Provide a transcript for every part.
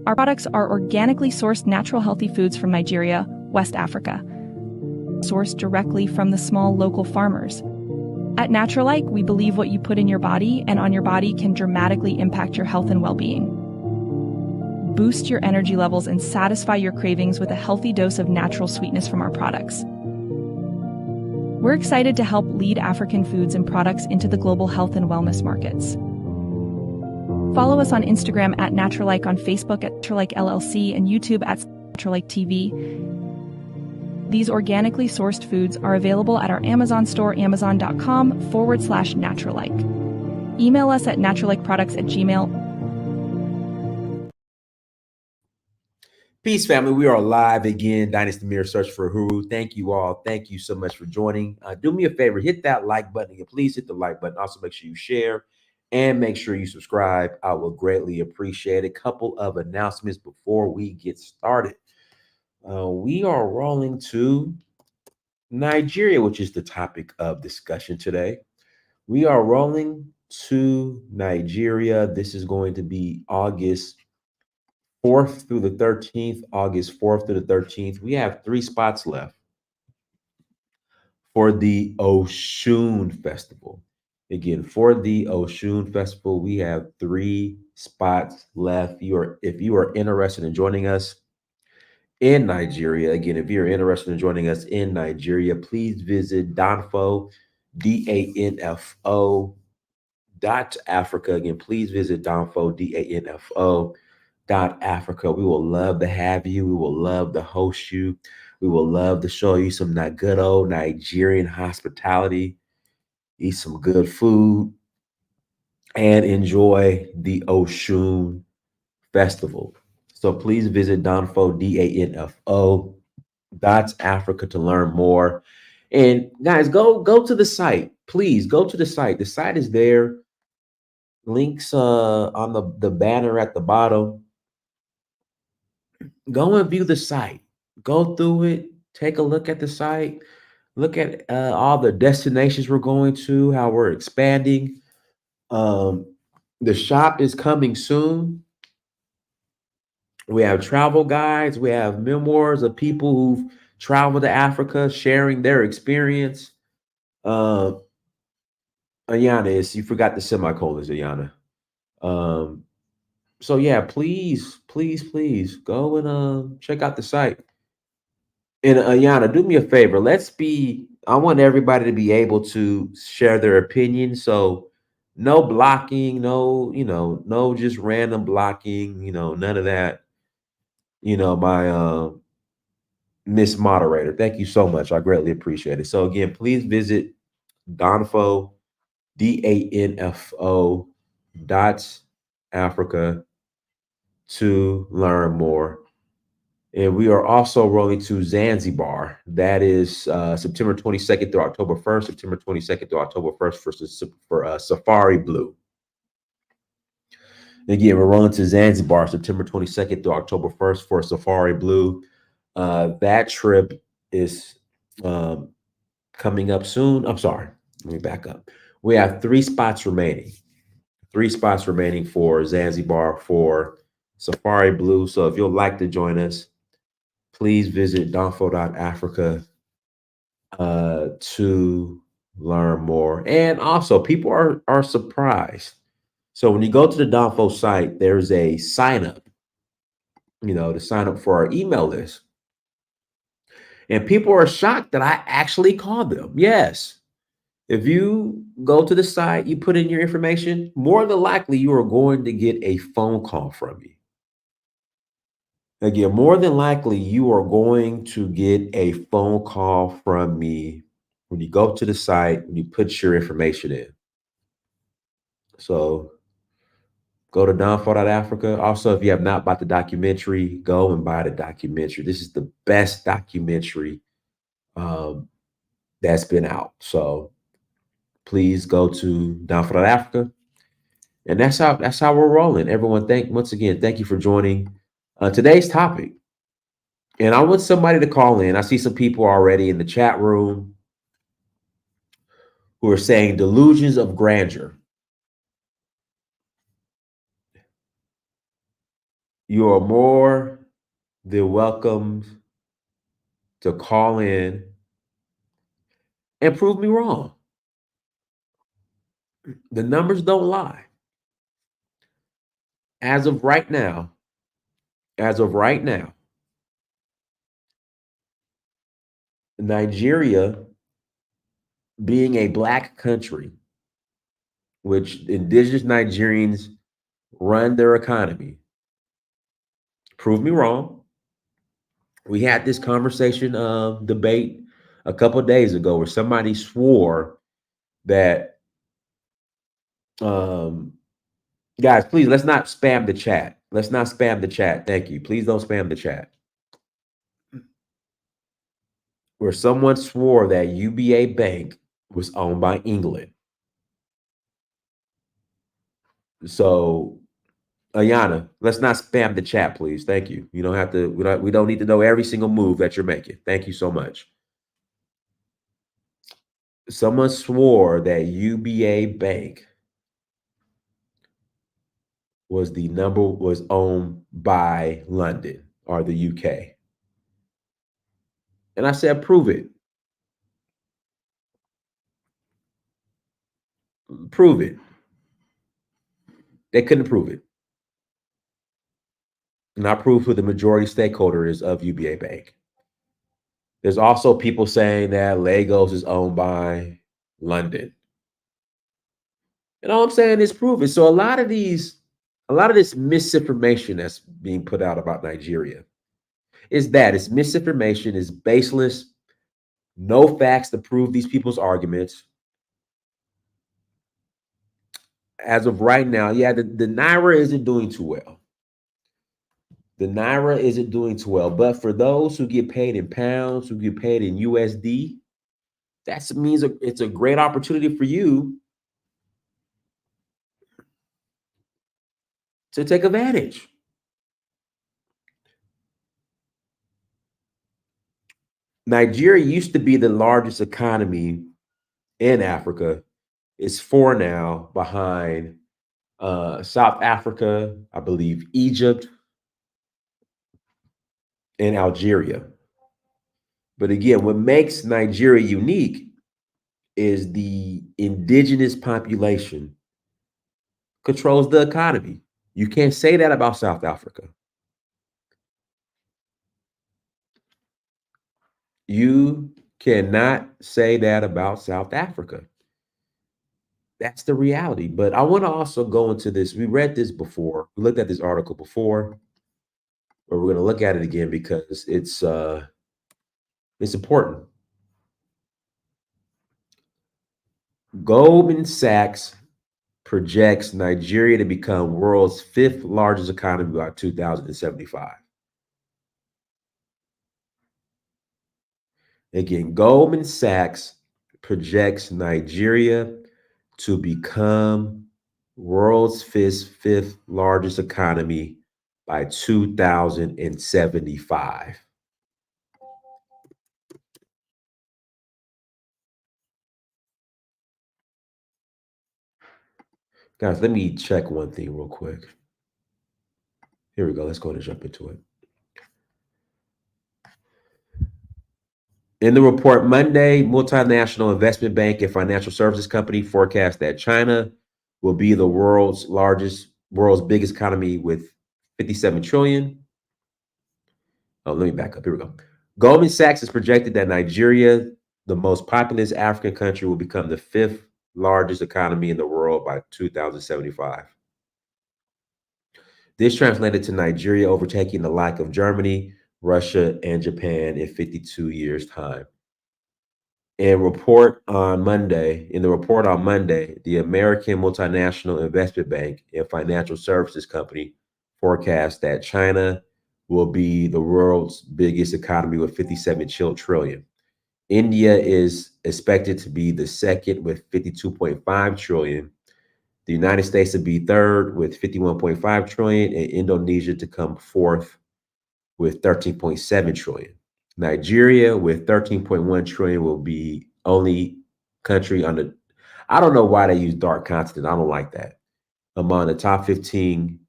Our products are organically sourced natural healthy foods from Nigeria, West Africa, sourced directly from the small local farmers. At Naturalike, we believe what you put in your body and on your body can dramatically impact your health and well-being. Boost your energy levels and satisfy your cravings with a healthy dose of natural sweetness from our products. We're excited to help lead African foods and products into the global health and wellness markets. Follow us on Instagram at Naturalike, on Facebook at Naturalike LLC, and YouTube at Naturalike TV. These organically sourced foods are available at our Amazon store, amazon.com/Naturalike. Email us at naturalikeproducts@gmail.com. Peace, family. We are live again. Dynasty Mirror Search for Huru. Thank you all. Thank you so much for joining. Do me a favor, hit that like button. And please hit the like button. Also, make sure you share and make sure you subscribe. I will greatly appreciate it. A couple of announcements before we get started. We are rolling to Nigeria, which is the topic of discussion today. We are rolling to Nigeria. This is going to be August 4th through the 13th, August 4th through the 13th. We have 3 spots left for the Oshun Festival. Again, for the Oshun Festival, we have 3 spots left. If you are interested in joining us in Nigeria, again, if you're interested in joining us in Nigeria, please visit Danfo, DANFO.Africa. Again, please visit Danfo, DANFO.Africa. We will love to have you. We will love to host you. We will love to show you some good old Nigerian hospitality, eat some good food, and enjoy the Oshun Festival. So please visit Danfo, DANFO.Africa to learn more. And guys, go to the site. Please go to the site. The site is there. Links on the banner at the bottom. Go and view the site. Go through it. Take a look at the site. Look at all the destinations we're going to, how we're expanding. The shop is coming soon. We have travel guides. We have memoirs of people who've traveled to Africa, sharing their experience. Ayana, you forgot the semicolons, Ayana. So yeah, please go and check out the site. And Ayana, do me a favor. I want everybody to be able to share their opinion. So no blocking, no just random blocking, none of that. My Miss Moderator. Thank you so much. I greatly appreciate it. So again, please visit Danfo, DANFO.Africa to learn more. And we are also rolling to Zanzibar. That is September 22nd through October 1st, September 22nd through October 1st for Safari Blue. Again, we're rolling to Zanzibar, September 22nd through October 1st for Safari Blue. That trip is coming up soon. I'm sorry. Let me back up. We have 3 spots remaining. 3 spots remaining for Zanzibar for Safari Blue. So if you'd like to join us, please visit Danfo.Africa to learn more. And also, people are surprised. So when you go to the Danfo site, there's a sign up, to sign up for our email list. And people are shocked that I actually called them. Yes. If you go to the site, you put in your information, more than likely you are going to get a phone call from me. Again, more than likely you are going to get a phone call from me when you go to the site, when you put your information in. So go to Danfo.Africa. Also, if you have not bought the documentary, go and buy the documentary. This is the best documentary that's been out. So please go to Danfo.Africa. And that's how we're rolling. Everyone, once again, thank you for joining today's topic. And I want somebody to call in. I see some people already in the chat room who are saying delusions of grandeur. You are more than welcome to call in and prove me wrong. The numbers don't lie. As of right now, as of right now, Nigeria, being a black country, which indigenous Nigerians run their economy, prove me wrong. We had this conversation debate a couple of days ago where somebody swore that um, guys, please let's not spam the chat. Let's not spam the chat. Thank you. Please don't spam the chat. Where someone swore that UBA Bank was owned by England. So, Ayana, let's not spam the chat, please. Thank you. You don't have to. We don't need to know every single move that you're making. Thank you so much. Someone swore that UBA Bank was owned by London or the UK. And I said, prove it. Prove it. They couldn't prove it. And I proved who the majority stakeholder is of UBA Bank. There's also people saying that Lagos is owned by London. And all I'm saying is prove it. So a lot of this misinformation that's being put out about Nigeria it's misinformation, is baseless, no facts to prove these people's arguments. As of right now, yeah, the Naira isn't doing too well. The Naira isn't doing too well. But for those who get paid in pounds, who get paid in USD, that means it's a great opportunity for you to take advantage. Nigeria used to be the largest economy in Africa. It's four now, behind South Africa, I believe Egypt, and Algeria. But again, what makes Nigeria unique is the indigenous population controls the economy. You can't say that about South Africa. You cannot say that about South Africa. That's the reality. But I want to also go into this. We read this before. We looked at this article before, but we're going to look at it again because it's important. Goldman Sachs projects Nigeria to become world's fifth largest economy by 2075. Again, Goldman Sachs projects Nigeria to become world's fifth largest economy by 2075. Guys, let me check one thing real quick. Here we go. Let's go and jump into it. In the report Monday, multinational investment bank and financial services company forecast that China will be the world's biggest economy with 57 trillion. Oh, let me back up. Here we go. Goldman Sachs has projected that Nigeria, the most populous African country, will become the fifth largest economy in the world by 2075. This translated to Nigeria overtaking the like of Germany, Russia, and Japan in 52 years' time. In the report on Monday, the American multinational investment bank and financial services company forecast that China will be the world's biggest economy with 57 trillion. India is expected to be the second with 52.5 trillion. The United States to be third with 51.5 trillion, and Indonesia to come fourth with 13.7 trillion. Nigeria with 13.1 trillion will be only country on the, I don't know why they use dark continent. I don't like that. Among the top 15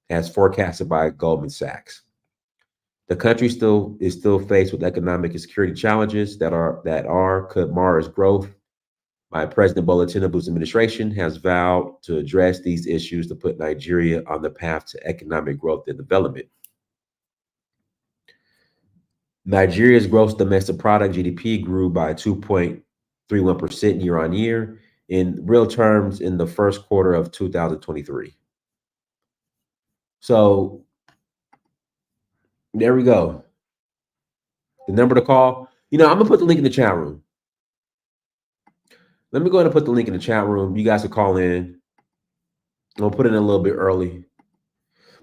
as forecasted by Goldman Sachs. The country still faced with economic and security challenges that could mar its growth. My President Bola Tinubu's administration has vowed to address these issues to put Nigeria on the path to economic growth and development. Nigeria's gross domestic product (GDP) grew by 2.31% year on year in real terms in the first quarter of 2023. So there we go. The number to call. I'm gonna put the link in the chat room. Let me go ahead and put the link in the chat room. You guys can call in. I'll put it in a little bit early.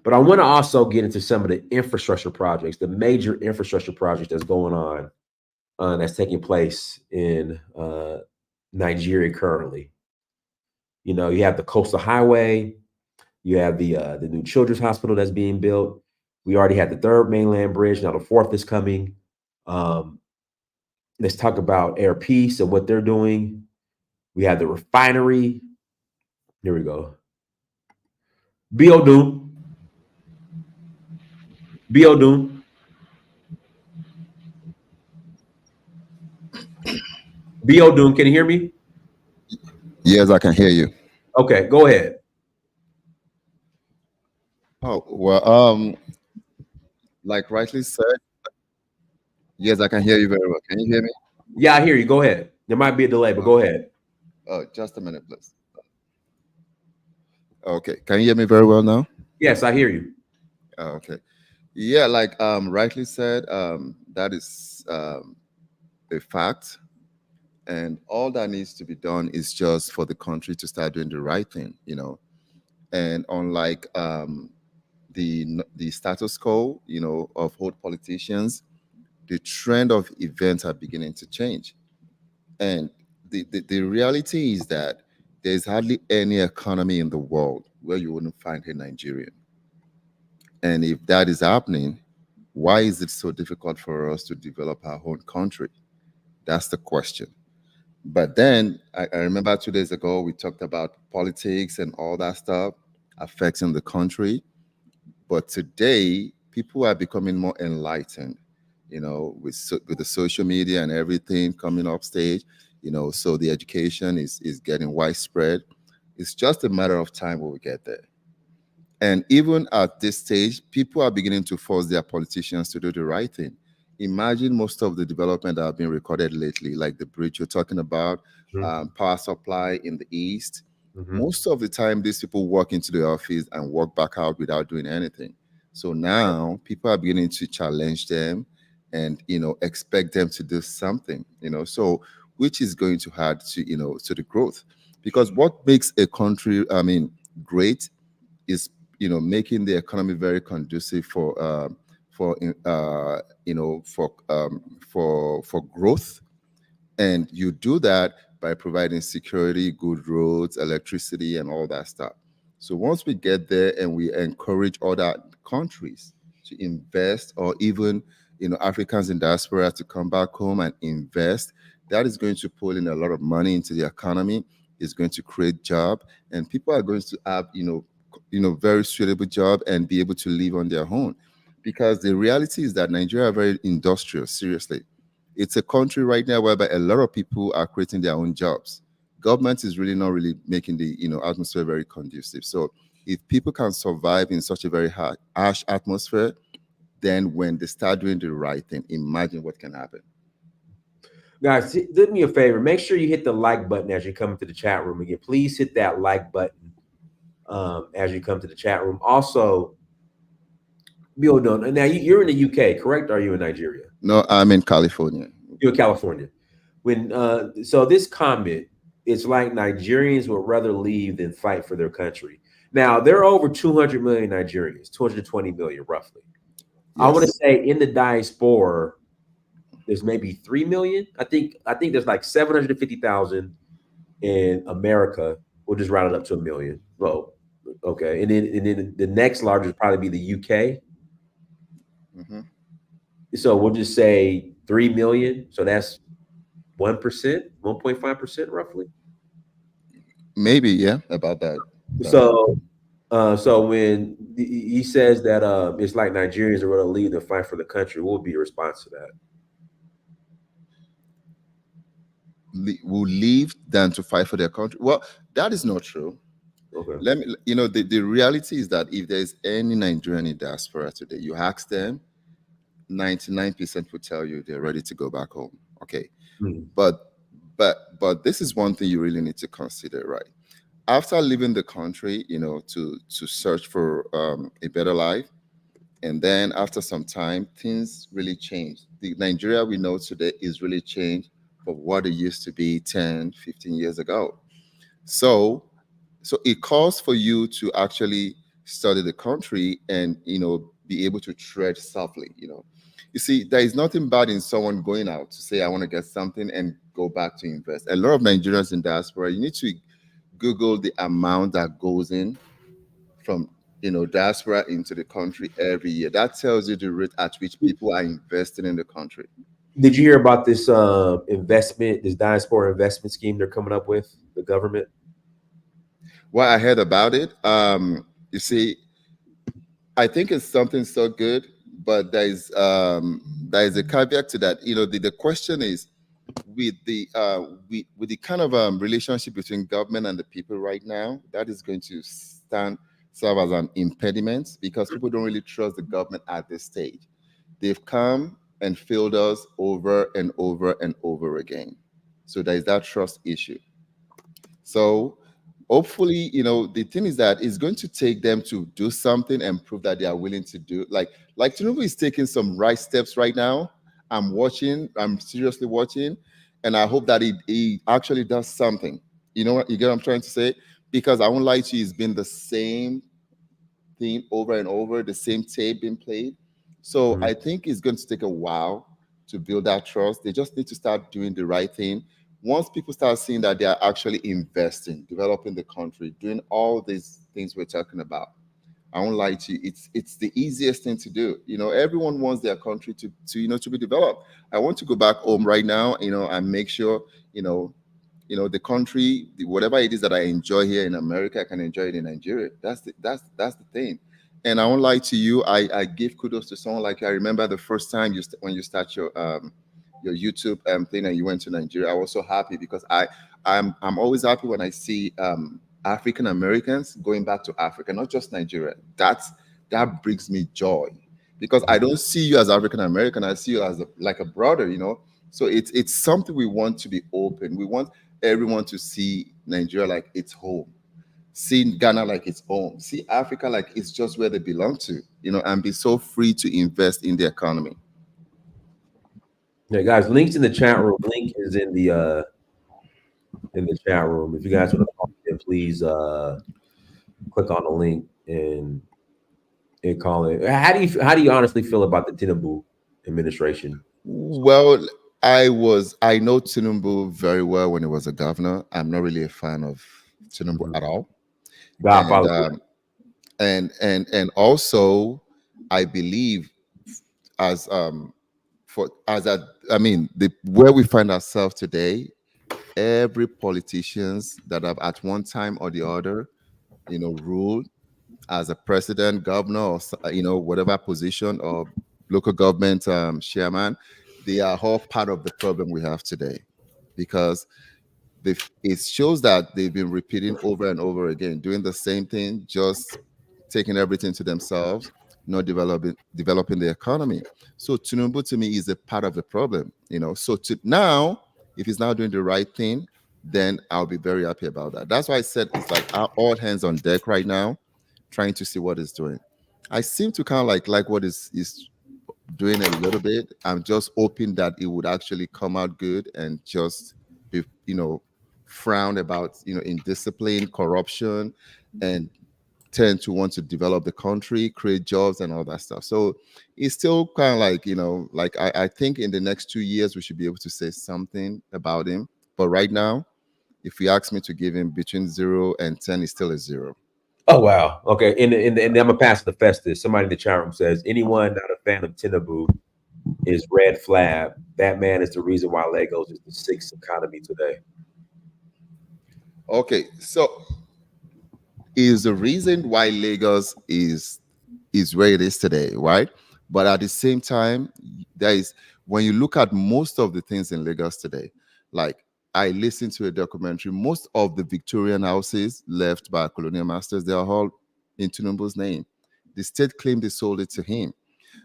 But I want to also get into some of the infrastructure projects, the major infrastructure projects that's going on, that's taking place in Nigeria currently. You have the coastal highway, you have the new children's hospital that's being built. We already had the third mainland bridge. Now the fourth is coming. Let's talk about Air Peace and what they're doing. We have the refinery. Here we go. Biodun. Biodun. Biodun, can you hear me? Yes, I can hear you. Okay, go ahead. Oh, well, like rightly said, yes, I can hear you very well. Can you hear me? Yeah, I hear you. Go ahead. There might be a delay, but go ahead. Oh, just a minute, please. Okay, can you hear me very well now? Yes, I hear you. Okay. Yeah, like rightly said, that is a fact. And all that needs to be done is just for the country to start doing the right thing, And unlike the status quo, of old politicians, the trend of events are beginning to change. And the reality is that there's hardly any economy in the world where you wouldn't find a Nigerian. And if that is happening, why is it so difficult for us to develop our own country? That's the question. But then I remember 2 days ago, we talked about politics and all that stuff affecting the country. But today, people are becoming more enlightened, with the social media and everything coming up stage, so the education is getting widespread. It's just a matter of time when we get there. And even at this stage, people are beginning to force their politicians to do the right thing. Imagine most of the development that have been recorded lately, like the bridge you're talking about, power supply in the east. Most of the time, these people walk into the office and walk back out without doing anything. So now people are beginning to challenge them and, expect them to do something, so which is going to add to, to the growth. Because what makes a country, great is, making the economy very conducive for growth. And you do that by providing security, good roads, electricity, and all that stuff. So once we get there and we encourage other countries to invest, or even Africans in diaspora to come back home and invest, that is going to pull in a lot of money into the economy. It's going to create job, and people are going to have very suitable job and be able to live on their own. Because the reality is that Nigeria are very industrial. Seriously, it's a country right now whereby a lot of people are creating their own jobs. Government is really not really making the atmosphere very conducive. So if people can survive in such a very harsh atmosphere, then when they start doing the right thing, imagine what can happen. Guys, do me a favor. Make sure you hit the like button as you come into the chat room again. Please hit that like button as you come to the chat room. Also, Bill, now you're in the UK, correct? Or are you in Nigeria? No, I'm in California. You're in California. So this comment, it's like Nigerians would rather leave than fight for their country. Now, there are over 200 million Nigerians, 220 million roughly. Yes. I want to say in the diaspora, there's maybe 3 million. I think there's like 750,000 in America. We'll just round it up to 1 million. Well, okay. And then the next largest probably be the UK. So we'll just say 3 million. So that's 1%, 1.5% roughly. Maybe, yeah, about that. So So when he says that it's like Nigerians are going to leave the fight for the country, what would be your response to that? Will leave than to fight for their country. Well, that is not true. Okay. Let me, the reality is that if there's any Nigerian in diaspora today, you ask them, 99% will tell you they're ready to go back home. Okay. Mhm. But this is one thing you really need to consider, right? After leaving the country, to search for a better life, and then after some time, things really change. The Nigeria we know today is really changed from what it used to be 10, 15 years ago. So it calls for you to actually study the country and be able to tread softly. You see, there is nothing bad in someone going out to say I want to get something and go back to invest. A lot of Nigerians in diaspora, you need to Google the amount that goes in from diaspora into the country every year. That tells you the rate at which people are investing in the country. Did you hear about this this diaspora investment scheme they're coming up with, the government? What I heard about it, you see, I think it's something so good, but there is a caveat to that. The question is with the kind of relationship between government and the people right now, that is going to serve as an impediment because people don't really trust the government at this stage. They've come and failed us over and over and over again. So there is that trust issue. So hopefully, the thing is that it's going to take them to do something and prove that they are willing to do. Like Tinubu is taking some right steps right now. I'm watching. I'm seriously watching, and I hope that he actually does something. You know what? You get what I'm trying to say? Because I won't lie to you, it's been the same thing over and over, the same tape being played. So Mhm. I think it's going to take a while to build that trust. They just need to start doing the right thing. Once people start seeing that they are actually investing, developing the country, doing all these things we're talking about, I won't lie to you, it's the easiest thing to do. Everyone wants their country to be developed. I want to go back home right now, and make sure, you know, the country, whatever it is that I enjoy here in America, I can enjoy it in Nigeria. That's the thing. And I won't lie to you, I give kudos to someone like you. I remember the first time when you start your YouTube thing and you went to Nigeria. I was so happy because I'm always happy when I see African Americans going back to Africa, not just Nigeria. That brings me joy because I don't see you as African American. I see you as like a brother. So it's something we want to be open. We want everyone to see Nigeria like it's home, see Ghana like it's home, see Africa like it's just where they belong to, and be so free to invest in the economy. Yeah, guys, links in the chat room. Link is in the chat room. If you guys want to call in, please click on the link and call it. How do you honestly feel about the Tinubu administration? Well, I know Tinubu very well when he was a governor. I'm not really a fan of Tinubu Mhm. at all, and Godfather. and also I believe as for as a I mean the where we find ourselves today, every politicians that have at one time or the other, ruled as a president, governor, or whatever position, or local government chairman, they are all part of the problem we have today, because it shows that they've been repeating over and over again, doing the same thing, just taking everything to themselves, not developing the economy. So Tinubu to me is a part of the problem. So now, if he's now doing the right thing, then I'll be very happy about that. That's why I said it's like all hands on deck right now, trying to see what he's doing. I seem to kind of like what is doing a little bit. I'm just hoping that it would actually come out good and just be, frowned about, indiscipline, corruption, and tend to want to develop the country, create jobs, and all that stuff. So it's still kind of like, like I think in the next 2 years we should be able to say something about him. But right now, if you ask me to give him between 0 and 10, it's still a 0. Oh wow. Okay. And I'm gonna pass the Festus. Somebody in the chat room says anyone not a fan of Tinubu is red flag. That man is the reason why Legos is the sixth economy today. Okay, so is the reason why Lagos is where it is today, right? But at the same time, there is when you look at most of the things in Lagos today, like I listened to a documentary, most of the Victorian houses left by colonial masters, they are all in Tinubu's name. The state claimed they sold it to him.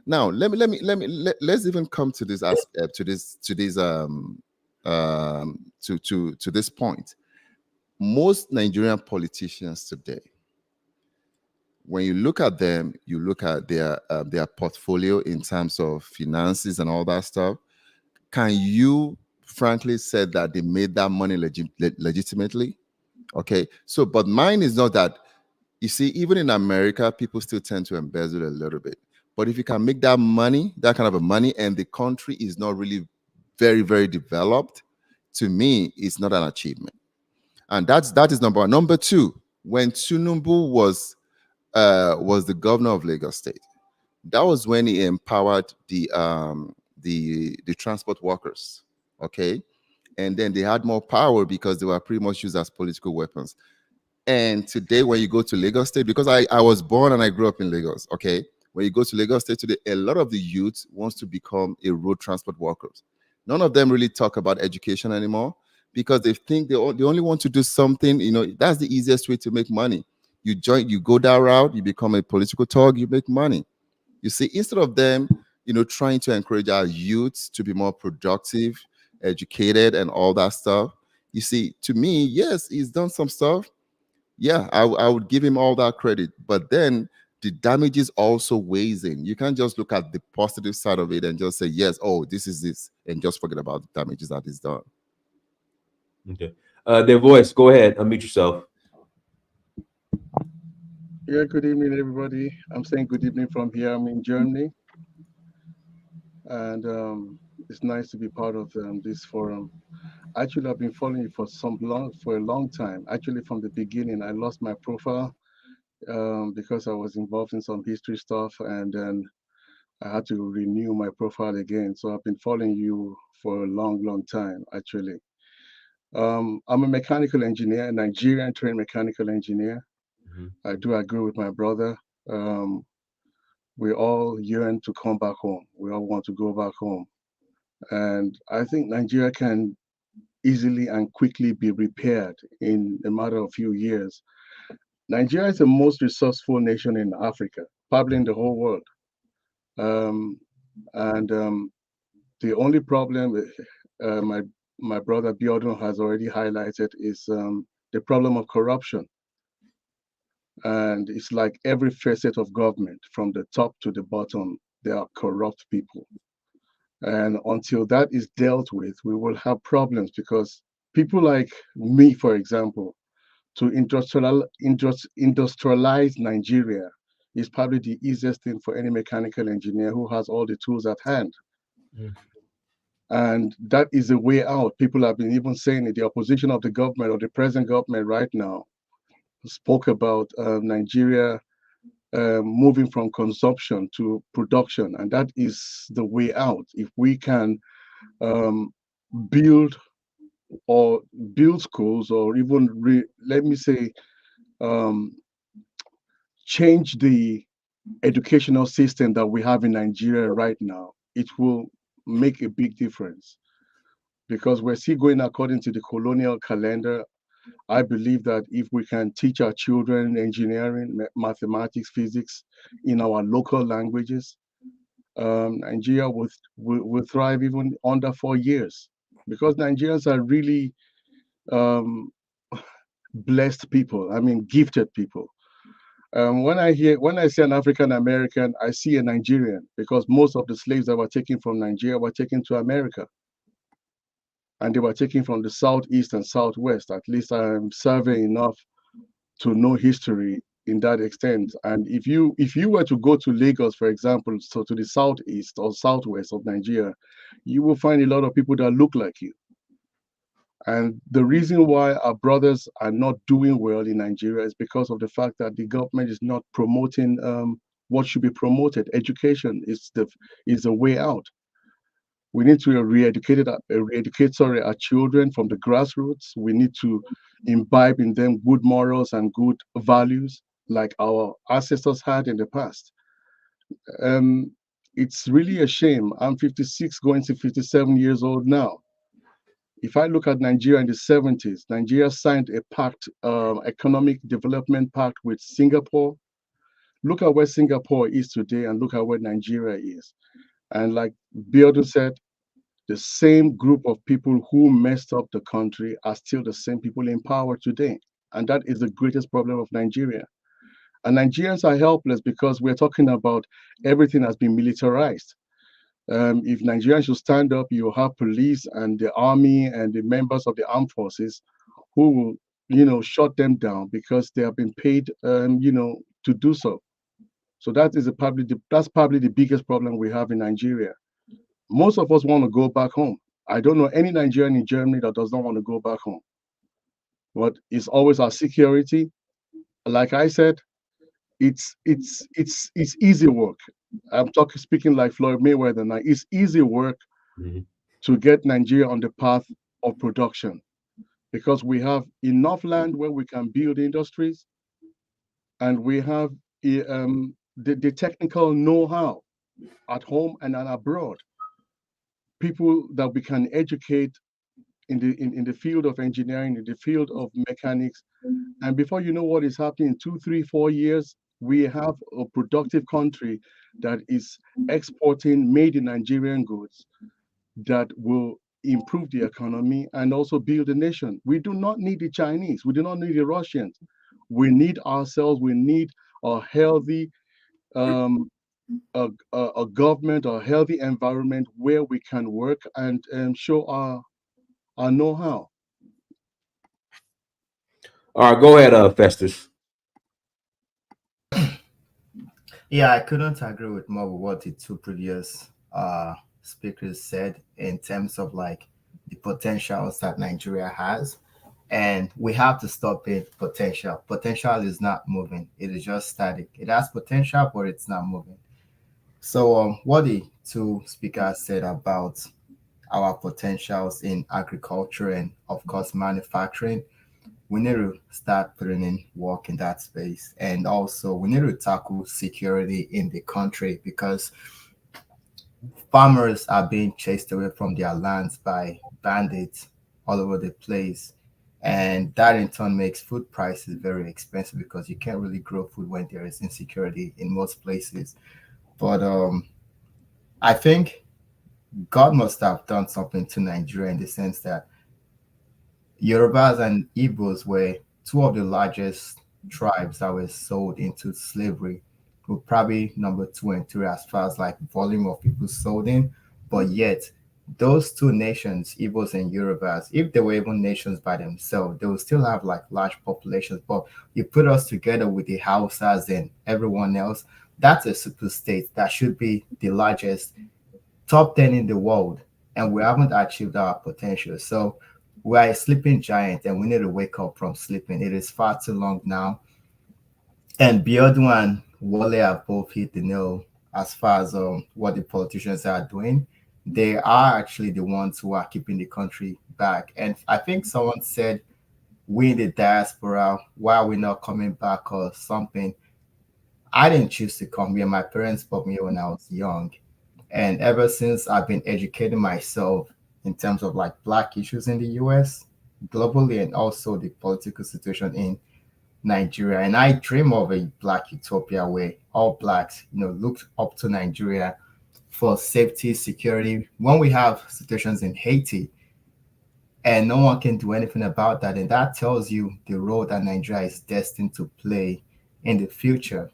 Now, let's even come to this aspect, to this point. Most Nigerian politicians today, when you look at them, you look at their portfolio in terms of finances and all that stuff. Can you frankly say that they made that money legitimately? Okay, so but mine is not that. You see, even in America, people still tend to embezzle a little bit. But if you can make that money, that kind of a money, and the country is not really very, very developed, to me, it's not an achievement. And that is number one. Number two, when Tinubu was the governor of Lagos State, that was when he empowered the transport workers. Okay. And then they had more power because they were pretty much used as political weapons. And today, when you go to Lagos State, because I was born and I grew up in Lagos, okay? When you go to Lagos State today, a lot of the youth wants to become a road transport workers. None of them really talk about education anymore because they think they only want to do something, that's the easiest way to make money. You go that route, you become a political thug, you make money. You see, instead of them, trying to encourage our youth to be more productive, educated, and all that stuff, you see, to me, yes, he's done some stuff. Yeah, I would give him all that credit. But then the damages also weighs in. You can't just look at the positive side of it and just say, yes, oh, this is this, and just forget about the damages that is done. Okay. Their voice, go ahead, unmute yourself. Yeah, good evening, everybody. I'm saying good evening from here. I'm in Germany. And it's nice to be part of this forum. Actually, I've been following you for a long time. Actually, from the beginning, I lost my profile because I was involved in some history stuff, and then I had to renew my profile again. So I've been following you for a long, long time, actually. I'm a mechanical engineer, a Nigerian trained mechanical engineer. Mm-hmm. I do agree with my brother. We all yearn to come back home. We all want to go back home. And I think Nigeria can easily and quickly be repaired in a matter of a few years. Nigeria is the most resourceful nation in Africa, probably in the whole world. The only problem my brother Biodun has already highlighted is the problem of corruption. And it's like every facet of government, from the top to the bottom, there are corrupt people. And until that is dealt with, we will have problems because people like me, for example, to industrialize Nigeria is probably the easiest thing for any mechanical engineer who has all the tools at hand. Mm. And that is a way out. People have been even saying it. The opposition of the government or the present government right now spoke about Nigeria moving from consumption to production, and that is the way out. If we can build schools, or even let me say change the educational system that we have in Nigeria right now, it will make a big difference, because we're still going according to the colonial calendar. I believe that if we can teach our children engineering, mathematics, physics in our local languages, Nigeria will thrive even under 4 years, because Nigerians are really blessed people. I mean, gifted people. When I see an African American, I see a Nigerian, because most of the slaves that were taken from Nigeria were taken to America. And they were taken from the southeast and southwest. At least I'm surveying enough to know history in that extent. And if you were to go to Lagos, for example, so to the southeast or southwest of Nigeria, you will find a lot of people that look like you. And the reason why our brothers are not doing well in Nigeria is because of the fact that the government is not promoting what should be promoted. Education is the way out. We need to re-educate, sorry, our children from the grassroots. We need to imbibe in them good morals and good values like our ancestors had in the past. Um, it's really a shame. I'm 56, going to 57 years old now. If I look at Nigeria in the 70s, Nigeria signed a pact, economic development pact with Singapore. Look at where Singapore is today and look at where Nigeria is. And like Biodun said, the same group of people who messed up the country are still the same people in power today. And that is the greatest problem of Nigeria. And Nigerians are helpless because we're talking about everything has been militarized. If Nigerians should stand up, you have police and the army and the members of the armed forces who will, shut them down because they have been paid, to do so. So that's probably the biggest problem we have in Nigeria. Most of us want to go back home. I don't know any Nigerian in Germany that does not want to go back home. But it's always our security. Like I said, it's easy work. I'm speaking like Floyd Mayweather now. It's easy work Mhm. to get Nigeria on the path of production because we have enough land where we can build industries and we have the technical know-how at home and abroad. People that we can educate in the field of engineering, in the field of mechanics. And before you know what is happening in 2, 3, 4 years, we have a productive country that is exporting made in Nigerian goods that will improve the economy and also build a nation. We do not need the Chinese. We do not need the Russians. We need ourselves. We need a healthy um, a government, a healthy environment where we can work and show our know-how. All right, go ahead, Festus. Yeah, I couldn't agree with more with what the two previous speakers said in terms of like the potentials that Nigeria has. And we have to stop it potential. Potential is not moving. It is just static. It has potential, but it's not moving. So what the two speakers said about our potentials in agriculture and of course manufacturing, we need to start putting in work in that space. And also, we need to tackle security in the country because farmers are being chased away from their lands by bandits all over the place. And that in turn makes food prices very expensive because you can't really grow food when there is insecurity in most places. But I think God must have done something to Nigeria in the sense that Yorubas and Igbos were two of the largest tribes that were sold into slavery. We're probably number two and three as far as like volume of people sold in. But yet, those two nations, Igbos and Yorubas, if they were even nations by themselves, they would still have like large populations. But you put us together with the Hausas and everyone else, that's a super state that should be the largest top 10 in the world, and we haven't achieved our potential. So we are a sleeping giant, and we need to wake up from sleeping. It is far too long now. And Biodun and Wale have both hit the nail as far as what the politicians are doing. They are actually the ones who are keeping the country back. And I think someone said, we in the diaspora, why are we not coming back or something? I didn't choose to come here. My parents brought me here when I was young. And ever since I've been educating myself in terms of like black issues in the US, globally, and also the political situation in Nigeria. And I dream of a black utopia where all blacks, looked up to Nigeria for safety, security. When we have situations in Haiti and no one can do anything about that, and that tells you the role that Nigeria is destined to play in the future.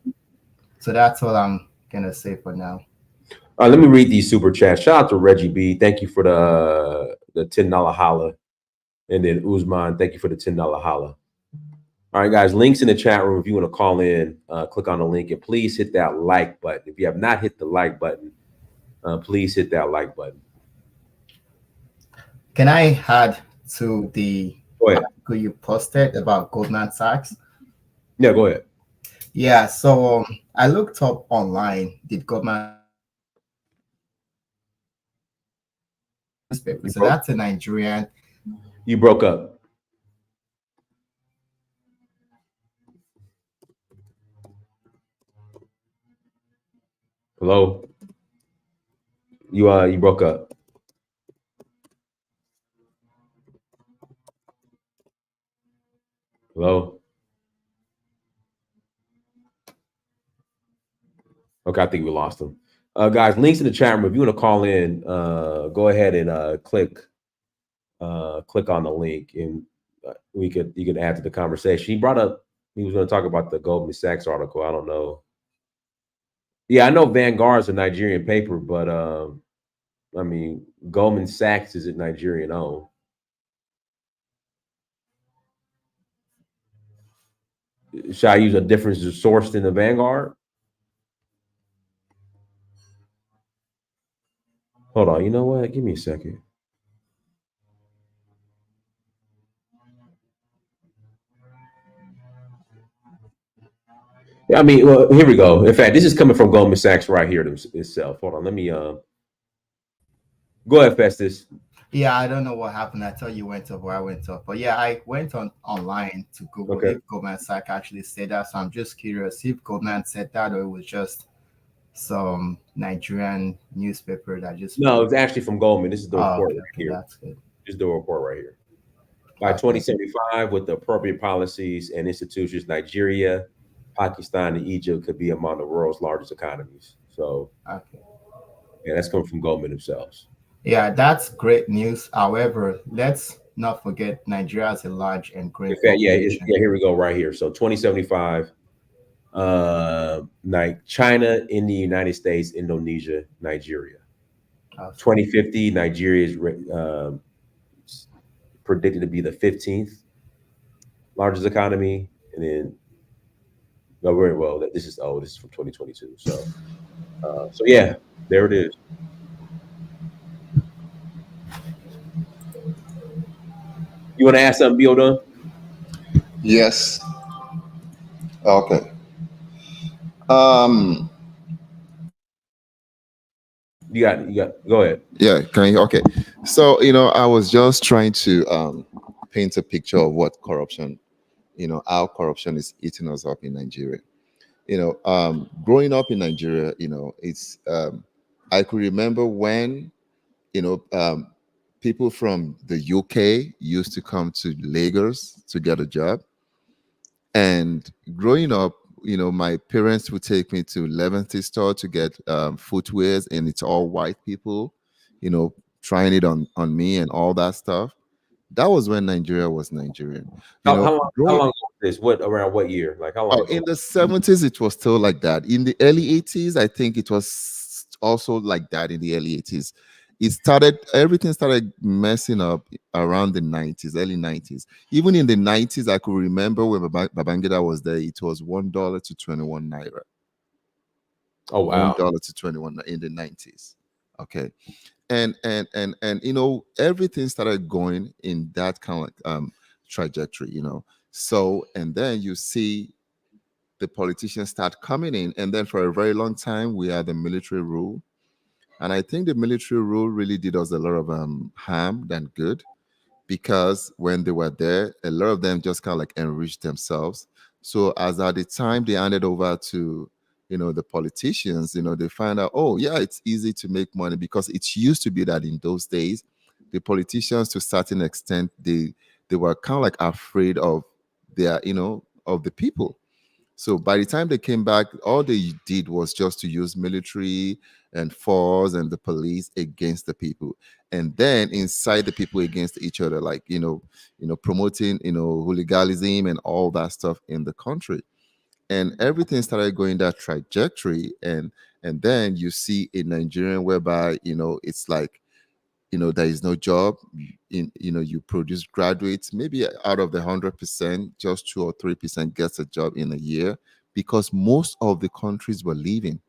So that's all I'm gonna say for now. Let me read these super chats. Shout out to Reggie B. Thank you for the $10 holla. And then Uzman, thank you for the $10 holla. All right, guys, links in the chat room. If you want to call in, click on the link and please hit that like button. If you have not hit the like button, please hit that like button. Can I add to the Go ahead. article you posted about Goldman Sachs? Yeah, go ahead. Yeah, so I looked up online, did Goldman newspaper. So that's a Nigerian. You broke up. Hello? You broke up. Hello? Okay, I think we lost him. Guys, links in the chat room. If you want to call in, go ahead and click on the link, and you can add to the conversation. He brought up, he was going to talk about the Goldman Sachs article. I don't know. Yeah, I know Vanguard's a Nigerian paper, but I mean, Goldman Sachs isn't Nigerian owned. Should I use a different source than the Vanguard? Hold on. You know what? Give me a second. Yeah, I mean, well, here we go. In fact, this is coming from Goldman Sachs right here itself. Hold on. Let me go ahead, Festus. Yeah, I don't know what happened. I thought you went up or I went up. But yeah, I went online to Google if Goldman Sachs actually said that. So I'm just curious if Goldman said that or it was just some Nigerian newspaper that just... No, it's actually from Goldman. This is the report right here. That's good. This is the report right here. By 2075, with the appropriate policies and institutions, Nigeria, Pakistan, and Egypt could be among the world's largest economies. So, yeah, that's coming from Goldman themselves. Yeah, that's great news. However, let's not forget Nigeria is a large and great population. Yeah, here we go right here. So 2075, China, India, United States, Indonesia, Nigeria. 2050, Nigeria is predicted to be the 15th largest economy, and then this is from 2022. So yeah, there it is. You want to ask something, Bill? Yes. Okay. You got. Go ahead. Yeah. Can you? Okay. So I was just trying to paint a picture of what corruption, how corruption is eating us up in Nigeria. Growing up in Nigeria, it's I could remember when people from the UK used to come to Lagos to get a job. And growing up, my parents would take me to Leventy store to get footwears, and it's all white people, trying it on me and all that stuff. That was when Nigeria was Nigerian. How long was this? Around what year? Like how long? In the 70s, it was still like that. In the early 80s, I think it was also like that in the early 80s. Everything started messing up around the 90s, early 90s. Even in the 90s, I could remember when Babangida was there, it was $1 to 21 naira. Oh, wow. $1 to 21 in the 90s. Okay. And everything started going in that kind of trajectory, So, and then you see the politicians start coming in, and then for a very long time, we had the military rule. And I think the military rule really did us a lot of harm than good, because when they were there, a lot of them just kind of like enriched themselves. So as at the time they handed over to, the politicians, they find out, oh yeah, it's easy to make money, because it used to be that in those days, the politicians to a certain extent, they were kind of like afraid of their, of the people. So by the time they came back, all they did was just to use military and force and the police against the people, and then inside the people against each other, like promoting hooliganism and all that stuff in the country, and everything started going that trajectory, and then you see a Nigerian whereby it's like there is no job. You produce graduates, maybe out of the 100%, just 2 or 3% gets a job in a year, because most of the countries were leaving.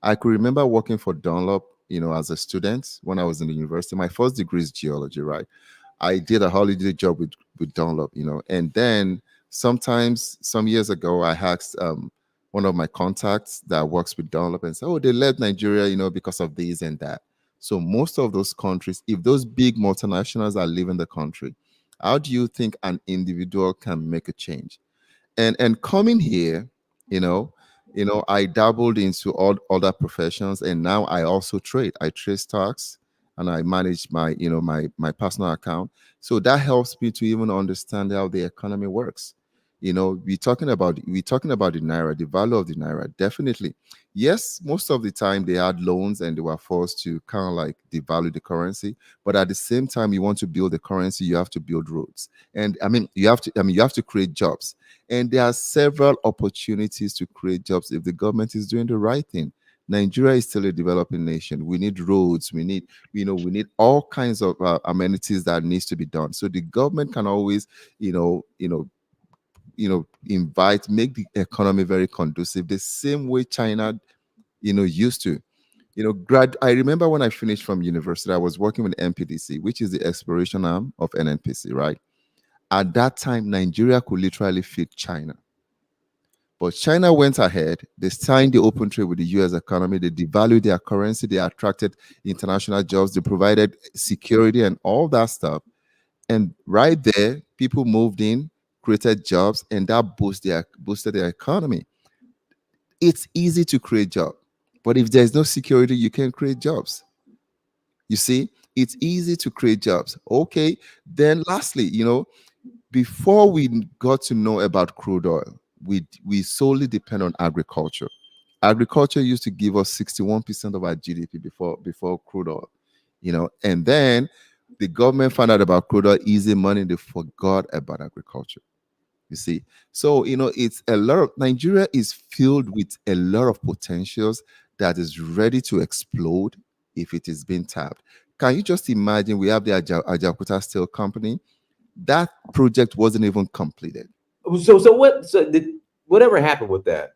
I could remember working for Dunlop, as a student when I was in the university. My first degree is geology, right? I did a holiday job with Dunlop, and then sometimes some years ago, I asked one of my contacts that works with Dunlop and said, oh, they left Nigeria, because of this and that. So most of those countries, if those big multinationals are leaving the country, how do you think an individual can make a change? And coming here, you know, I dabbled into all other professions, and now I also trade. I trade stocks, and I manage my, my personal account. So that helps me to even understand how the economy works. We're talking about the naira, the value of the naira. Definitely, yes. Most of the time they had loans and they were forced to kind of like devalue the currency. But at the same time, you want to build the currency, you have to build roads, and you have to create jobs. And there are several opportunities to create jobs if the government is doing the right thing. Nigeria is still a developing nation. We need roads. We need all kinds of amenities that needs to be done. So the government can always, make the economy very conducive, the same way China, used to. I remember when I finished from university, I was working with NPDC, which is the exploration arm of NNPC, right? At that time, Nigeria could literally feed China. But China went ahead, they signed the open trade with the US economy, they devalued their currency, they attracted international jobs, they provided security and all that stuff. And right there, people moved in, created jobs, and that boosted their economy. It's easy to create jobs, but if there's no security, you can't create jobs. You see, it's easy to create jobs. Okay, then lastly, before we got to know about crude oil, we solely depend on agriculture. Agriculture used to give us 61% of our GDP before crude oil, and then the government found out about crude oil, easy money, they forgot about agriculture. You see, so it's a lot of Nigeria is filled with a lot of potentials that is ready to explode if it is being tapped. Can you just imagine? We have the Ajakuta Steel Company. That project wasn't even completed. Whatever happened with that?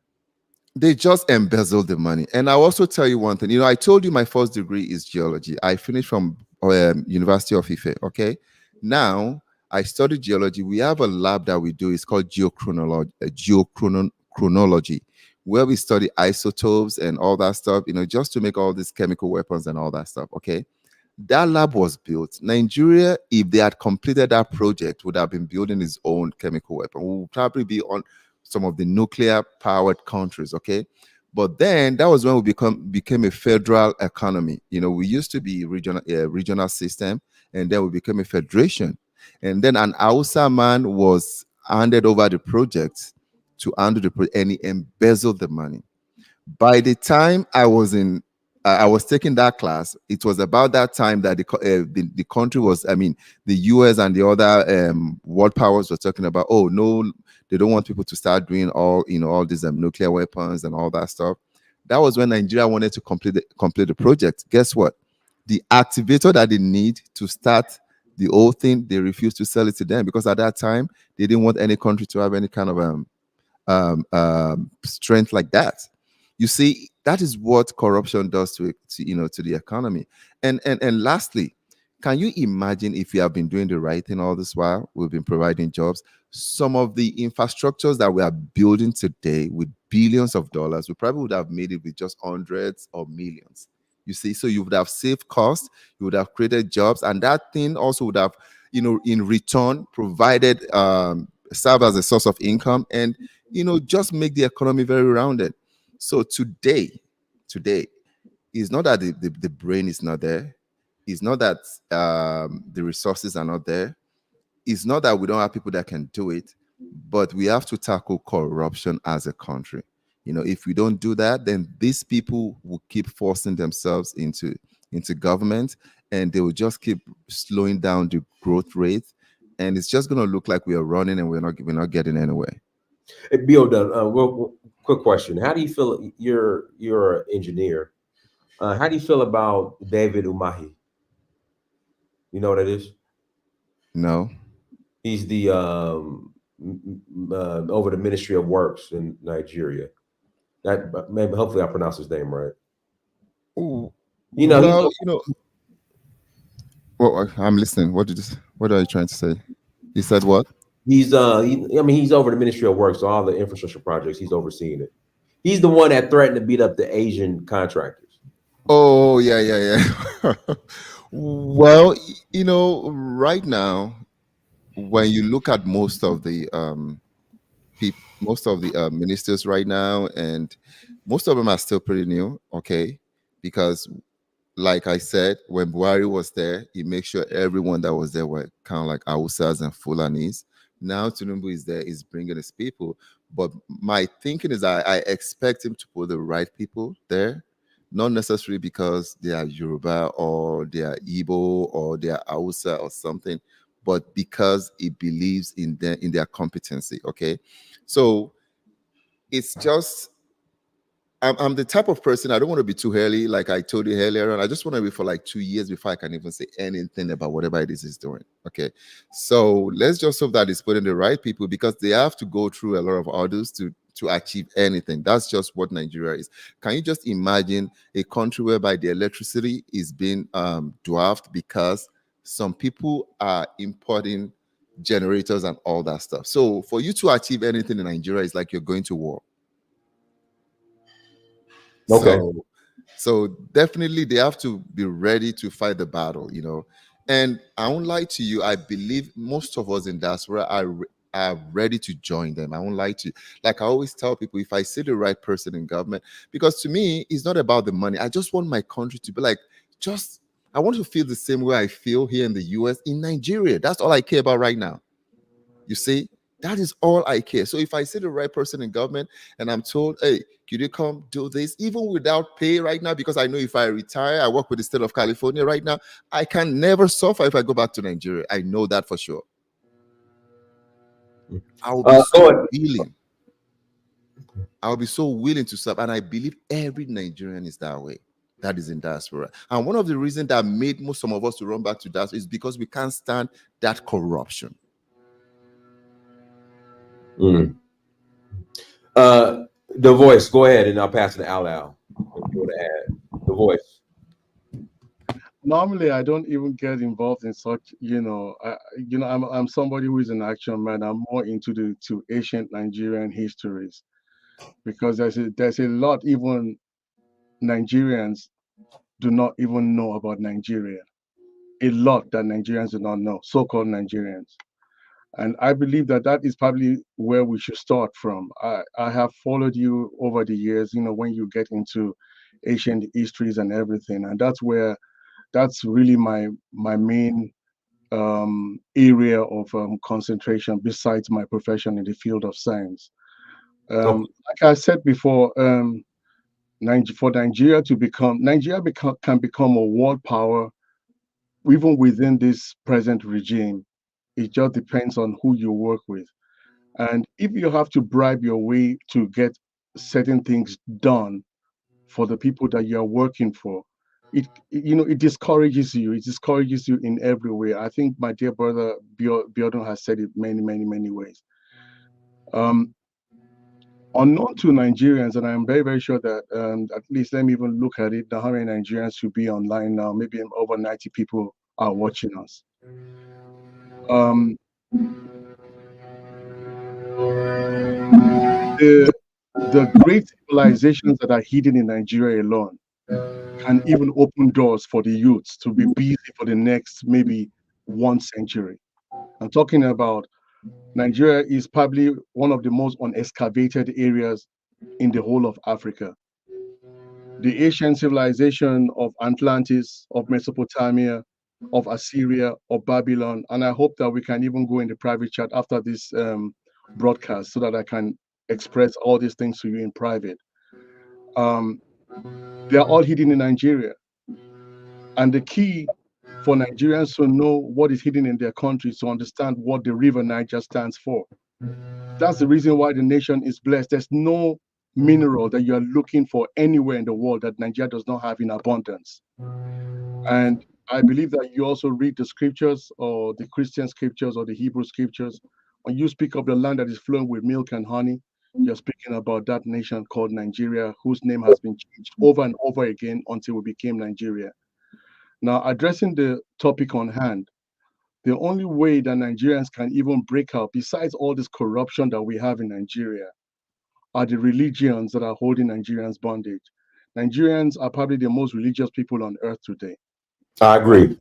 They just embezzled the money. And I'll also tell you one thing. I told you my first degree is geology. I finished from University of Ife. Okay, now I studied geology. We have a lab that we do. It's called geochronology, where we study isotopes and all that stuff. Just to make all these chemical weapons and all that stuff. Okay. That lab was built. Nigeria, if they had completed that project, would have been building its own chemical weapon. We would probably be on some of the nuclear-powered countries, okay? But then that was when we became a federal economy. We used to be regional system, and then we became a federation. And then an Hausa man was handed over the project to handle the project, and he embezzled the money. By the time I was taking that class, it was about that time that the country was, the US and the other world powers were talking about, oh no, they don't want people to start doing all these nuclear weapons and all that stuff. That was when Nigeria wanted to complete the project. Guess what? The activator that they need to start the whole thing, they refused to sell it to them, because at that time they didn't want any country to have any kind of strength like that. You see, that is what corruption does to the economy. And lastly, can you imagine if we have been doing the right thing all this while? We've been providing jobs. Some of the infrastructures that we are building today with billions of dollars, we probably would have made it with just hundreds or millions. You see, so you would have saved costs, you would have created jobs, and that thing also would have, in return, provided serve as a source of income, and just make the economy very rounded. So today, it's not that the brain is not there. It's not that the resources are not there. It's not that we don't have people that can do it, but we have to tackle corruption as a country. If we don't do that, then these people will keep forcing themselves into government, and they will just keep slowing down the growth rate, and it's just going to look like we are running and we're not getting anywhere. Hey, Bill, real quick question: how do you feel? You're an engineer. How do you feel about David Umahi? You know what it is? No. He's the over the Ministry of Works in Nigeria. That maybe hopefully I pronounced his name right. Ooh. Well, I'm listening. What are you trying to say? He said what? He's over the Ministry of Works, so all the infrastructure projects, he's overseeing it. He's the one that threatened to beat up the Asian contractors. Oh, yeah, yeah, yeah. Well, right now, when you look at most of the ministers right now, and most of them are still pretty new, okay? Because like I said, when Buhari was there, he made sure everyone that was there were kind of like Hausas and Fulanis. Now Tinubu is there, is bringing his people. But my thinking is I expect him to put the right people there, not necessarily because they are Yoruba or they are Igbo or they are Hausa or something, but because he believes in their competency. Okay, so it's just I'm the type of person I don't want to be too early, like I told you earlier on. I just want to be for like 2 years before I can even say anything about whatever it is he's doing. Okay. So let's just hope that he's putting the right people because they have to go through a lot of orders to achieve anything. That's just what Nigeria is. Can you just imagine a country whereby the electricity is being dwarfed because some people are importing generators and all that stuff? So for you to achieve anything in Nigeria, it's like you're going to war. Okay. So definitely they have to be ready to fight the battle, And I won't lie to you, I believe most of us in diaspora are ready to join them. I won't lie to you. Like I always tell people, if I see the right person in government, because to me, it's not about the money. I just want my country to be like, I want to feel the same way I feel here in the US, in Nigeria. That's all I care about right now. You see, that is all I care. So if I see the right person in government and I'm told, hey, could you come do this, even without pay right now? Because I know if I retire, I work with the state of California right now, I can never suffer if I go back to Nigeria. I know that for sure. I will be so willing. I'll be so willing to serve. And I believe every Nigerian is that way. That is in diaspora. And one of the reasons that made some of us to run back to diaspora is because we can't stand that corruption. Mm. The Voice, go ahead, and I'll pass it to Al. The Voice. Normally, I don't even get involved in such, I'm somebody who is an action man. I'm more into the ancient Nigerian histories because there's a lot even Nigerians do not even know about Nigeria. A lot that Nigerians do not know, so-called Nigerians. And I believe that is probably where we should start from. I have followed you over the years, when you get into ancient histories and everything. And that's really my main area of concentration besides my profession in the field of science. Like I said before, for Nigeria can become a world power even within this present regime. It just depends on who you work with. And if you have to bribe your way to get certain things done for the people that you're working for, it discourages you. It discourages you in every way. I think my dear brother Biodun has said it many, many, many ways. Unknown to Nigerians, and I'm very, very sure that at least let me even look at it. How many Nigerians should be online now? Maybe over 90 people are watching us. The great civilizations that are hidden in Nigeria alone can even open doors for the youths to be busy for the next maybe 1 century. I'm talking about Nigeria is probably one of the most unexcavated areas in the whole of Africa. The ancient civilization of Atlantis, of Mesopotamia, of Assyria, of Babylon, and I hope that we can even go in the private chat after this broadcast so that I can express all these things to you in private. They are all hidden in Nigeria. And the key for Nigerians to know what is hidden in their country is to understand what the river Niger stands for. That's the reason why the nation is blessed. There's no mineral that you're looking for anywhere in the world that Nigeria does not have in abundance. And I believe that you also read the scriptures or the Christian scriptures or the Hebrew scriptures. When you speak of the land that is flowing with milk and honey, you're speaking about that nation called Nigeria, whose name has been changed over and over again until we became Nigeria. Now, addressing the topic on hand, the only way that Nigerians can even break out, besides all this corruption that we have in Nigeria, are the religions that are holding Nigerians bondage. Nigerians are probably the most religious people on earth today. I agree.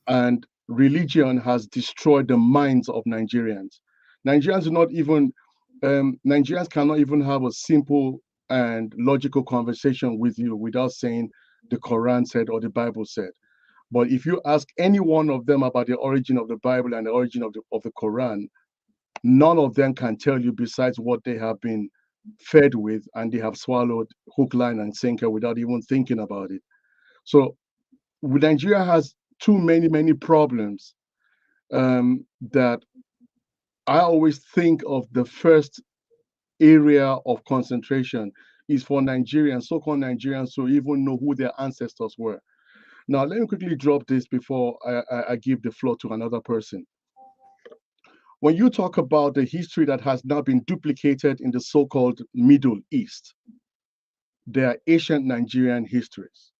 And religion has destroyed the minds of Nigerians. Nigerians Nigerians cannot even have a simple and logical conversation with you without saying the Quran said or the Bible said. But if you ask any one of them about the origin of the Bible and the origin of the Quran, none of them can tell you besides what they have been fed with and they have swallowed hook, line, and sinker without even thinking about it. So Nigeria has too many problems that I always think of. The first area of concentration is for Nigerians, so-called Nigerians, to even know who their ancestors were. Now, let me quickly drop this before I give the floor to another person. When you talk about the history that has now been duplicated in the so-called Middle East, there are ancient Nigerian histories.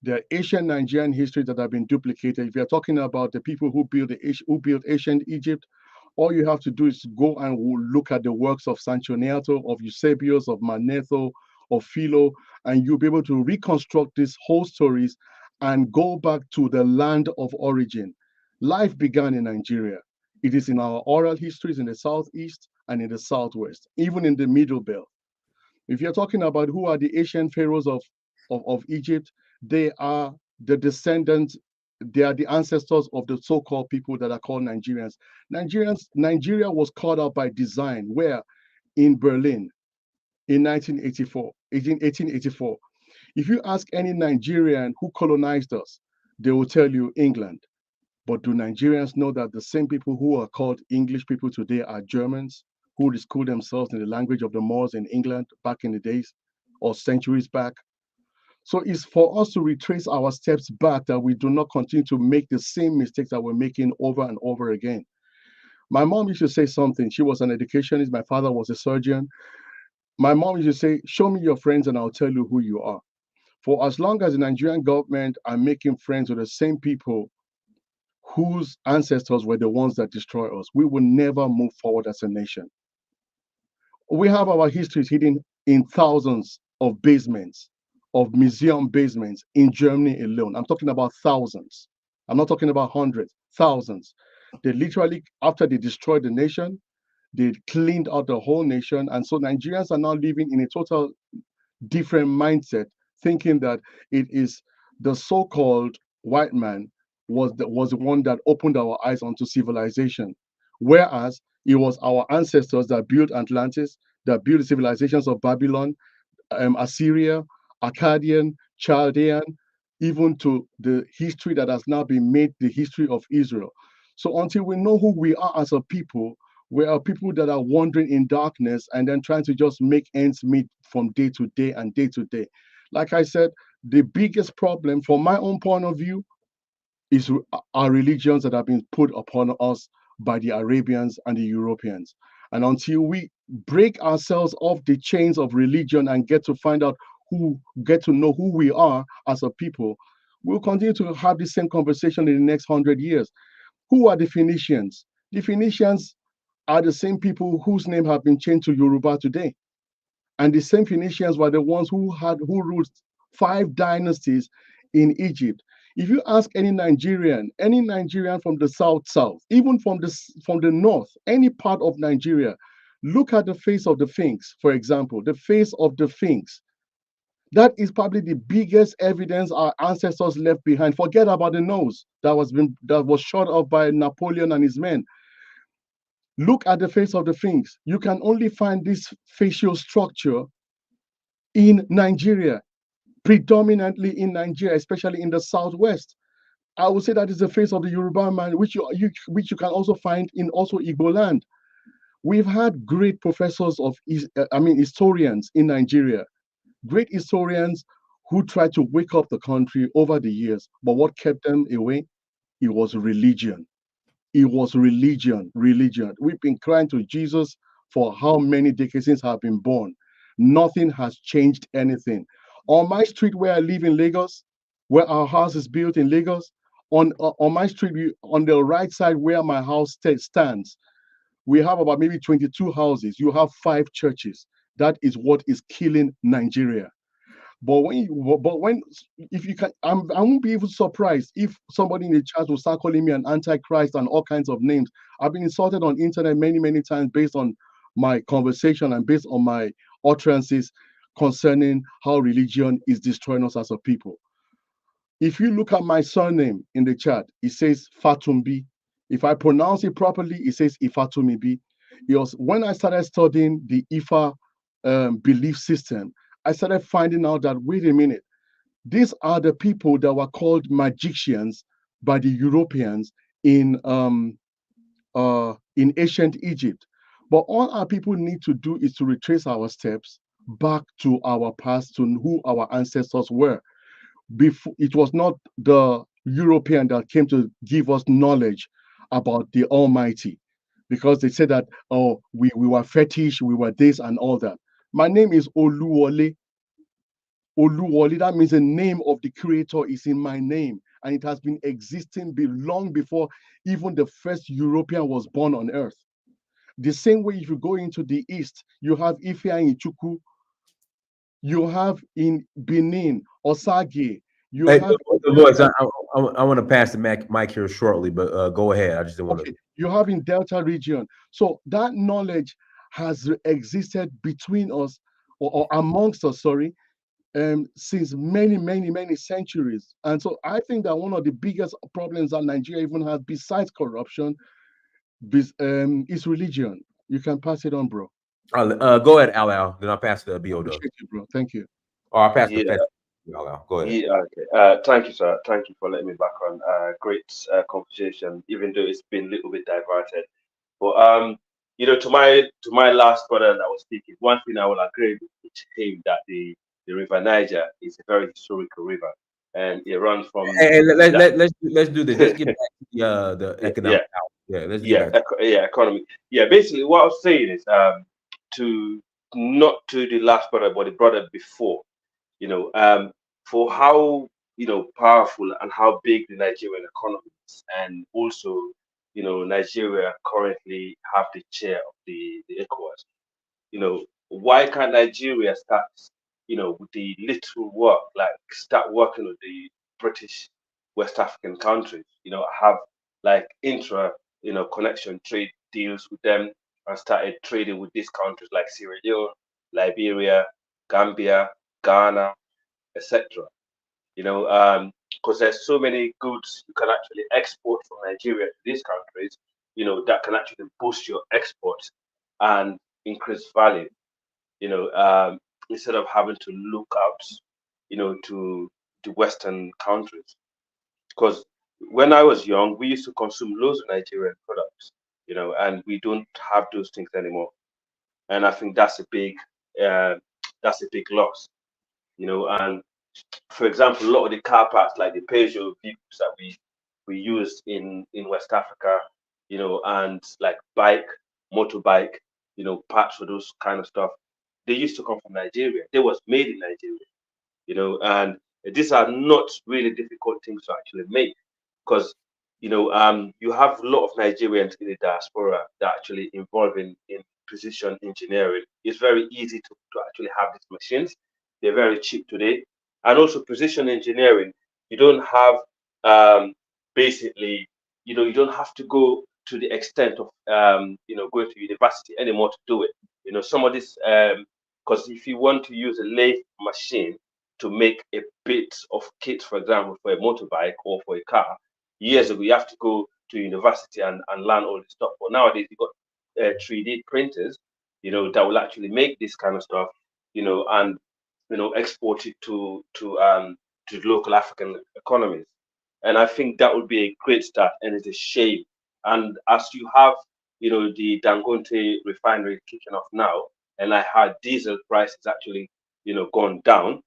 There are ancient Nigerian histories that have been duplicated. If you're talking about the people who built ancient Egypt, all you have to do is go and look at the works of Sanchoniato, of Eusebius, of Manetho, of Philo, and you'll be able to reconstruct these whole stories and go back to the land of origin. Life began in Nigeria. It is in our oral histories in the southeast and in the southwest, even in the Middle Belt. If you're talking about who are the ancient pharaohs of Egypt, they are the descendants, they are the ancestors of the so-called people that are called Nigerians. Nigeria was called out by design, where in Berlin in 1884. If you ask any Nigerian who colonized us, they will tell you England. But do Nigerians know that the same people who are called English people today are Germans, who school themselves in the language of the Moors in England back in the days or centuries back? So it's for us to retrace our steps back, that we do not continue to make the same mistakes that we're making over and over again. My mom used to say something. She was an educationist. My father was a surgeon. My mom used to say, show me your friends and I'll tell you who you are. For as long as the Nigerian government are making friends with the same people whose ancestors were the ones that destroyed us, we will never move forward as a nation. We have our histories hidden in thousands of basements, of museum basements in Germany alone. I'm talking about thousands. I'm not talking about hundreds, thousands. They literally, after they destroyed the nation, they cleaned out the whole nation. And so Nigerians are now living in a total different mindset, thinking that it is the so-called white man was the one that opened our eyes onto civilization, whereas it was our ancestors that built Atlantis, that built the civilizations of Babylon, Assyria, Akkadian, Chaldean, even to the history that has now been made the history of Israel. So until we know who we are as a people, we are people that are wandering in darkness and then trying to just make ends meet from day to day and day to day. Like I said, the biggest problem from my own point of view is our religions that have been put upon us by the Arabians and the Europeans. And until we break ourselves off the chains of religion and get to know who we are as a people, we'll continue to have the same conversation in the next 100 years. Who are the Phoenicians? The Phoenicians are the same people whose name have been changed to Yoruba today. And the same Phoenicians were the ones who ruled 5 dynasties in Egypt. If you ask any Nigerian from the south, even from the north, any part of Nigeria, look at the face of the Sphinx, for example, the face of the Sphinx. That is probably the biggest evidence our ancestors left behind. Forget about the nose that was shot off by Napoleon and his men. Look at the face of the Sphinx. You can only find this facial structure in Nigeria, predominantly in Nigeria, especially in the southwest. I would say that is the face of the Yoruba man, which you can also find in also Igbo land. We've had great professors historians in Nigeria, great historians who tried to wake up the country over the years. But what kept them away? It was religion. It was religion. We've been crying to Jesus for how many decades since I've been born. Nothing has changed anything. On my street where I live in Lagos, where our house is built in Lagos, on my street, on the right side where my house stands, we have about maybe 22 houses. You have 5 churches. That is what is killing Nigeria. But if you can, I won't be even surprised if somebody in the chat will start calling me an antichrist and all kinds of names. I've been insulted on internet many times based on my conversation and based on my utterances concerning how religion is destroying us as a people. If you look at my surname in the chat, it says Fatumbi. If I pronounce it properly, it says Ifatumibi. It was when I started studying the Ifa belief system, I started finding out that, wait a minute, these are the people that were called magicians by the Europeans in ancient Egypt. But all our people need to do is to retrace our steps back to our past, to who our ancestors were. Before, it was not the European that came to give us knowledge about the Almighty, because they said that, oh, we were fetish, we were this and all that. My name is Oluwole. Oluwole, that means the name of the Creator is in my name, and it has been existing long before even the first European was born on earth. The same way, if you go into the east, you have Ifea in Chuku, you have in Benin, Osage, you Hey, have Boys, I want to pass the mic here shortly, but go ahead. I just didn't want okay, to. you have in Delta region. So that knowledge has existed between us or amongst us, sorry, since many centuries. And so I think that one of the biggest problems that Nigeria even has, besides corruption, is religion. You can pass it on, bro. Go ahead, Al. Then I'll pass the BO. Appreciate you, bro. Thank you. Or I'll pass the Yeah, Al. Go ahead. yeah, okay. Thank you, sir. Thank you for letting me back on. Great conversation, even though it's been a little bit diverted. But to my last brother that was speaking, one thing I will agree with him that the River Niger is a very historical river, and it runs from And that. let's do this. Let's get back to the Yeah, economic out. Yeah, let's get yeah, back. economy. Yeah, basically, what I was saying is to not to the last brother, but the brother before. you know, um, for how powerful and how big the Nigerian economy is, and also Nigeria currently have the chair of the ECOWAS. Why can't Nigeria start with the little work, like start working with the British West African countries? Have like intra connection trade deals with them, and started trading with these countries like Sierra Leone, Liberia, Gambia, Ghana, etc. Because there's so many goods you can actually export from Nigeria to these countries, that can actually boost your exports and increase value, instead of having to look out, to the Western countries. Because when I was young, we used to consume loads of Nigerian products, and we don't have those things anymore. And I think uh, that's a big loss, and for example, a lot of the car parts, like the Peugeot vehicles that we use in West Africa, and like motorbike, parts for those kind of stuff, they used to come from Nigeria. They was made in Nigeria, and these are not really difficult things to actually make, because you have a lot of Nigerians in the diaspora that actually involved in precision engineering. It's very easy to actually have these machines. They're very cheap today. And also precision engineering, you don't have basically, you don't have to go to the extent of going to university anymore to do it. Some of this, because if you want to use a lathe machine to make a bit of kit, for example, for a motorbike or for a car, years ago you have to go to university and learn all this stuff. But nowadays you got 3D printers, that will actually make this kind of stuff, and export it to local African economies. And I think that would be a great start, and it's a shame. And as you have, the Dangote refinery kicking off now, and I heard diesel prices actually, gone down.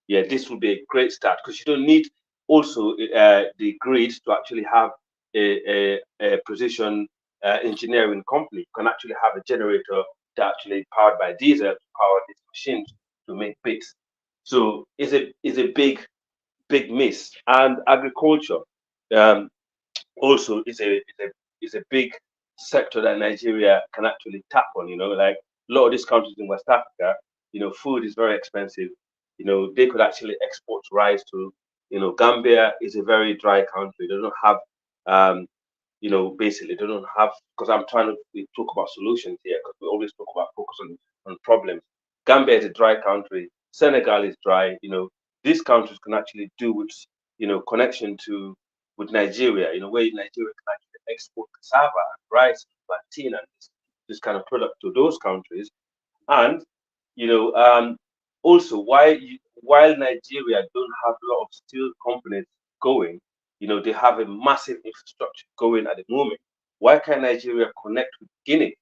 Yeah, this would be a great start, because you don't need also the grid to actually have a precision engineering company. You can actually have a generator that actually powered by diesel to power these machines to make bits. So it's a big miss. And agriculture also is a big sector that Nigeria can actually tap on. Like a lot of these countries in West Africa, food is very expensive. they could actually export rice to, Gambia is a very dry country. They don't have, basically they don't have, because I'm trying to talk about solutions here, because we always talk about focus on problems. Gambia is a dry country. Senegal is dry. These countries can actually do with, connection with Nigeria, where Nigeria can actually export cassava and rice and plantain and this kind of product to those countries. And also, while Nigeria don't have a lot of steel companies going, they have a massive infrastructure going at the moment. Why can't Nigeria connect with Guinea?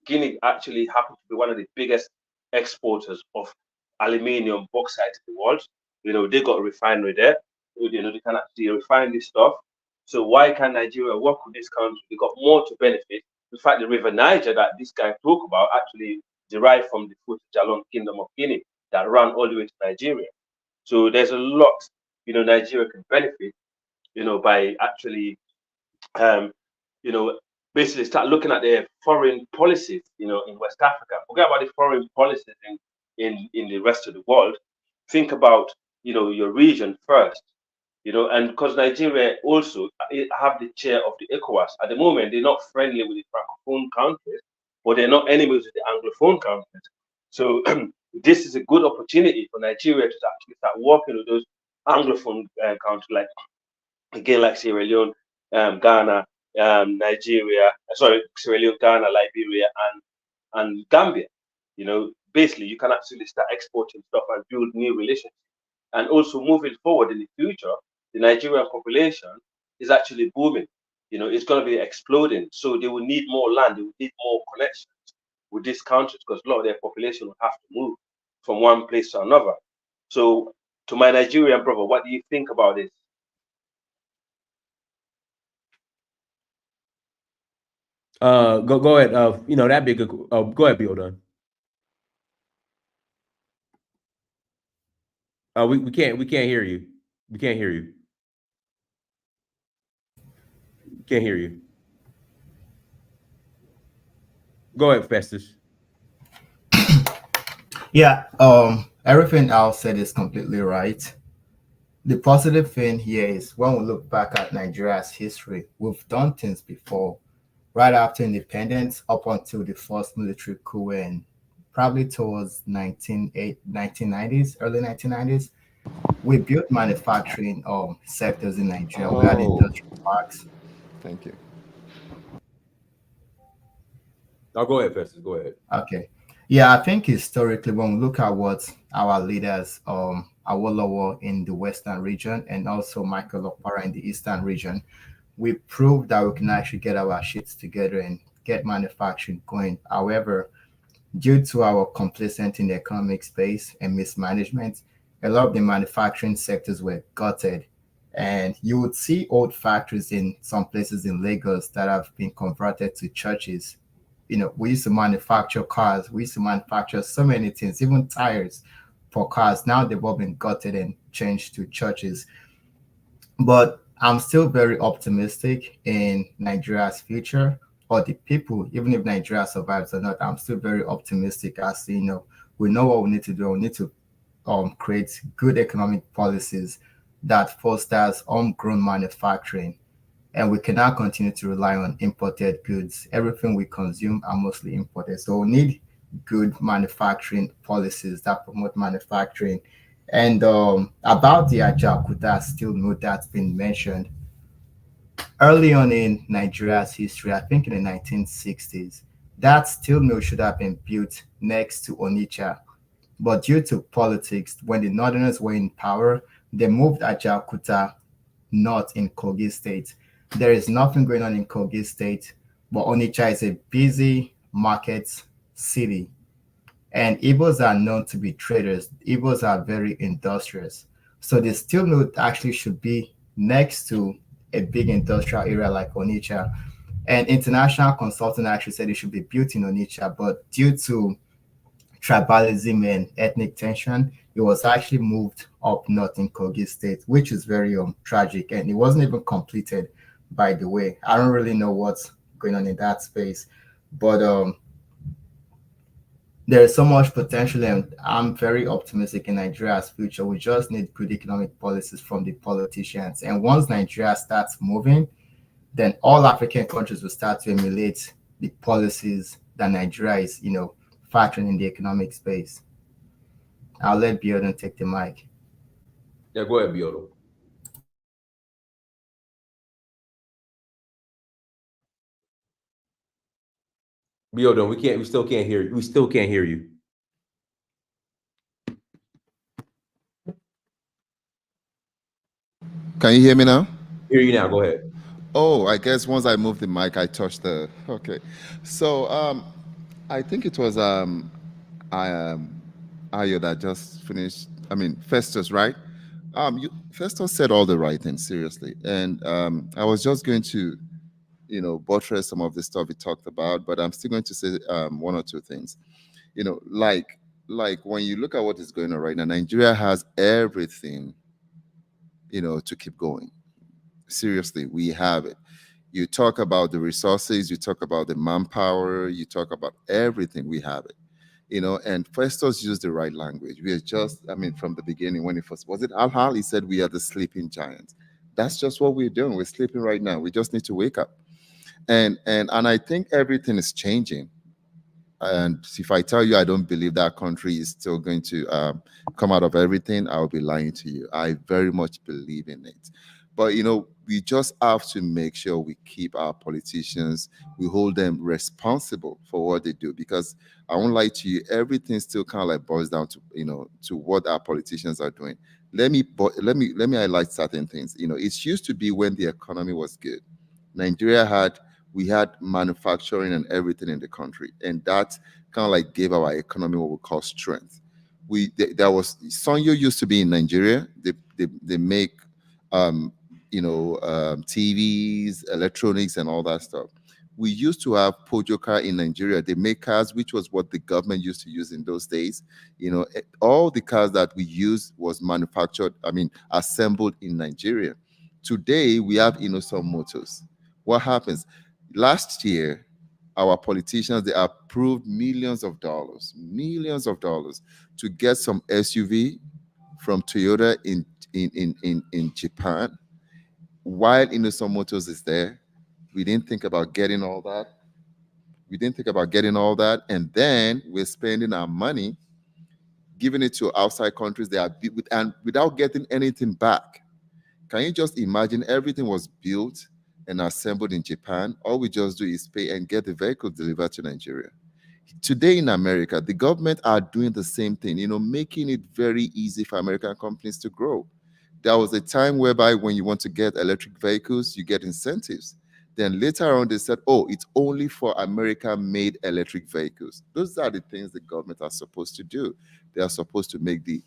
Guinea actually happens to be one of the biggest exporters of aluminium bauxite in the world. They got a refinery there. They can actually refine this stuff. So why can't Nigeria work with this country? They got more to benefit. In fact, the River Niger that this guy talked about actually derived from the footage along Kingdom of Guinea that ran all the way to Nigeria. So there's a lot, Nigeria can benefit, by actually, um, you know, basically start looking at their foreign policies, in West Africa. Forget about the foreign policies in the rest of the world. Think about, your region first, and because Nigeria also have the chair of the ECOWAS. At the moment, they're not friendly with the Francophone countries, but they're not enemies with the Anglophone countries. So this is a good opportunity for Nigeria to actually start working with those Anglophone countries, like Sierra Leone, Ghana, Nigeria, Sierra Leone, Ghana, Liberia, and Gambia. Basically, you can actually start exporting stuff and build new relationships. And also moving forward in the future, the Nigerian population is actually booming. It's going to be exploding. So they will need more land. They will need more connections with these countries because a lot of their population will have to move from one place to another. So, to my Nigerian brother, what do you think about this? Go ahead. That'd be a good. Go ahead, Bill Dunn. We can't hear you. We can't hear you. Can't hear you. Go ahead, Festus. Yeah, everything Al said is completely right. The positive thing here is when we look back at Nigeria's history, we've done things before. Right after independence, up until the first military coup in probably towards 1990s, early 1990s, we built manufacturing sectors in Nigeria. We had industrial parks. Thank you. I'll go ahead, Festus. Go ahead. Okay. Yeah, I think historically, when we look at what our leaders, Awolowo in the Western region and also Michael Okpara in the Eastern region, we proved that we can actually get our shits together and get manufacturing going. However, due to our complacent in the economic space and mismanagement, a lot of the manufacturing sectors were gutted. And you would see old factories in some places in Lagos that have been converted to churches. We used to manufacture cars. We used to manufacture so many things, even tires for cars. Now they've all been gutted and changed to churches. But I'm still very optimistic in Nigeria's future or the people, even if Nigeria survives or not. I'm still very optimistic as we know what we need to do. We need to create good economic policies that fosters homegrown manufacturing. And we cannot continue to rely on imported goods. Everything we consume are mostly imported. So we need good manufacturing policies that promote manufacturing. And about the Ajaokuta steel mill that's been mentioned, early on in Nigeria's history, I think in the 1960s, that steel mill should have been built next to Onitsha. But due to politics, when the Northerners were in power, they moved Ajaokuta north in Kogi State. There is nothing going on in Kogi State, but Onitsha is a busy market city. And Igbos are known to be traders. Igbos are very industrious. So the steel mill actually should be next to a big industrial area like Onitsha. And international consultant actually said it should be built in Onitsha, but due to tribalism and ethnic tension, it was actually moved up north in Kogi State, which is very tragic. And it wasn't even completed, by the way. I don't really know what's going on in that space. But There's so much potential, and I'm very optimistic in Nigeria's future. We just need good economic policies from the politicians. And once Nigeria starts moving, then all African countries will start to emulate the policies that Nigeria is, factoring in the economic space. I'll let Bjorn take the mic. Yeah, go ahead, Biodo. Biodo, we still can't hear you. We still can't hear you. Can you hear me now? Hear you now. Go ahead. Oh, I guess once I moved the mic, I touched the. Okay, so I think it was Ayo that just finished. I mean, Festus, right? Festus said all the right things, seriously, and I was just going to, buttress some of the stuff he talked about, but I'm still going to say one or two things. Like when you look at what is going on right now, Nigeria has everything, to keep going. Seriously, we have it. You talk about the resources, you talk about the manpower, you talk about everything, we have it. And Festus used the right language. We are just, I mean, from the beginning, when he first, was it Al-Hal? He said, we are the sleeping giants. That's just what we're doing. We're sleeping right now. We just need to wake up. And I think everything is changing. And if I tell you I don't believe that country is still going to come out of everything, I'll be lying to you. I very much believe in it. But, we just have to make sure we keep our politicians, we hold them responsible for what they do. Because I won't lie to you, everything still kind of like boils down to, to what our politicians are doing. Let me highlight certain things. It used to be when the economy was good. We had manufacturing and everything in the country, and that kind of like gave our economy what we call strength. There was Sanyo used to be in Nigeria. They make TVs, electronics, and all that stuff. We used to have Pojoka in Nigeria. They make cars, which was what the government used to use in those days. All the cars that we used was manufactured, assembled in Nigeria. Today, we have Innoson Motors. What happens? Last year, our politicians, they approved millions of dollars to get some SUV from Toyota in Japan. While Innoson Motors is there, we didn't think about getting all that. And then we're spending our money, giving it to outside countries and without getting anything back. Can you just imagine everything was built and assembled in Japan? All we just do is pay and get the vehicle delivered to Nigeria. Today in America, the government are doing the same thing, making it very easy for American companies to grow. There was a time whereby when you want to get electric vehicles, you get incentives. Then later on, they said, oh, it's only for American-made electric vehicles. Those are the things the government are supposed to do. They are supposed to make the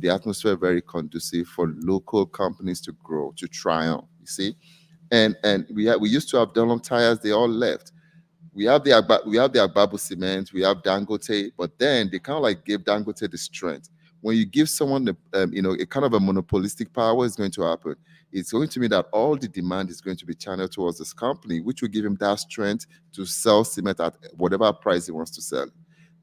atmosphere very conducive for local companies to grow, to triumph, you see? And we used to have Dunlop tires, they all left. We have the Agbabu cement, we have Dangote, but then they kind of like gave Dangote the strength. When you give someone a kind of a monopolistic power, is going to happen. It's going to mean that all the demand is going to be channeled towards this company, which will give him that strength to sell cement at whatever price he wants to sell.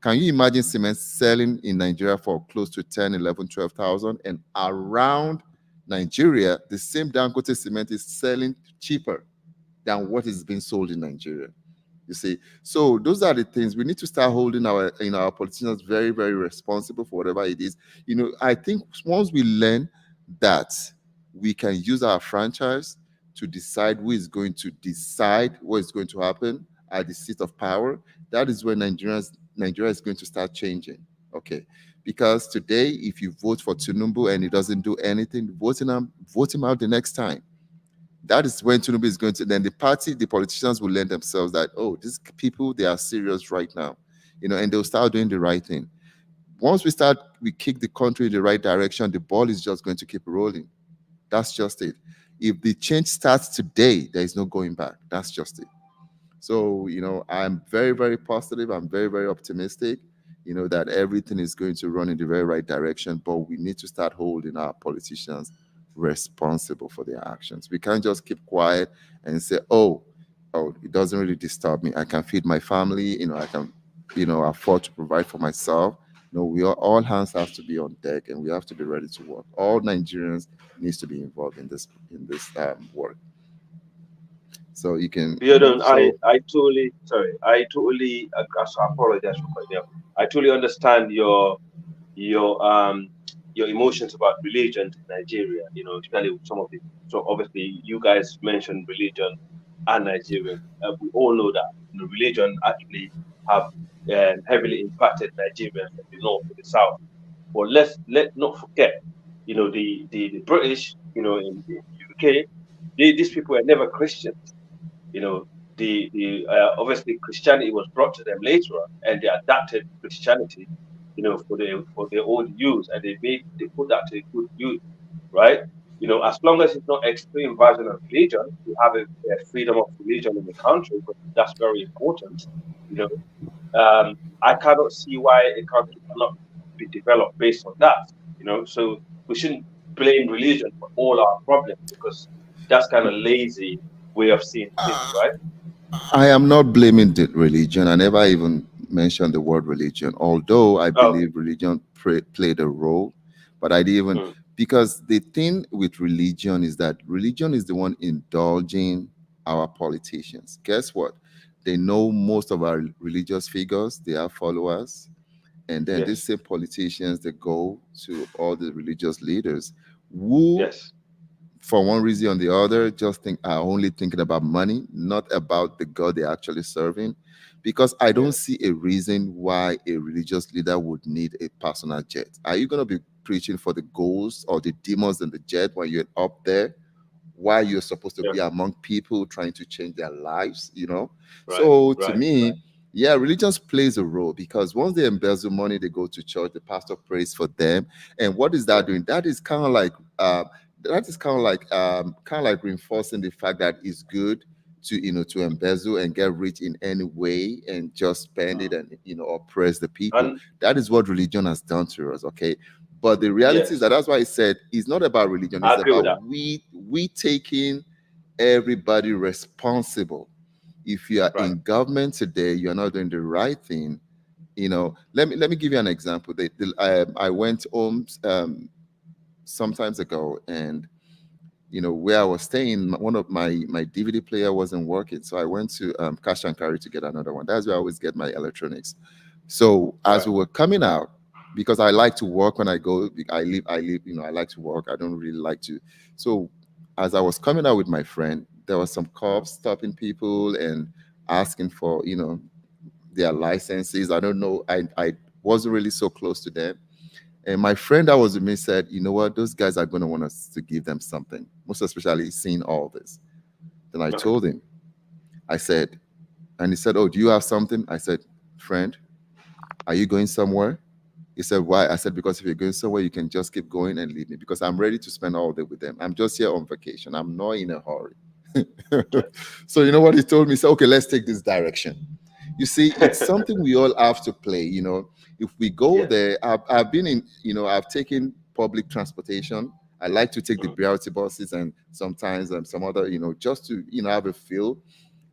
Can you imagine cement selling in Nigeria for close to 10, 11, 12,000, and around Nigeria, the same Dangote cement is selling cheaper than what is being sold in Nigeria? You see, so those are the things we need to start holding our politicians very, very responsible for whatever it is. I think once we learn that we can use our franchise to decide who is going to decide what is going to happen at the seat of power, that is when Nigeria is going to start changing. Okay, because today, if you vote for Tinubu and he doesn't do anything, vote him out the next time. That is when Tinubu is going to, then the politicians will learn themselves that, oh, these people, they are serious right now, and they'll start doing the right thing. Once we kick the country in the right direction, the ball is just going to keep rolling. That's just it. If the change starts today, there is no going back. That's just it. So, I'm very, very positive. I'm very, very optimistic, that everything is going to run in the very right direction, but we need to start holding our politicians responsible for their actions. We can't just keep quiet and say, oh, it doesn't really disturb me. I can feed my family, I can afford to provide for myself. We are, all hands have to be on deck, and we have to be ready to work. All Nigerians needs to be involved in this work. So you can, I totally sorry. I apologize for cutting you off. I totally understand your your emotions about religion in Nigeria. Especially with some of the. So obviously, you guys mentioned religion and Nigeria. We all know that religion actually have heavily impacted Nigeria from the north to the south. But let not forget, the British, in UK, these people were never Christians. You know, the obviously Christianity was brought to them later on, and they adapted Christianity, for their own use, and they put that to good use, right? As long as it's not extreme version of religion, we have a freedom of religion in the country, but that's very important. You know, I cannot see why a country cannot be developed based on that. So we shouldn't blame religion for all our problems, because that's kind of lazy way of seeing things, right? I am not blaming the religion. I never even mentioned the word religion, although I Okay. believe religion played a role. But I didn't even, Mm. because the thing with religion is that religion is the one indulging our politicians. Guess what? They know most of our religious figures, they have followers. And then these Yes. same politicians, they go to all the religious leaders who, Yes. for one reason or the other, just are only thinking about money, not about the God they're actually serving. Because I don't Yeah. see a reason why a religious leader would need a personal jet. Are you going to be preaching for the ghosts or the demons in the jet when you're up there, while you're supposed to Yeah. be among people trying to change their lives? Right. So to Right. me, yeah, religion plays a role, because once they embezzle money, they go to church, the pastor prays for them. And what is that Yeah. doing? That is kind of like reinforcing the fact that it's good to embezzle and get rich in any way and just spend it Mm. and oppress the people. And That is what religion has done to us. Okay. But the reality is yes, that's why I said it's not about religion, I it's agree with about that. we taking everybody responsible. If you are Right. in government today, you're not doing the right thing. Let me give you an example. I went home sometimes ago, and where I was staying, one of my DVD player wasn't working, so I went to Cash and Carry to get another one. That's where I always get my electronics. So as Right. we were coming out, because I like to work when I go, I live, I like to work. I don't really like to. So as I was coming out with my friend, there was some cops stopping people and asking for their licenses. I don't know. I wasn't really so close to them. And my friend that was with me said, you know what, those guys are going to want us to give them something, most especially seeing all this. Then I Okay. told him, I said, and he said, oh, do you have something? I said, friend, are you going somewhere? He said, why? I said, because if you're going somewhere, you can just keep going and leave me, because I'm ready to spend all day with them. I'm just here on vacation. I'm not in a hurry. So you know what he told me? He said, okay, let's take this direction. You see, it's something we all have to play. If we go Yes. there, I've been in, I've taken public transportation. I like to take the Mm. BRT buses and sometimes some other, just to, have a feel.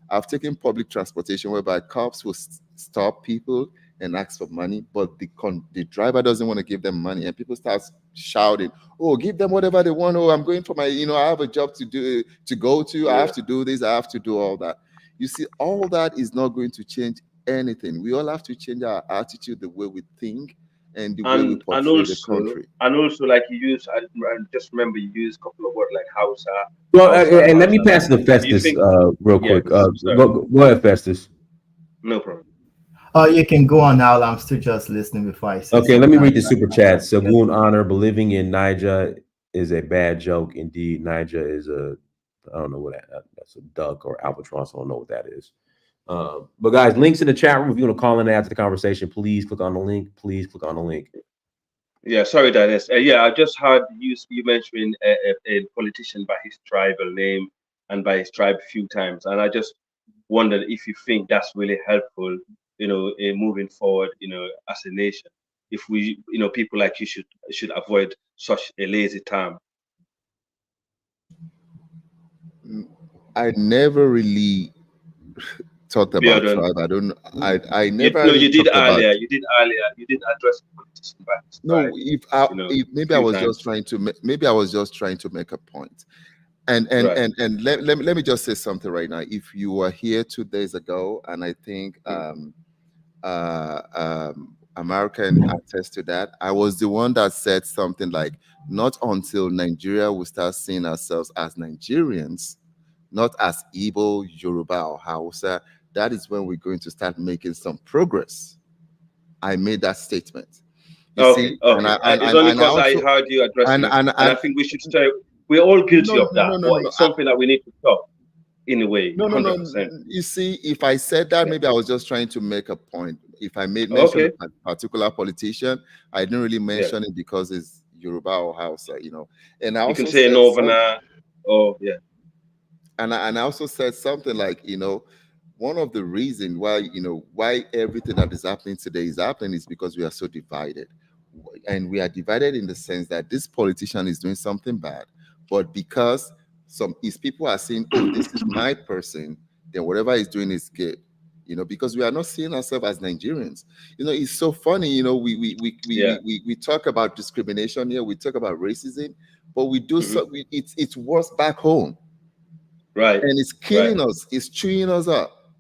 I've taken public transportation whereby cops will stop people and ask for money, but the driver doesn't want to give them money, and people start shouting, "Oh, give them whatever they want. Oh, I'm going for my, I have a job to go to. I Yeah. have to do this. I have to do all that." You see, all that is not going to change anything. We all have to change our attitude, the way we think, and the way we And portray the also country. like you use, I just remember you used a couple of words like Hausa, Well, Hausa, and let me Hausa. pass it to Do you Festus think? real Yeah. quick. Sorry. Go ahead, Festus. No problem. Oh, you can go on now. I'm still just listening before I say Okay, let something. me read the super chat. Sagoon Honor, believing in Niger is a bad joke. Indeed, Niger is I don't know what that's a duck or albatross. I don't know what that is. But guys, links in the chat room. If you want to call in after the conversation, please click on the link. Please click on the link. Yeah, sorry, Dennis. Yeah, I just heard you mentioning a politician by his tribal name and by his tribe a few times, and I just wondered if you think that's really helpful, in moving forward, as a nation. If we, people like you should avoid such a lazy term. I never really talked about tribe. I don't. I never. No, you did talked earlier. About, You did earlier. You did address politician by his no, tribe, if maybe I was just trying to maybe I was just trying to make a point. And let me just say something right now. If you were here 2 days ago, and I think American attest to that, I was the one that said something like, not until Nigeria will start seeing ourselves as Nigerians, not as Igbo, Yoruba, or Hausa, that is when we're going to start making some progress. I made that statement. Okay. It's only because I heard you address it, and I think we should stay. We're all guilty of that, but it's something that we need to stop in a way. No. 100%. You see, if I said that, maybe I was just trying to make a point. If I made mention of a particular politician, I didn't really mention it because it's Yoruba or Hausa, And I also can say Northerner. And I also said something like, one of the reasons why everything that is happening today is happening is because we are so divided. And we are divided in the sense that this politician is doing something bad, but because his people are saying, oh, this is my person, then whatever he's doing is good. Because we are not seeing ourselves as Nigerians. It's so funny. We talk about discrimination here, we talk about racism, but we do it's worse back home. Right. And it's killing us, it's chewing us up.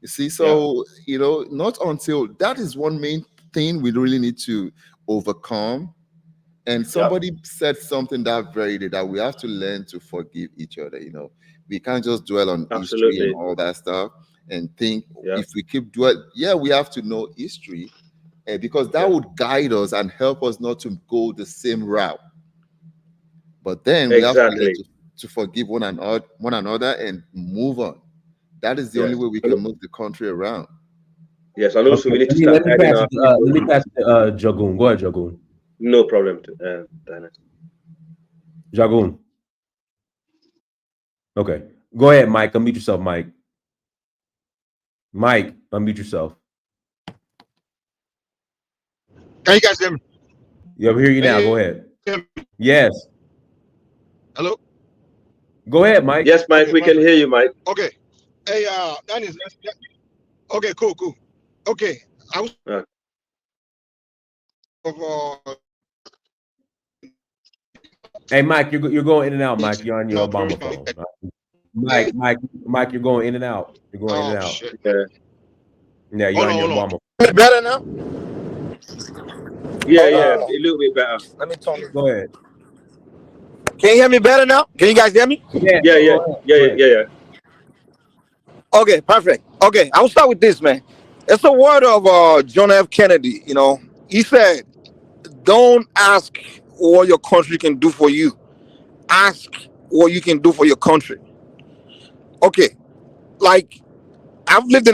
You see, so not until that is one main thing we really need to overcome. And somebody said something that very day that we have to learn to forgive each other. We can't just dwell on history and all that stuff and think if we keep dwell, we have to know history, because that would guide us and help us not to go the same route. But then we have to learn to forgive one another and move on. That is the only way we can move the country around. Yes, and also we need to start let me pass to Jagun. Go ahead, Jagun. No problem, Dynast. Jagun. Okay. Go ahead, Mike. Unmute yourself, Mike. Mike, unmute yourself. Can you guys hear me? Yeah, we hear you now. Go ahead. Yes. Hello? Go ahead, Mike. Yes, Mike, we can hear you, Mike. Okay. Hey, Dennis. Okay, cool. Okay. I was Hey, Mike, you're going in and out, Mike. You're on your Obama phone. Mike, you're going in and out. You're going in and out. Shit. Yeah, you're on your Obama phone. Better now? Yeah, a little bit better. Let me turn it. Go ahead. Can you hear me better now? Can you guys hear me? Yeah. Okay, perfect. Okay, I'll start with this, man. It's a word of John F. Kennedy. He said, "Don't ask what your country can do for you. Ask what you can do for your country." Okay, like I've lived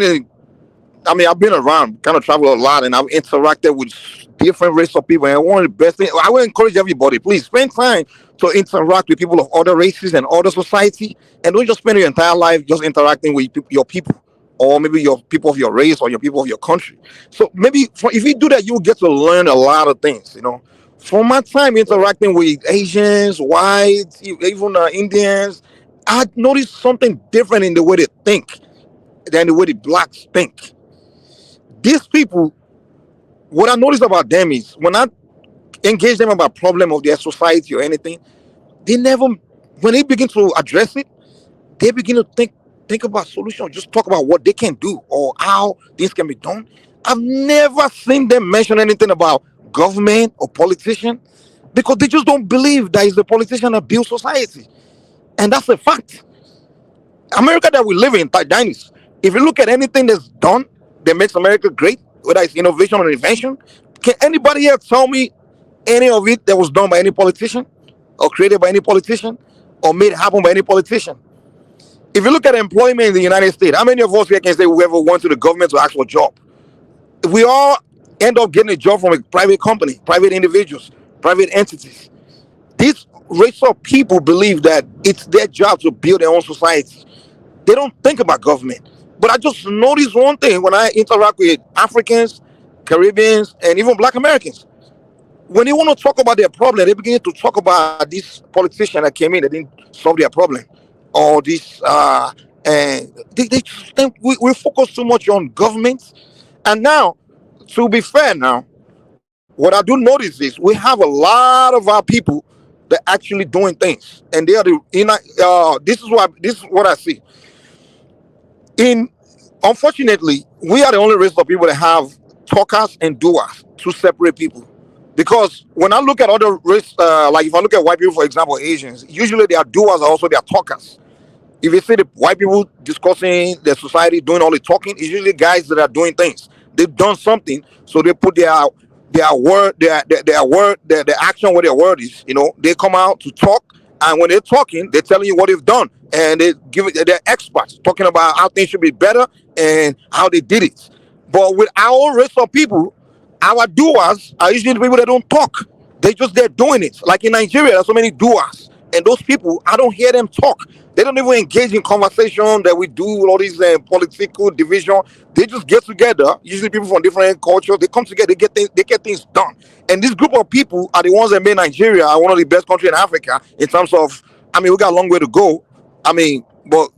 I've been around, kind of traveled a lot, and I've interacted with different races of people. And one of the best things, I would encourage everybody, please spend time to interact with people of other races and other society, and don't just spend your entire life just interacting with your people, or maybe your people of your race or your people of your country. So maybe if you do that, you'll get to learn a lot of things. From my time interacting with Asians, whites, even Indians, I noticed something different in the way they think than the way the blacks think. These people, what I noticed about them is when I engage them about problem of their society or anything, when they begin to address it, they begin to think about solutions, just talk about what they can do or how things can be done. I've never seen them mention anything about government or politician, because they just don't believe that it's the politician that builds society. And that's a fact. America that we live in, Dynast, if you look at anything that's done that makes America great, whether it's innovation or invention, can anybody here tell me any of it that was done by any politician or created by any politician or made happen by any politician? If you look at employment in the United States, how many of us here can say we ever went to the government to ask for a job? We all end up getting a job from a private company, private individuals, private entities. These race of people believe that it's their job to build their own society. They don't think about government. But I just noticed one thing when I interact with Africans, Caribbeans, and even Black Americans. When they want to talk about their problem, they begin to talk about this politician that came in that didn't solve their problem, or this And they just think we focus too much on government. And now, to be fair now, what I do notice is we have a lot of our people that actually doing things. And they are this is what I see. In Unfortunately, we are the only race of people that have talkers and doers, two separate people. Because when I look at other race, like if I look at white people, for example, Asians, usually they are doers are also they are talkers. If you see the white people discussing their society, doing all the talking, it's usually guys that are doing things. They've done something, so they put their word, their word, their action where their word is. They come out to talk, and when they're talking, they're telling you what they've done, and they give it. They're experts talking about how things should be better and how they did it. But with our race of people, our doers are usually the people that don't talk. They're doing it. Like in Nigeria, there's so many doers, and those people I don't hear them talk. They don't even engage in conversation that we do with all these political division. They just get together. Usually, people from different cultures. They come together. They get things done. And this group of people are the ones that made Nigeria one of the best countries in Africa in terms of. I mean, we got a long way to go. I mean, but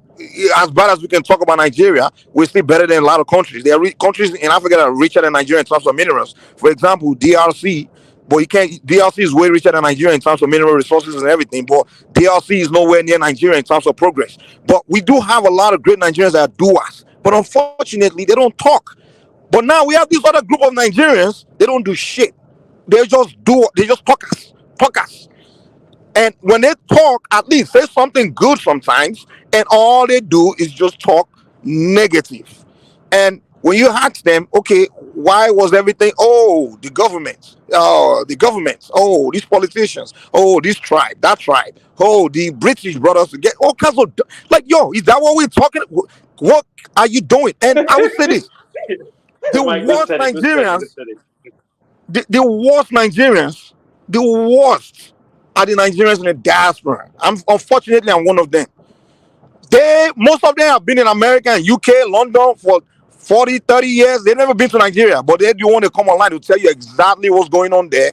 as bad as we can talk about Nigeria, we're still better than a lot of countries. There are countries in Africa that are richer than Nigeria in terms of minerals. For example, DRC. But you can't. DRC is way richer than Nigeria in terms of mineral resources and everything. But DRC is nowhere near Nigeria in terms of progress. But we do have a lot of great Nigerians that are doers. But unfortunately, they don't talk. But now we have this other group of Nigerians. They don't do shit. They just do. They just talkers. Talkers. And when they talk, at least say something good sometimes, and all they do is just talk negative. And when you ask them, okay, why was everything? Oh, the government. Oh, the government. Oh, these politicians. Oh, this tribe, that tribe. Oh, the British brought us together. All kinds of like, yo, is that what we're talking? What are you doing? And I would say this: the My good worst study, good study, Nigerians, good study. the worst Nigerians, the worst are the Nigerians in the diaspora. Unfortunately I'm one of them. Most of them have been in America and UK, London for 40, 30 years. They've never been to Nigeria, but they do want to come online to tell you exactly what's going on there.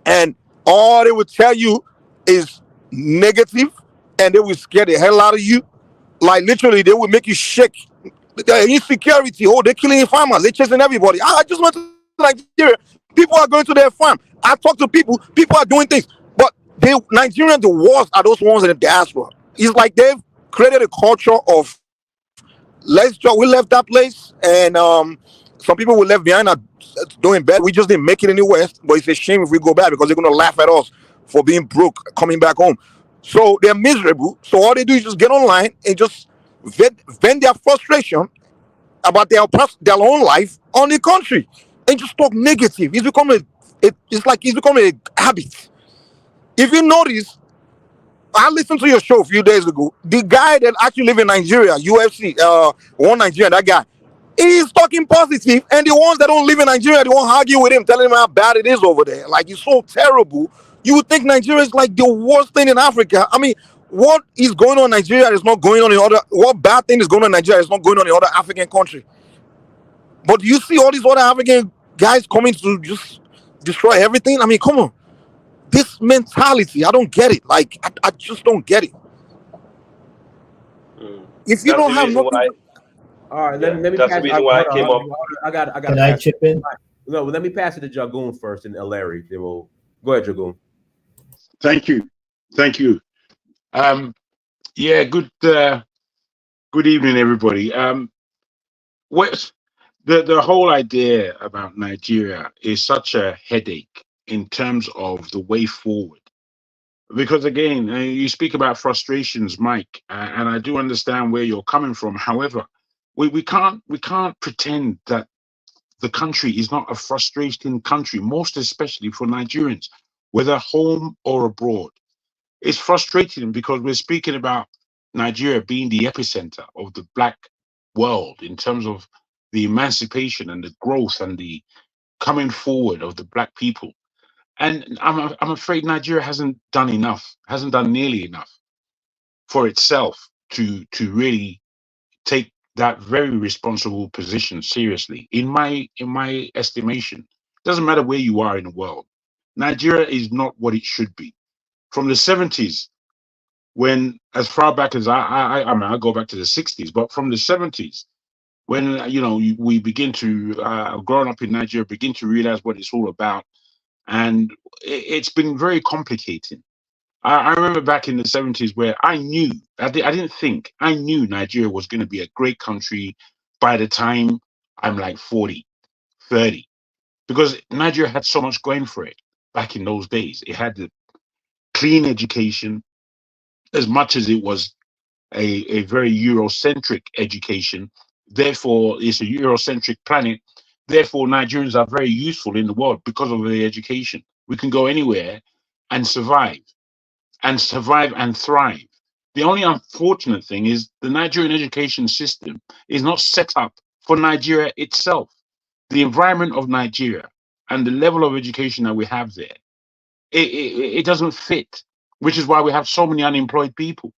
And all they will tell you is negative, and they will scare the hell out of you. Like literally, they will make you shake. The insecurity. Oh, they're killing farmers. They're chasing everybody. I just went to Nigeria. People are going to their farm. I talk to people. People are doing things. But Nigerians, the worst are those ones in the diaspora. It's like they've created a culture of we left that place, and some people we left behind are doing better. We just didn't make it anywhere. But it's a shame if we go back because they're gonna laugh at us for being broke coming back home. So they're miserable. So all they do is just get online and just vent their frustration about their own life on the country and just talk negative. It's become a habit. If you notice, I listened to your show a few days ago. The guy that actually live in Nigeria, UFC, one Nigerian, that guy, he's talking positive, and the ones that don't live in Nigeria, they won't argue with him, telling him how bad it is over there. Like it's so terrible. You would think Nigeria is like the worst thing in Africa. I mean, what is going on in Nigeria is not going on in other. What bad thing is going on in Nigeria is not going on in other African country. But you see all these other African guys coming to just destroy everything. I mean, come on. This mentality, I don't get it. Like, I just don't get it. If you That's don't the have reason nothing, why. All right, Yeah, let me that's pass. the reason why I hold came on, up. I got to Can I pass. chip in? No, let me pass it to Jagoon first, and Larry. Then we'll go ahead, Jagoon. Thank you. Yeah, good evening, everybody. What the whole idea about Nigeria is such a headache in terms of the way forward. Because again, you speak about frustrations, Mike, and I do understand where you're coming from. However, we can't pretend that the country is not a frustrating country, most especially for Nigerians, whether home or abroad. It's frustrating because we're speaking about Nigeria being the epicenter of the Black world in terms of the emancipation and the growth and the coming forward of the Black people. And I'm afraid Nigeria hasn't done enough, hasn't done nearly enough for itself to really take that very responsible position seriously. In my estimation, doesn't matter where you are in the world, Nigeria is not what it should be. From the 70s, when, as far back as I mean, I go back to the 60s, but from the 70s, when we begin to growing up in Nigeria, begin to realize what it's all about, and it's been very complicated. I remember back in the 70s where I knew, I didn't think, I knew Nigeria was going to be a great country by the time I'm like 40, 30, because Nigeria had so much going for it back in those days. It had the clean education, as much as it was a very Eurocentric education. Therefore, it's a Eurocentric planet. Therefore, Nigerians are very useful in the world because of the education. We can go anywhere and survive and thrive. The only unfortunate thing is the Nigerian education system is not set up for Nigeria itself. The environment of Nigeria and the level of education that we have there, it doesn't fit, which is why we have so many unemployed people.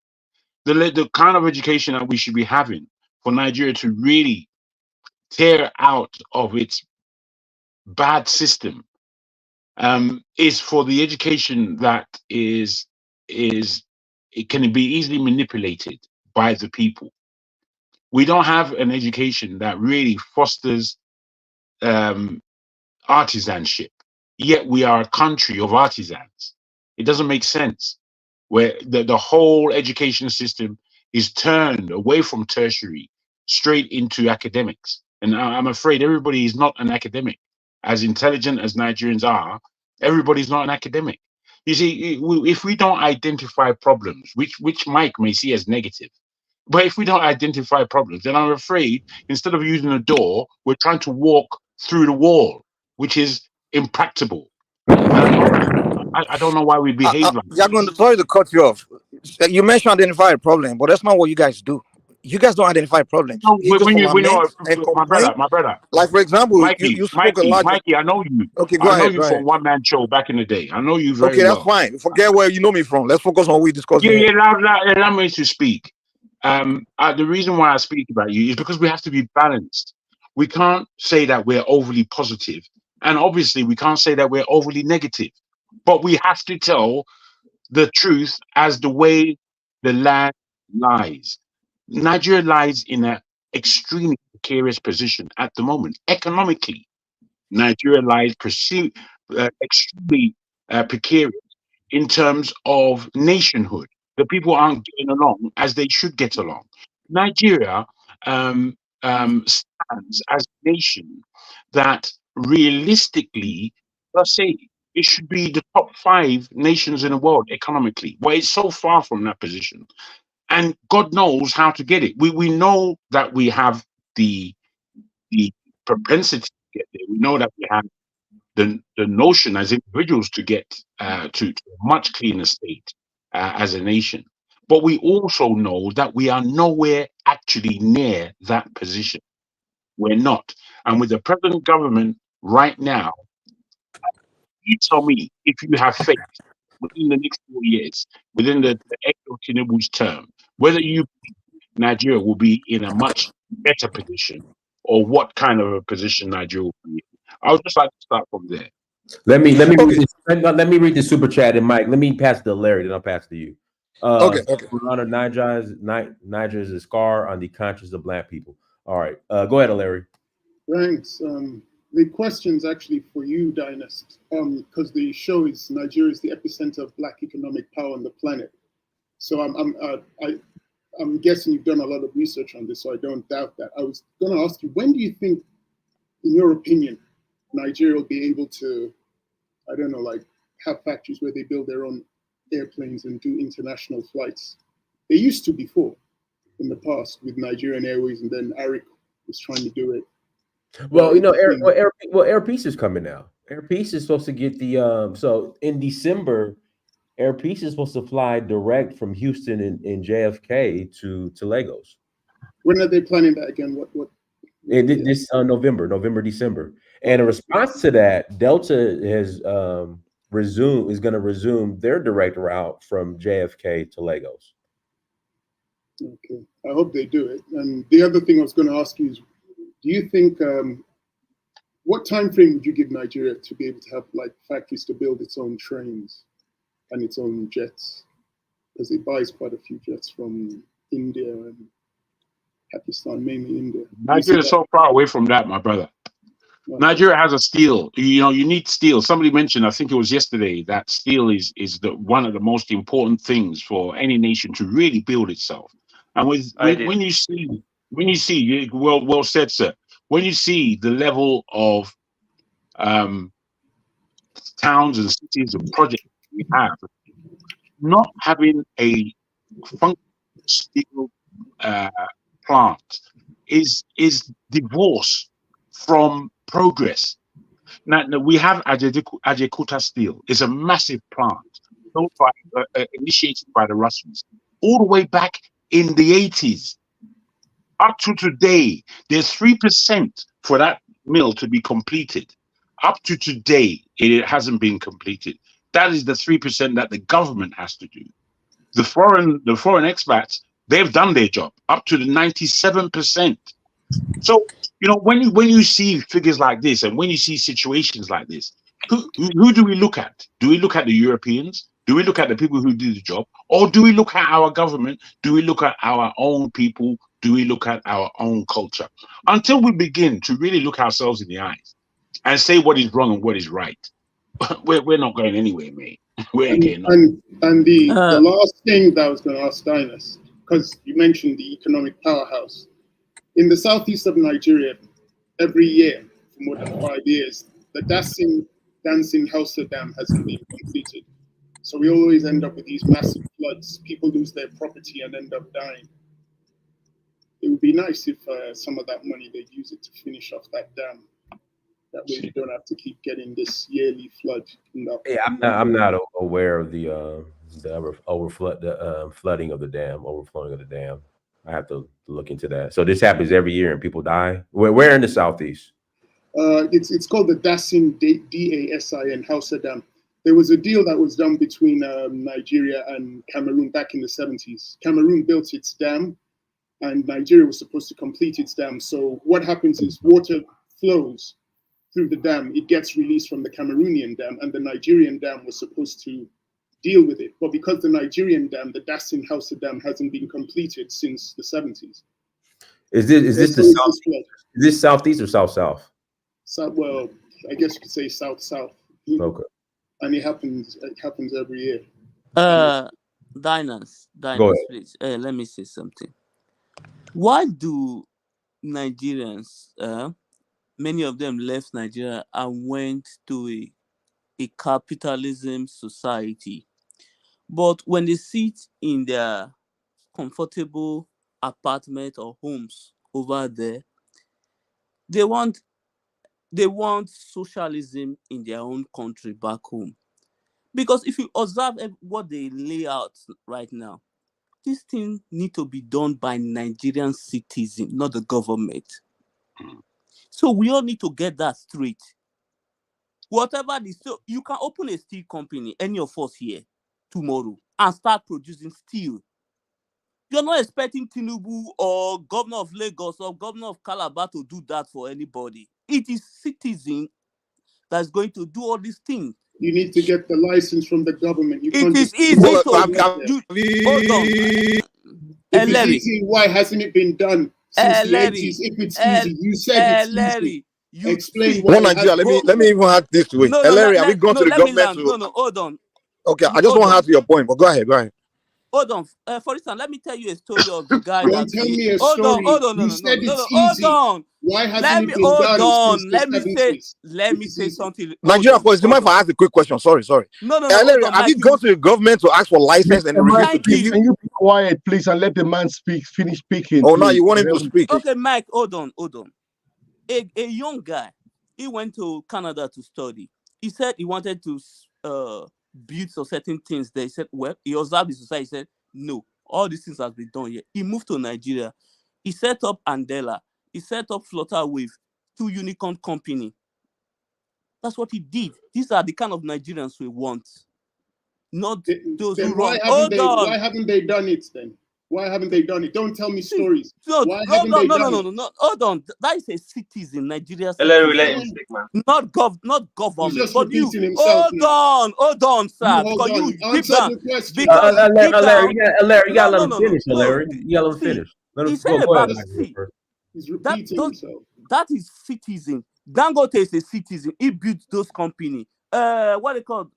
The kind of education that we should be having for Nigeria to really tear out of its bad system is for the education that it can be easily manipulated by the people. We don't have an education that really fosters artisanship, yet we are a country of artisans. It doesn't make sense, where the whole education system is turned away from tertiary straight into academics. And I'm afraid everybody is not an academic. As intelligent as Nigerians are, everybody's not an academic. You see, if we don't identify problems, which Mike may see as negative, but if we don't identify problems, then I'm afraid instead of using a door, we're trying to walk through the wall, which is impractical. I don't know why we behave like Yeah, this. sorry to cut you off. You mentioned identify a problem, but that's not what you guys do. You guys don't identify problems. No, You just lament and complain. my brother, Like, for example, you spoke a lot. Mikey, I know you. Okay, I know you go from ahead. One Man Show back in the day. I know you very Okay, that's well. fine. Forget where you know me from. Let's focus on what we discussed. Yeah, allow me to speak. The reason why I speak about you is because we have to be balanced. We can't say that we're overly positive, and obviously we can't say that we're overly negative. But we have to tell the truth as the way the land lies. Nigeria lies in an extremely precarious position at the moment. Economically, Nigeria lies extremely precarious in terms of nationhood. The people aren't getting along as they should get along. Nigeria stands as a nation that realistically, let's say, it should be the top 5 nations in the world economically. But it's so far from that position. And God knows how to get it. We know that we have the propensity to get there. We know that we have the notion as individuals to get to a much cleaner state as a nation. But we also know that we are nowhere actually near that position. We're not. And with the present government right now, you tell me if you have faith within the next 4 years, within the end of Tinubu's term, whether you Nigeria will be in a much better position, or what kind of a position Nigeria will be in. I would just like to start from there. Let me read the super chat, and Mike, let me pass it to Larry, then I'll pass it to you. Okay. Honor Niger is a scar on the conscience of Black people. All right, go ahead, Larry. Thanks. The question's actually for you, Dynast, because the show is Nigeria is the epicenter of Black economic power on the planet. So I'm guessing you've done a lot of research on this, so I don't doubt that. I was going to ask you, when do you think, in your opinion, Nigeria will be able to, I don't know, like have factories where they build their own airplanes and do international flights? They used to before, in the past, with Nigerian Airways, and then Arik was trying to do it. Well, Air Peace is coming now. Air Peace is supposed to get the so in December, Air Peace is supposed to fly direct from Houston and JFK to Lagos. When are they planning that again? What? This November, December. And in response to that, Delta has is going to resume their direct route from JFK to Lagos. Okay, I hope they do it. And the other thing I was going to ask you is, do you think, what time frame would you give Nigeria to be able to have like factories to build its own trains and its own jets? because it buys quite a few jets from India and Pakistan, mainly India. Nigeria is so far away from that, my brother. Okay. Nigeria has a steel. You need steel. Somebody mentioned, I think it was yesterday, that steel is one of the most important things for any nation to really build itself. And when you see, well said, sir. When you see the level of towns and cities and projects we have, not having a functional steel plant is divorced from progress. Now we have Ajakuta Steel. It's a massive plant built initiated by the Russians all the way back in the 80s. Up to today, there's 3% for that mill to be completed. Up to today, it hasn't been completed. That is the 3% that the government has to do. The foreign expats, they've done their job up to the 97%. So, when you see figures like this and when you see situations like this, who do we look at? Do we look at the Europeans? Do we look at the people who did the job? Or do we look at our government? Do we look at our own people? Do we look at our own culture? Until we begin to really look ourselves in the eyes and say what is wrong and what is right, we're not going anywhere, mate. We're getting and the last thing that I was going to ask Dynas, because you mentioned the economic powerhouse. In the southeast of Nigeria, every year for more than 5 years, the Dancing Hausa Dam hasn't been completed. So we always end up with these massive floods. People lose their property and end up dying. It would be nice if some of that money, they'd use it to finish off that dam. That way you don't have to keep getting this yearly flood. Yeah, I'm not aware of the flooding of the dam, overflowing of the dam. I have to look into that. So this happens every year and people die? Where in the southeast? It's called the Dasin, D-A-S-I-N, Hausa Dam. There was a deal that was done between Nigeria and Cameroon back in the 70s. Cameroon built its dam and Nigeria was supposed to complete its dam. So what happens is water flows through the dam. It gets released from the Cameroonian dam and the Nigerian dam was supposed to deal with it. But because the Nigerian dam, the Dasin Hausa Dam, hasn't been completed since the 70s. Is this southeast or south? Well, I guess you could say south. Okay. And it happens every year. Dynas, please. Let me say something. Why do Nigerians, many of them left Nigeria and went to a capitalism society, but when they sit in their comfortable apartment or homes over there, they want socialism in their own country back home? Because if you observe what they lay out right now, this thing need to be done by Nigerian citizens, not the government. So we all need to get that straight. Whatever so you can open a steel company, any of us here, tomorrow, and start producing steel. You're not expecting Tinubu or governor of Lagos or governor of Calabar to do that for anybody. It is citizen that's going to do all these things. You need to get the license from the government. It is easy to hold on. If it's easy, why hasn't it been done since the 80s? If it's easy, you said it's easy. Explain why. Nigeria, let me even add this to it. Larry, are we going to the government? No, hold on. Okay, I just want to add to your point, but go ahead. Hold on. For instance, let me tell you a story of the guy Don't tell me a story. Hold on. Hold on. Why hasn't it been done since the 70s? Let me say something. Nigeria, do you mind if I ask a quick question? Sorry. No. Larry, have you gone to the government to ask for license and refuse to give you? Can you be quiet, please, and let the man finish speaking? Oh, now you want him to speak. Okay, Mike, hold on. A young guy, he went to Canada to study. He said he wanted to build some certain things there. He said, well, he observed the society. He said, no, all these things has been done here. He moved to Nigeria. He set up Andela. He set up Flutterwave, 2 unicorn company. That's what he did. These are the kind of Nigerians we want. Not those who run. Why haven't they done it then? Why haven't they done it? Don't tell me stories. So, Why no, haven't no, they no, done no, it? no, no. Hold on. That is a citizen, Nigeria Let him citizen. speak, man. Not He's government. just But you, repeating himself now. hold on, You sir. hold Because on. you deep Answer down, the question. because deep Larry, down, Larry, you gotta let him no, finish. no. Larry, you gotta let him See, finish. Let him he said go ahead, about Nigeria see first. He's that repeating those, himself. that is citizen. Dangote is a citizen. He built those company. What they call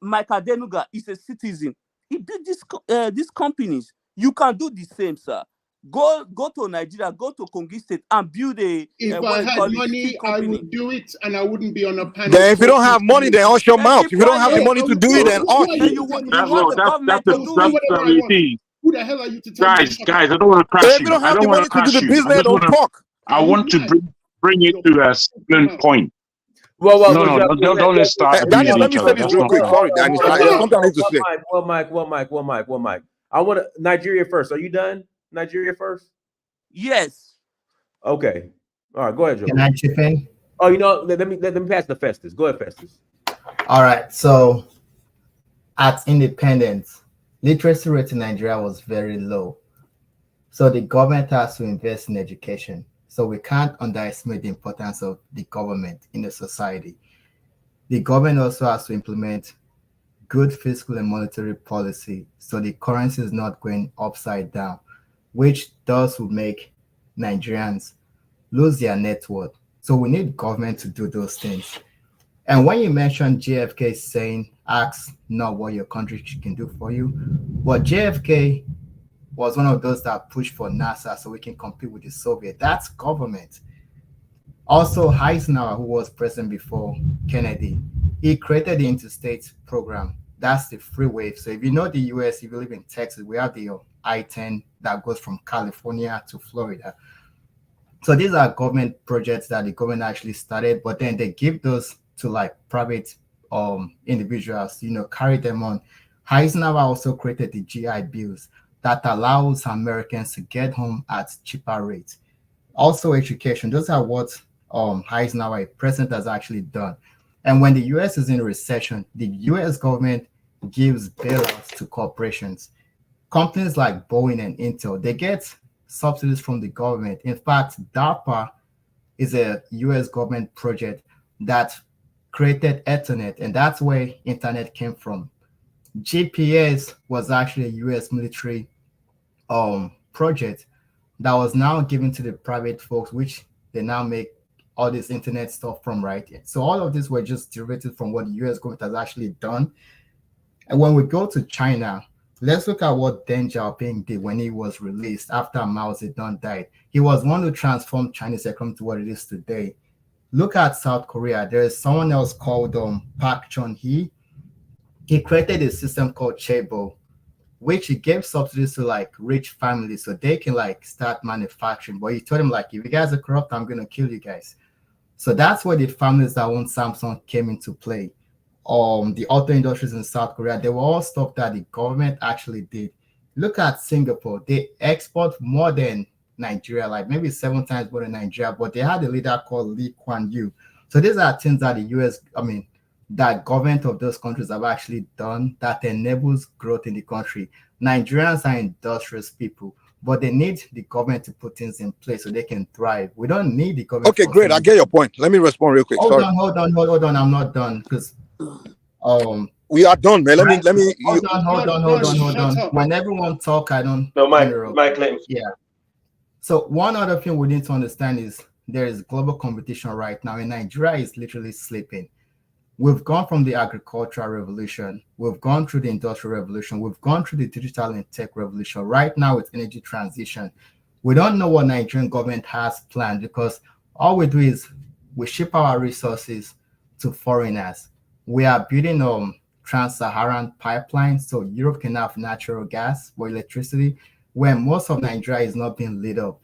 Michael Denuga is a citizen. He built these companies. You can do the same, sir. Go to Nigeria, go to Kogi State and build If what I they had call it, money, seed I company. would do it, and I wouldn't be on a panel. Then if you don't have talking money, to then you. hush your Then mouth. keep If you don't have the quiet. money to do it, then Who are hush. Then you you to tell me want what? the government to do I'll do it. whatever I want. Who the hell are you to tell me? Guys, I don't want to crash If you you. don't I have don't the want money to to do crash the you. business, don't talk. I Are you want to mad? bring it to a certain point. Well, No, don't let's start Dennis, abusing let each me say other. this That's real not quick. fine. Sorry, Dennis. Come There's on. something I need to say. One mic. I want to Nigeria first. Are you done? Nigeria first. Yes. Okay. All right. Go ahead, Joe. Can I chip in? Oh, let me pass the Festus. Go ahead, Festus. All right. So at independence, literacy rate in Nigeria was very low. So the government has to invest in education. So we can't underestimate the importance of the government in the society. The government also has to implement good fiscal and monetary policy so the currency is not going upside down, which does will make Nigerians lose their net worth. So we need government to do those things. And when you mentioned JFK saying, ask not what your country can do for you, but JFK was one of those that pushed for NASA so we can compete with the Soviet. That's government. Also, Eisenhower, who was president before Kennedy, he created the interstate program. That's the freeway. So if you know the US, if you live in Texas, we have the I-10 that goes from California to Florida. So these are government projects that the government actually started, but then they give those to like private individuals, carry them on. Eisenhower also created the GI Bills that allows Americans to get home at cheaper rates. Also education, those are what Eisenhower, president, has actually done. And when the US is in recession, the US government gives bailouts to corporations. Companies like Boeing and Intel, they get subsidies from the government. In fact, DARPA is a US government project that created Ethernet, and that's where internet came from. GPS was actually a US military project that was now given to the private folks, which they now make all this internet stuff from, right? So all of this were just derivative from what the US government has actually done. And when we go to China, let's look at what Deng Xiaoping did when he was released after Mao Zedong died. He was one who transformed Chinese economy to what it is today. Look at South Korea. There is someone else called Park Chung-hee. He created a system called Chaebol, which he gave subsidies to like rich families so they can like start manufacturing. But he told them like, if you guys are corrupt, I'm gonna kill you guys. So that's where the families that own Samsung came into play. The auto industries in South Korea, they were all stuff that the government actually did. Look at Singapore. They export more than Nigeria, like maybe 7 times more than Nigeria, but they had a leader called Lee Kuan Yew. So these are things that that government of those countries have actually done that enables growth in the country. Nigerians are industrious people, but they need the government to put things in place so they can thrive. We don't need the government. Okay, great. I get your point. Let me respond real quick. Hold on. I'm not done because we are done, man. Let me hold on. When everyone talk, I don't interrupt. Mike, let me. Yeah. So one other thing we need to understand is there is global competition right now, and Nigeria is literally sleeping. We've gone from the agricultural revolution. We've gone through the industrial revolution. We've gone through the digital and tech revolution. Right now, it's energy transition. We don't know what Nigerian government has planned because all we do is we ship our resources to foreigners. We are building trans-Saharan pipelines so Europe can have natural gas or electricity when most of Nigeria is not being lit up.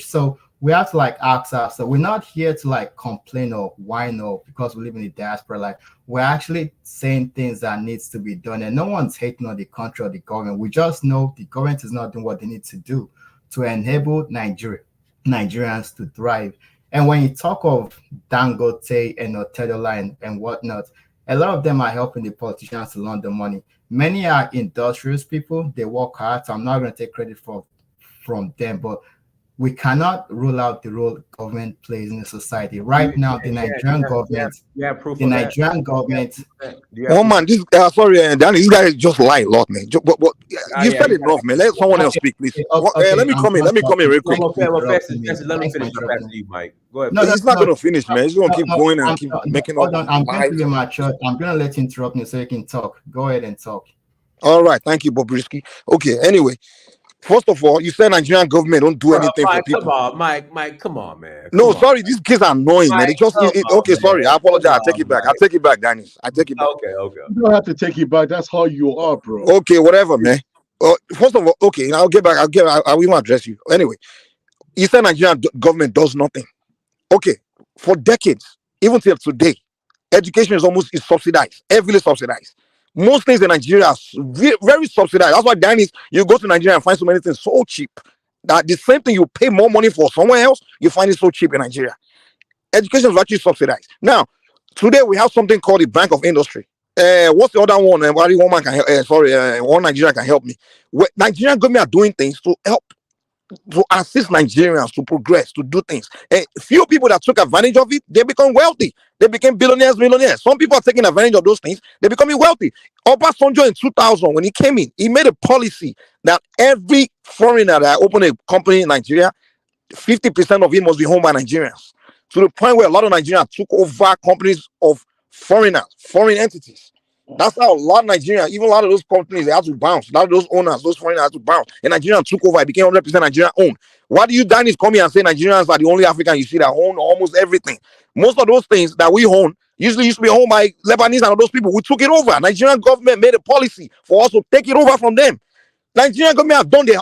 So we have to like ask ourselves. So we're not here to like complain or whine or because we live in the diaspora. Like we're actually saying things that needs to be done, and no one's hating on the country or the government. We just know the government is not doing what they need to do to enable Nigerians to thrive. And when you talk of Dangote and Otedola and whatnot, a lot of them are helping the politicians to launder money. Many are industrious people. They work hard. So I'm not going to take credit from them, but we cannot rule out the role government plays in the society. Right now, the Nigerian government, proof of that? Oh man, this sorry, Danny, this guy is just lying a lot, man. But you said enough, man. Let someone else speak, please. Let me come in. Let me come in real quick. Let me finish. Pass to you, Mike. Go ahead. No, he's not going to finish, man. He's going to keep going and keep making up. Hold on, I'm going to be mature. I'm going to let you interrupt me so you can talk. Go ahead and talk. All right, thank you, Bobrisky. Okay, anyway. First of all, you said Nigerian government don't do anything for people. Come on, Mike, come on, man. No, sorry, these kids are annoying, man. Okay, sorry, I apologize. I take it back, Dennis. I take it back. Okay. You don't have to take it back. That's how you are, bro. Okay, whatever, man. First of all, okay, I'll get back. I will address you. Anyway, you said Nigerian government does nothing. Okay, for decades, even till today, education is subsidized, heavily subsidized. Most things in Nigeria are very subsidized. That's why, Dennis, you go to Nigeria and find so many things so cheap that the same thing you pay more money for somewhere else, you find it so cheap in Nigeria. Education is actually subsidized. Now, today we have something called the Bank of Industry. What's the other one? One man can help. One Nigerian can help me. Nigerian government are doing things to help, to assist Nigerians to progress, to do things. And few people that took advantage of it, they become wealthy. They became billionaires, millionaires. Some people are taking advantage of those things. They're becoming wealthy. Obasanjo in 2000, when he came in, he made a policy that every foreigner that opened a company in Nigeria, 50% of it must be owned by Nigerians. To the point where a lot of Nigerians took over companies of foreigners, foreign entities. That's how a lot of Nigerians, even a lot of those companies, they had to bounce. A lot of those owners, those foreigners had to bounce. And Nigerians took over. It became 100% Nigerian owned. Why do you, Dennis, come here and say Nigerians are the only African you see that own almost everything? Most of those things that we own usually used to be owned by Lebanese and those people. We took it over. Nigerian government made a policy for us to take it over from them. Nigerian government have done their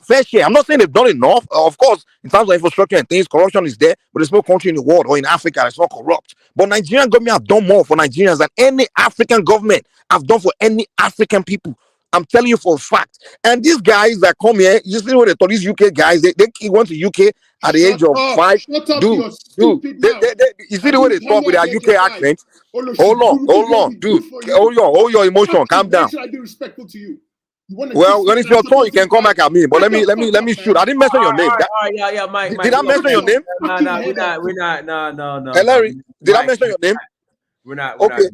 fair share. I'm not saying they've done enough. Of course, in terms of infrastructure and things, corruption is there, but there's no country in the world or in Africa that's not corrupt. But Nigerian government have done more for Nigerians than any African government have done for any African people. I'm telling you for a fact. And these guys that come here, you see what they thought, these UK guys, they went to UK at the age of 5. Dude, you see the way they talk with their UK accent? Hold on, dude. Hold your emotion. Calm down. Should I be respectful to you? Well, when it's your turn, you can come back at me. But let me shoot. I didn't mention your name. Mike. Did I mention your name? We're not. No. Hey, Larry, did I mention your name? We're not. Okay.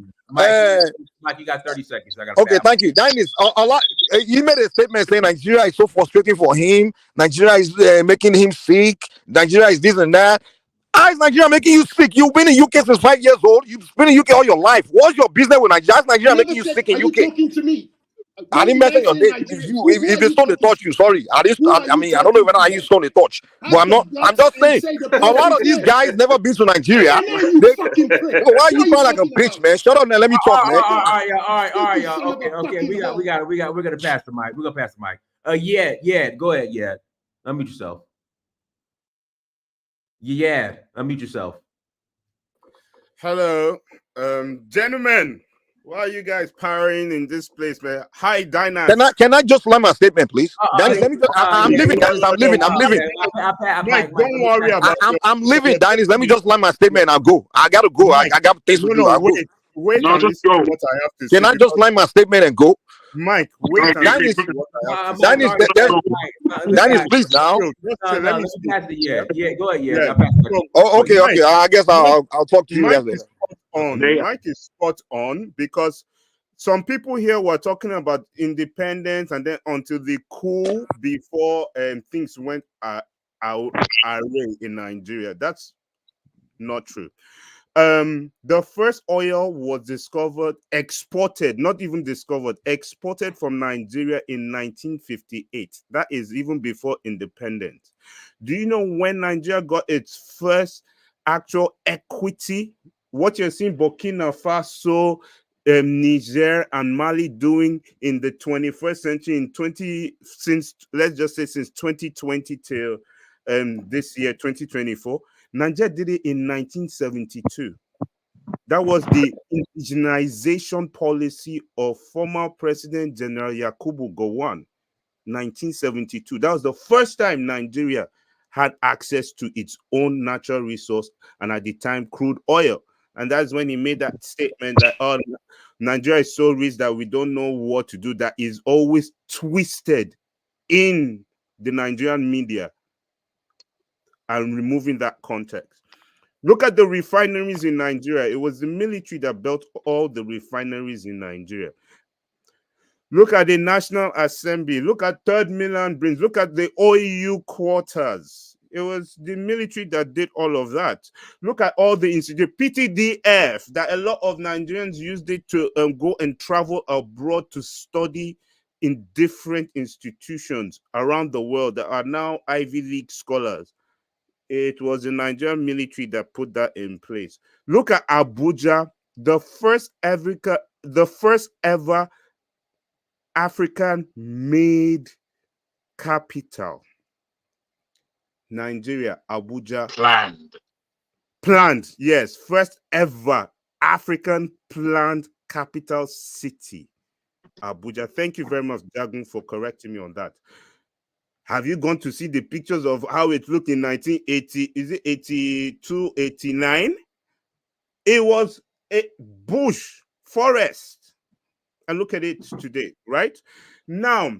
Mike, you got 30 seconds. Okay, thank you. Dennis, a lot. He made a statement saying Nigeria is so frustrating for him. Nigeria is making him sick. Nigeria is this and that. How is Nigeria making you sick? You've been in UK since 5 years old. You've been in UK all your life. What's your business with Nigeria? How is Nigeria making you sick in UK? Are you talking to me? I didn't mention your name. If the stone they touch you, sorry. I don't know whether I use stone they touch, but I'm just saying. A lot of these guys never been to Nigeria. Why are you crying like a bitch, man? Shut up, man. Let me talk, man. All right, y'all. Okay. We're gonna pass the mic. We're gonna pass the mic. Yeah. Go ahead, yeah. Unmute yourself. Yeah, unmute yourself. Hello, gentlemen. Why are you guys powering in this place, man? Hi, Dynast. Can I just land my statement, please? Dennis, let me. I'm leaving. I'm leaving. Mike, don't worry about it. I'm leaving, Dennis. Let me just land my statement and I'll go. I gotta go. I got things to do. Wait. No, just go. What I have to Can I just land my statement and go? Mike, wait. Dennis, please now. Yeah, go ahead. Yeah. Oh, okay. I guess I'll talk to you guys later. Mike is spot on because some people here were talking about independence and then until the coup before things went array in Nigeria. That's not true. The first oil was exported from Nigeria in 1958. That is even before independence. Do you know when Nigeria got its first actual equity? What you're seeing Burkina Faso, Niger, and Mali doing in the 21st century since 2020 till this year, 2024. Nigeria did it in 1972. That was the indigenization policy of former President General Yakubu Gowon, 1972. That was the first time Nigeria had access to its own natural resource, and at the time, crude oil. And that's when he made that statement that, oh, Nigeria is so rich that we don't know what to do. That is always twisted in the Nigerian media and removing that context. Look at the refineries in Nigeria. It was the military that built all the refineries in Nigeria. Look at the National Assembly. Look at Third Mainland Bridge. Look at the OEU quarters. It was the military that did all of that. Look at all the institutes, PTDF, that a lot of Nigerians used it to go and travel abroad to study in different institutions around the world that are now Ivy League scholars. It was the Nigerian military that put that in place. Look at Abuja, the first ever African-made capital. Nigeria, Abuja. Planned, yes. First ever African planned capital city, Abuja. Thank you very much, Jagun, for correcting me on that. Have you gone to see the pictures of how it looked in 1980? Is it 82, 89? It was a bush, forest. And look at it today, right? Now,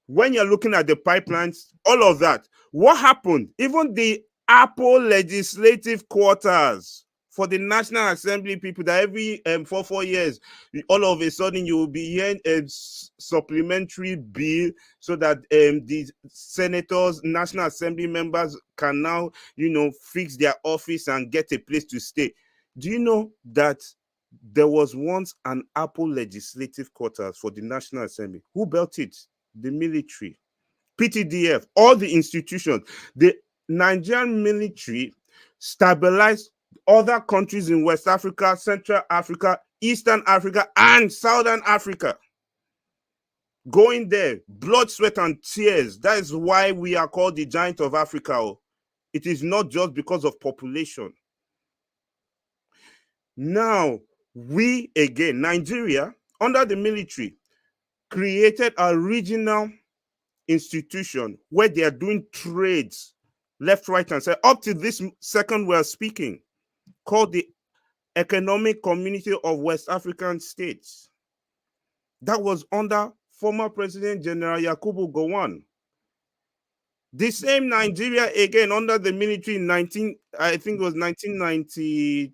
when you're looking at the pipelines, all of that, what happened? Even the Apple legislative quarters for the National Assembly people, that every 4 years, all of a sudden you will be hearing a supplementary bill so that the senators, National Assembly members can now, fix their office and get a place to stay. Do you know that there was once an Apple legislative quarters for the National Assembly? Who built it? The military. PTDF, all the institutions. The Nigerian military stabilized other countries in West Africa, Central Africa, Eastern Africa, and Southern Africa. Going there, blood, sweat, and tears. That is why we are called the giant of Africa. It is not just because of population. Now, we again, Nigeria, under the military, created a regional institution where they are doing trades left, right, and center. Up to this second we're speaking, called the Economic Community of West African States. That was under former President General Yakubu Gowon. The same Nigeria again under the military in 1990.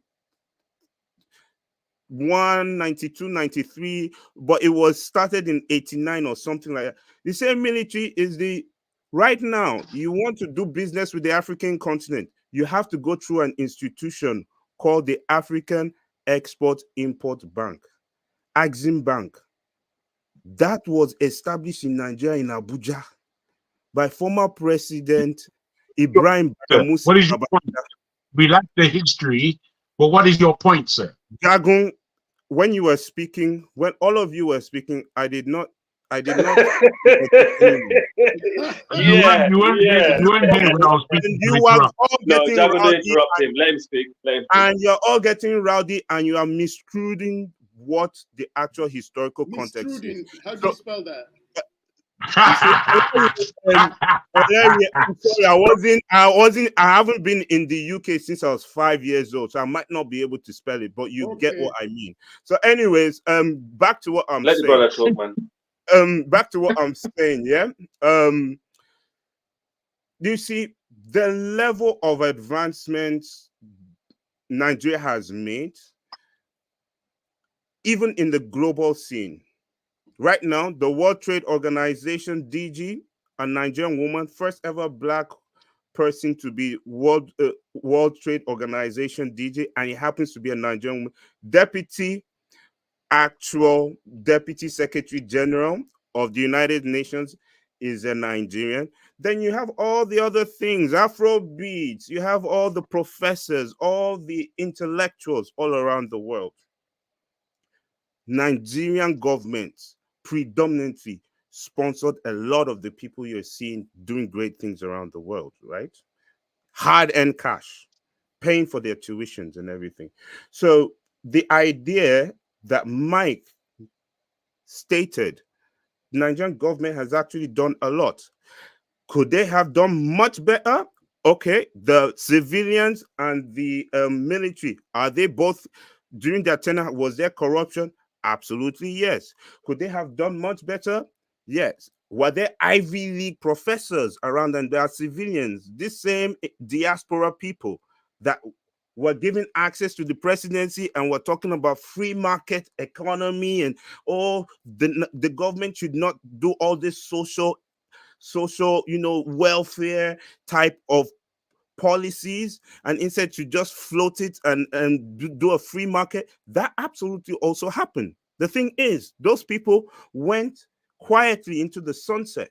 92, 93, but it was started in 89 or something like that. The same military is right now, you want to do business with the African continent, you have to go through an institution called the African Export-Import Bank, Exim Bank. That was established in Nigeria, in Abuja, by former President Ibrahim Badamasi. What is your point? We like the history, but what is your point, sir? Jagun, when you were speaking, when all of you were speaking, I did not. You weren't there when I was speaking. You are all getting rowdy. Interrupt him. Let him speak. And you're all getting rowdy, and you are misconstruing what the actual historical context is. How do you spell that? I'm sorry, I haven't been in the UK since I was 5 years old, so I might not be able to spell it, but you get what I mean. So anyways, back to what I'm saying. Let the brother talk, man. Back to what I'm saying, yeah. Do you see the level of advancements Nigeria has made, even in the global scene? Right now, the World Trade Organization, DG, a Nigerian woman, first ever Black person to be World Trade Organization DG, and it happens to be a Nigerian woman. Deputy Secretary General of the United Nations is a Nigerian. Then you have all the other things, Afrobeats, you have all the professors, all the intellectuals all around the world. Nigerian government predominantly sponsored a lot of the people you're seeing doing great things around the world, right? Hard-earned cash, paying for their tuitions and everything. So the idea that Mike stated, the Nigerian government has actually done a lot. Could they have done much better? Okay, the civilians and the military, are they both during their tenure? Was there corruption? Absolutely, yes. Could they have done much better? Yes. Were there Ivy League professors around and there are civilians, this same diaspora people that were given access to the presidency and were talking about free market economy and the government should not do all this social welfare type of policies, and instead to just float it and do a free market. That absolutely also happened. The thing is, those people went quietly into the sunset.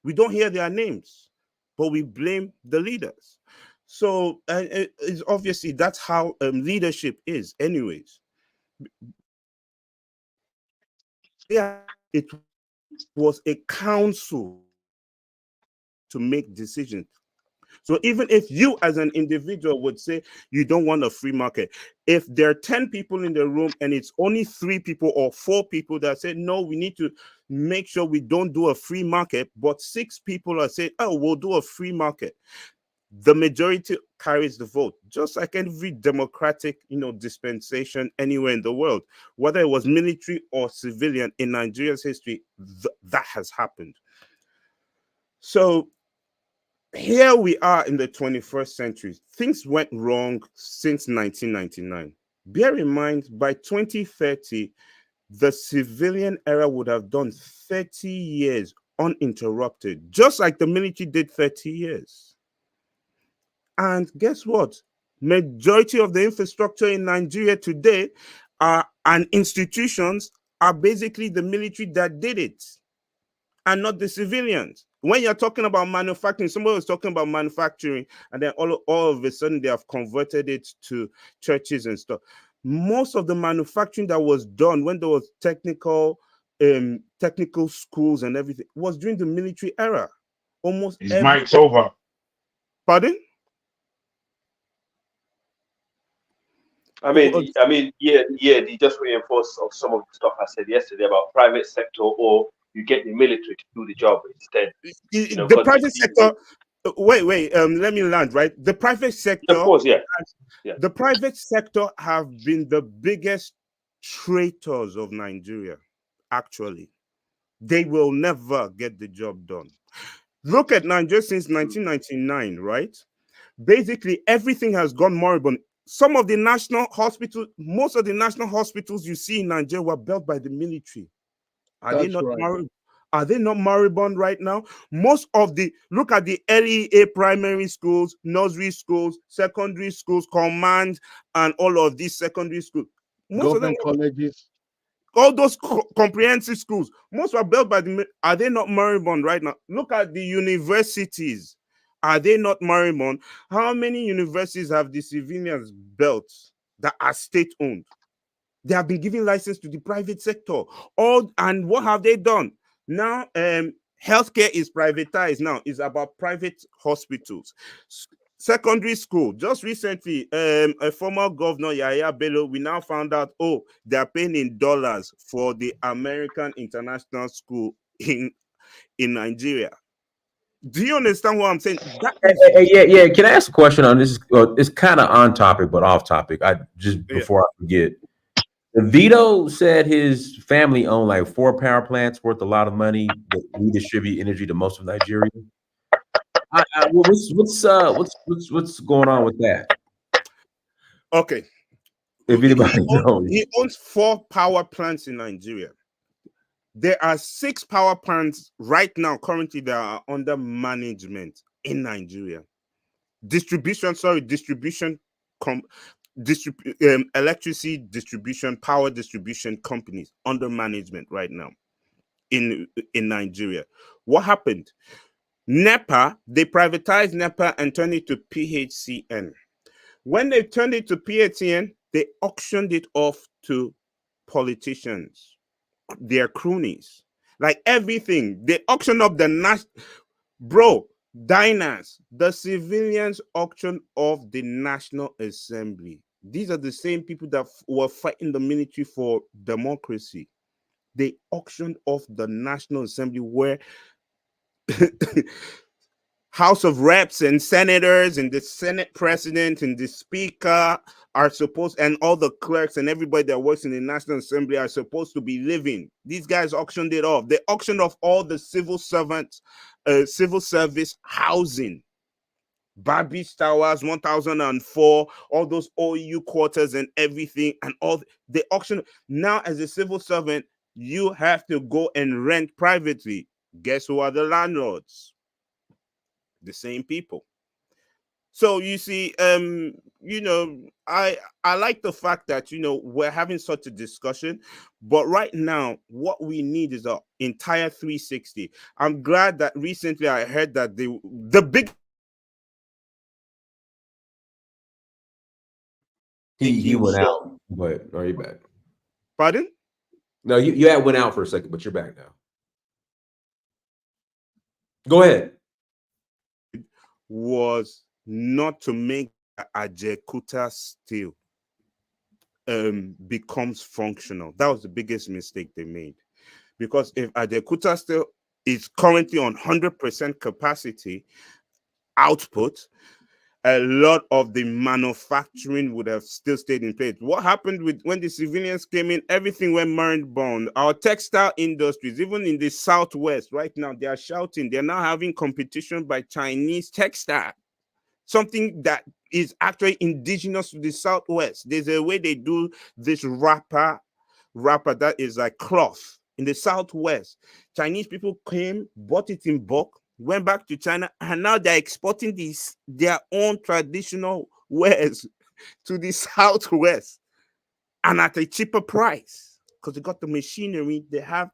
We don't hear their names, but we blame the leaders. So it's obviously that's how leadership is anyways. Yeah, it was a council to make decisions. So even if you as an individual would say you don't want a free market, if there are 10 people in the room and it's only 3 people or 4 people that say, no, we need to make sure we don't do a free market, but 6 people are saying, oh, we'll do a free market, the majority carries the vote, just like every democratic, dispensation anywhere in the world, whether it was military or civilian in Nigeria's history, that has happened. So here we are in the 21st century. Things went wrong since 1999. Bear in mind, by 2030, the civilian era would have done 30 years uninterrupted, just like the military did 30 years. And guess what? Majority of the infrastructure in Nigeria today and institutions are basically the military that did it, and not the civilians. When you're talking about manufacturing, somebody was talking about manufacturing, and then all of a sudden they have converted it to churches and stuff. Most of the manufacturing that was done when there was technical schools and everything was during the military era. Almost His mic's over. Pardon? I mean, yeah, they just reinforce of some of the stuff I said yesterday about private sector, or you get the military to do the job instead. The private sector. Wait. Let me land right. The private sector. Of course, yeah. The private sector have been the biggest traitors of Nigeria. Actually, they will never get the job done. Look at Nigeria since 1999, right? Basically, everything has gone moribund. Some of the national hospitals, most of the national hospitals you see in Nigeria were built by the military. Are they not moribund? Are they not moribund right now? Look at the LEA primary schools, nursery schools, secondary schools, command, and all of these secondary schools. Most Government of them, colleges. all those comprehensive schools, most were built by are they not moribund right now? Look at the universities. Are they not moribund? How many universities have the civilians built that are state-owned? They have been giving license to the private sector. And what have they done? Now, healthcare is privatized now. It's about private hospitals. Secondary school. Just recently, a former governor, Yahya Bello, we now found out, they're paying in dollars for the American International School in Nigeria. Do you understand what I'm saying? Yeah. Can I ask a question on this? It's kind of on topic, but off topic. Before I forget, Vito said his family owned like 4 power plants worth a lot of money that we distribute energy to most of Nigeria. What's going on with that? Okay. If anybody knows, he owns 4 power plants in Nigeria. There are 6 power plants right now currently that are under management in Nigeria. Electricity distribution, power distribution companies under management right now in Nigeria. What happened? NEPA, they privatized NEPA and turned it to PHCN. When they turned it to PHCN, they auctioned it off to politicians, their cronies, like everything. They auctioned up the the civilians auction of the National Assembly. These are the same people that were fighting the military for democracy. They auctioned off the National Assembly where House of Reps and senators and the Senate president and the speaker are supposed, and all the clerks and everybody that works in the National Assembly are supposed to be living. These guys auctioned it off. They auctioned off all the civil servants, civil service housing. Barbies Towers, 1004, all those OU quarters and everything, and all the auction. Now, as a civil servant, you have to go and rent privately. Guess who are the landlords? The same people. So you see, I like the fact that we're having such a discussion, but right now what we need is an entire 360. I'm glad that recently I heard that the big he went out, but are you back? Pardon? No, you had went out for a second, but you're back now. Go ahead. Was not to make Ajakuta steel becomes functional. That was the biggest mistake they made, because if Ajakuta steel is currently on 100% capacity output, a lot of the manufacturing would have still stayed in place. What happened when the civilians came in? Everything went moribund. Our textile industries, even in the Southwest right now, they are shouting. They're now having competition by Chinese textile, something that is actually indigenous to the Southwest. There's a way they do this wrapper that is like cloth in the Southwest. Chinese people came, bought it in bulk, went back to China, and now they're exporting their own traditional wares to the Southwest, and at a cheaper price, because they got the machinery. They have,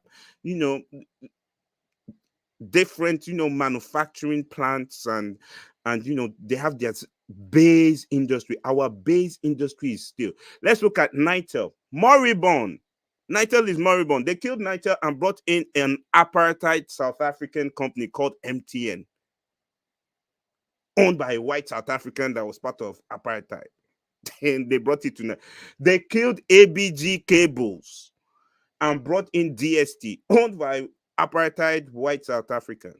different, manufacturing plants, and they have their base industry. Our base industry is still. Let's look at Nitel. Moribund. Nitel is moribund. They killed Nitel and brought in an apartheid South African company called MTN, owned by a white South African that was part of apartheid. And they brought it to Nitel. They killed ABG Cables and brought in DST, owned by apartheid white South African.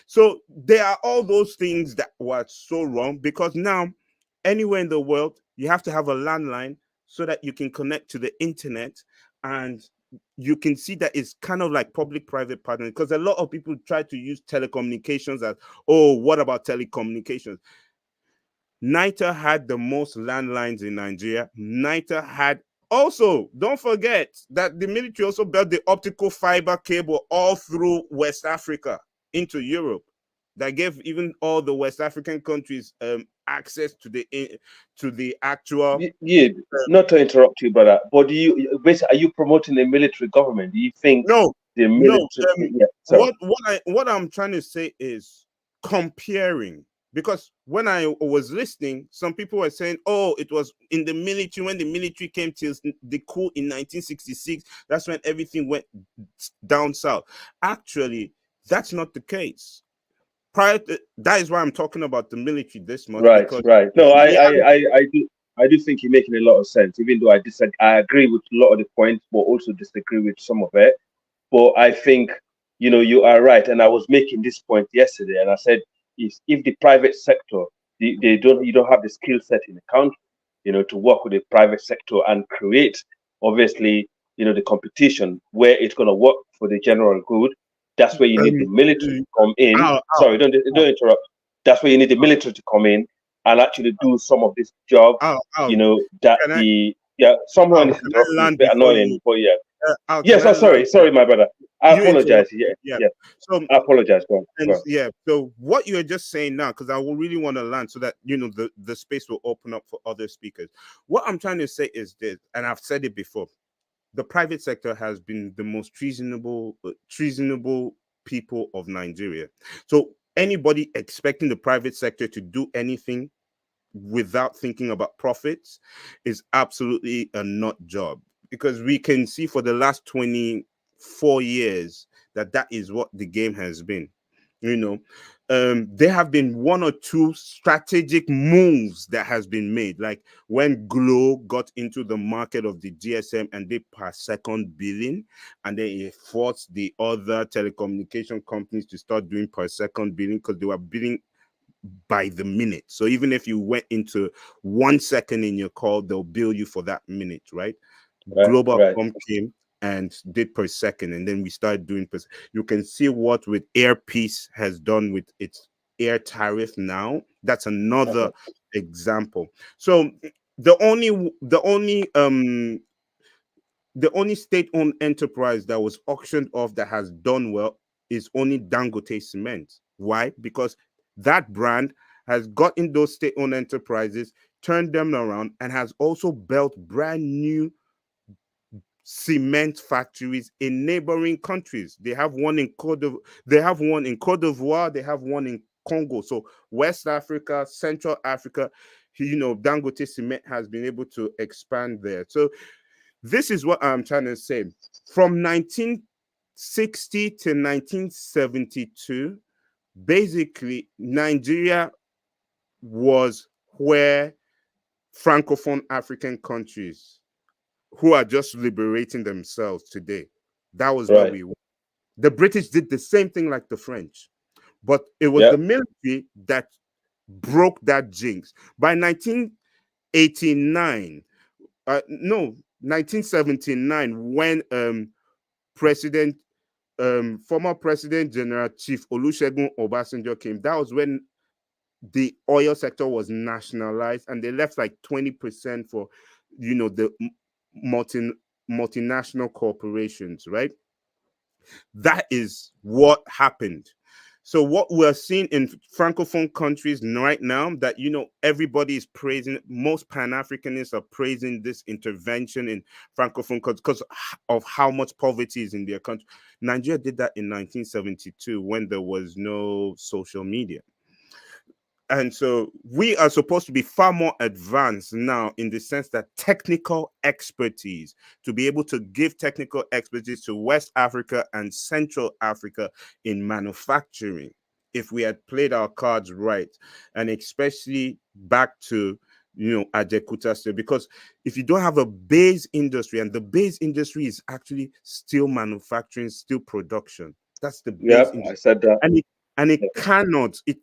So there are all those things that were so wrong, because now anywhere in the world you have to have a landline so that you can connect to the internet, and you can see that it's kind of like public-private partnering, because a lot of people try to use telecommunications as, oh, what about telecommunications? NITA had the most landlines in Nigeria. NITA had also, don't forget that the military also built the optical fiber cable all through West Africa into Europe, that gave even all the West African countries access to the actual. Yeah, not to interrupt you, brother, but basically, are you promoting a military government? Do you think No, the military? What I'm trying to say is comparing. Because when I was listening, some people were saying, oh, it was in the military, when the military came to the coup in 1966, that's when everything went down south. Actually, that's not the case. That is why I'm talking about the military this much. Right. No, I do think you're making a lot of sense, even though I agree with a lot of the points, but also disagree with some of it. But I think, you are right. And I was making this point yesterday, and I said, if the private sector, you don't have the skill set in the country, to work with the private sector and create, obviously, the competition where it's going to work for the general good. That's where you need the military to come in. Sorry, don't interrupt. That's where you need the military to come in and actually do some of this job. Someone is interrupting. It's a bit annoying, but yeah. Yes, sorry, my brother. I apologize. Yeah. So I apologize. Go on. Yeah. So what you're just saying now, because I will really want to learn so that the space will open up for other speakers. What I'm trying to say is this, and I've said it before: the private sector has been the most treasonable people of Nigeria. So anybody expecting the private sector to do anything without thinking about profits is absolutely a nut job, because we can see for the last 24 years that is what the game has been. There have been one or two strategic moves that has been made, like when Glo got into the market of the GSM and they per second billing, and then it forced the other telecommunication companies to start doing per second billing, because they were billing by the minute. So even if you went into 1 second in your call, they'll bill you for that minute, right? Global.com came and did per second, and then we started doing per. You can see what with Airpeace has done with its air tariff now. That's another example. So the only state-owned enterprise that was auctioned off that has done well is only Dangote Cement. Why? Because that brand has gotten those state-owned enterprises, turned them around, and has also built brand new cement factories in neighboring countries. They have one in Cote d'Ivoire, they have one in Congo. So West Africa, Central Africa, Dangote Cement has been able to expand there. So this is what I'm trying to say. From 1960 to 1972, basically, Nigeria was where Francophone African countries who are just liberating themselves today. That was where we were. The British did the same thing like the French, but it was the military that broke that jinx. By 1989, 1979, when former President General Chief Olusegun Obasanjo came, that was when the oil sector was nationalized, and they left like 20% for, the multinational corporations, right? That is what happened. So what we're seeing in Francophone countries right now, that, everybody is praising, most Pan-Africanists are praising this intervention in Francophone countries because of how much poverty is in their country. Nigeria did that in 1972 when there was no social media. And so we are supposed to be far more advanced now in the sense that technical expertise, to be able to give technical expertise to West Africa and Central Africa in manufacturing, if we had played our cards right, and especially back to, Ajekuta State, because if you don't have a base industry, and the base industry is actually steel manufacturing, steel production, that's the base industry. I said that. And it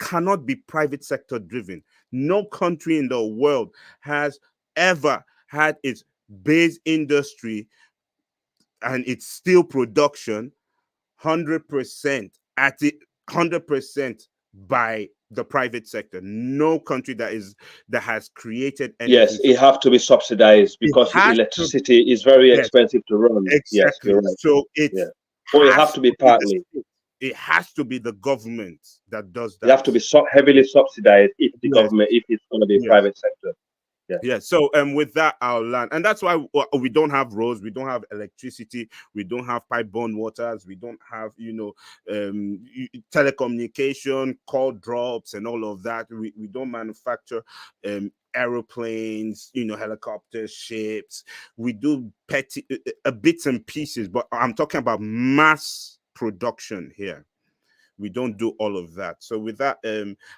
cannot be private sector driven. No country in the world has ever had its base industry and its steel production 100% at it 100% by the private sector. No country that has created anything. Yes, it have to be subsidized because electricity is very expensive to run. Exactly. Yes, you're right. So it have to be partly. It has to be the government that does that. You have to be heavily subsidized if the government, if it's going to be private sector. Yeah. So with that, I'll land, and that's why we don't have roads, we don't have electricity, we don't have pipe-borne waters, we don't have telecommunication, call drops, and all of that. We don't manufacture aeroplanes, helicopters, ships. We do petty bits and pieces, but I'm talking about mass production here. We don't do all of that. So with that,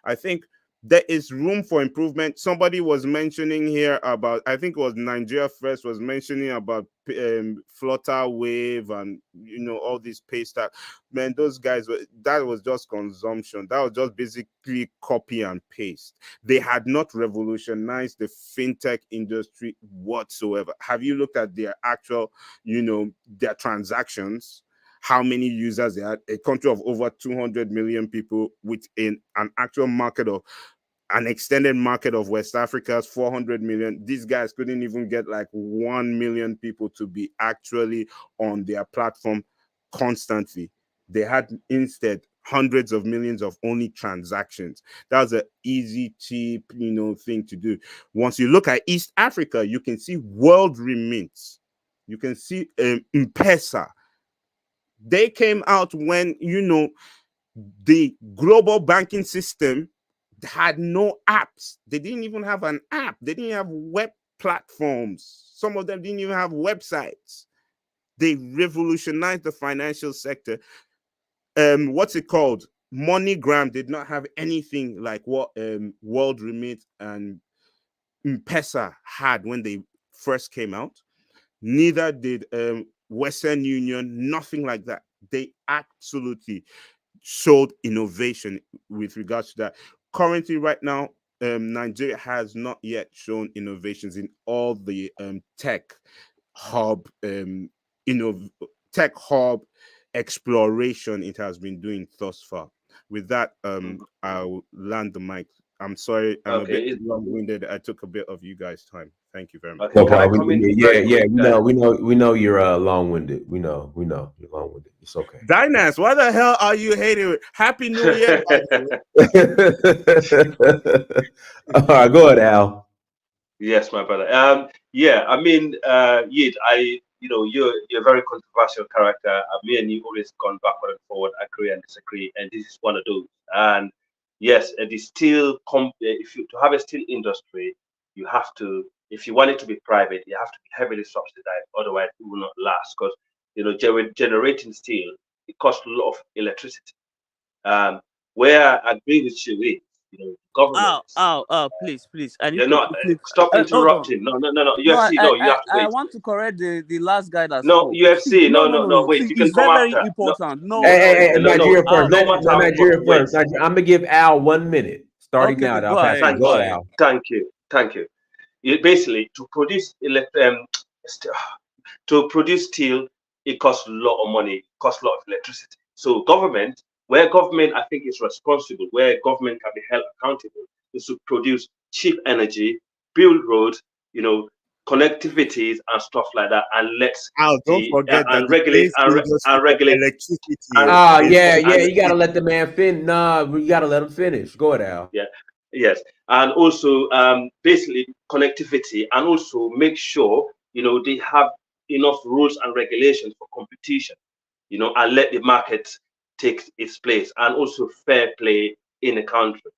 I think there is room for improvement. Somebody was mentioning here about, I think it was Nigeria First was mentioning about Flutter Wave and all these pay stack. Man, those guys that was just consumption. That was just basically copy and paste. They had not revolutionized the fintech industry whatsoever. Have you looked at their actual, their transactions? How many users they had? A country of over 200 million people within an actual market of an extended market of West Africa's 400 million. These guys couldn't even get like 1 million people to be actually on their platform constantly. They had instead hundreds of millions of only transactions. That was an easy, cheap, thing to do. Once you look at East Africa, you can see world remints. You can see M-Pesa. They came out when, the global banking system had no apps. They didn't even have an app. They didn't have web platforms. Some of them didn't even have websites. They revolutionized the financial sector. What's it called? MoneyGram did not have anything like what World Remit and M-Pesa had when they first came out. Neither did Western Union, nothing like that. They absolutely showed innovation with regards to that. currently right now, Nigeria has not yet shown innovations in all the tech hub, tech hub exploration it has been doing thus far. With that, I'll land the mic. I'm sorry, I'm a bit Okay. long-winded. I took a bit of you guys' time. Thank you very much. Okay. No Can I problem. come in? Yeah, Very yeah. quick, We know you're long-winded. We know you're long-winded. It's okay. Dynas, why the hell are you hating it? Happy New Year, by the way. All right, go ahead, Al. Yes, my brother. Yeah, I mean, Yid, you're a very controversial character. Me and you always gone backward and forward, agree and disagree, and this is one of those. And yes, the steel if you to have a steel industry, you have to, if you want it to be private, you have to be heavily subsidized, otherwise it will not last. Because generating steel, it costs a lot of electricity. Um, where I agree with you is, government. Please. I need You're to not. quickly. Stop Hold on. interrupting. No. No, UFC. No, you have to I wait. want to correct the last guy that No, spoke. See, UFC. no, No. Wait. See, You can it's come very after. No, important. No, Hey, Nigeria first. No matter how Nigeria important. Wait. first. I'm gonna give Al 1 minute starting Okay, now. go I'll pass ahead. it. Go ahead, Al. Thank you. Basically, to produce to produce steel, it costs a lot of money. It costs a lot of electricity. So where government I think is responsible, where government can be held accountable, is to produce cheap energy, build roads, connectivities and stuff like that, and let's Al, don't forget that and the regulate base industry and of regulate electricity and Yeah. and You gotta let the man finish. Nah, we gotta let him finish. Go ahead, Al. yeah, yes, and also basically connectivity, and also make sure they have enough rules and regulations for competition, and let the market take its place, and also fair play in the country,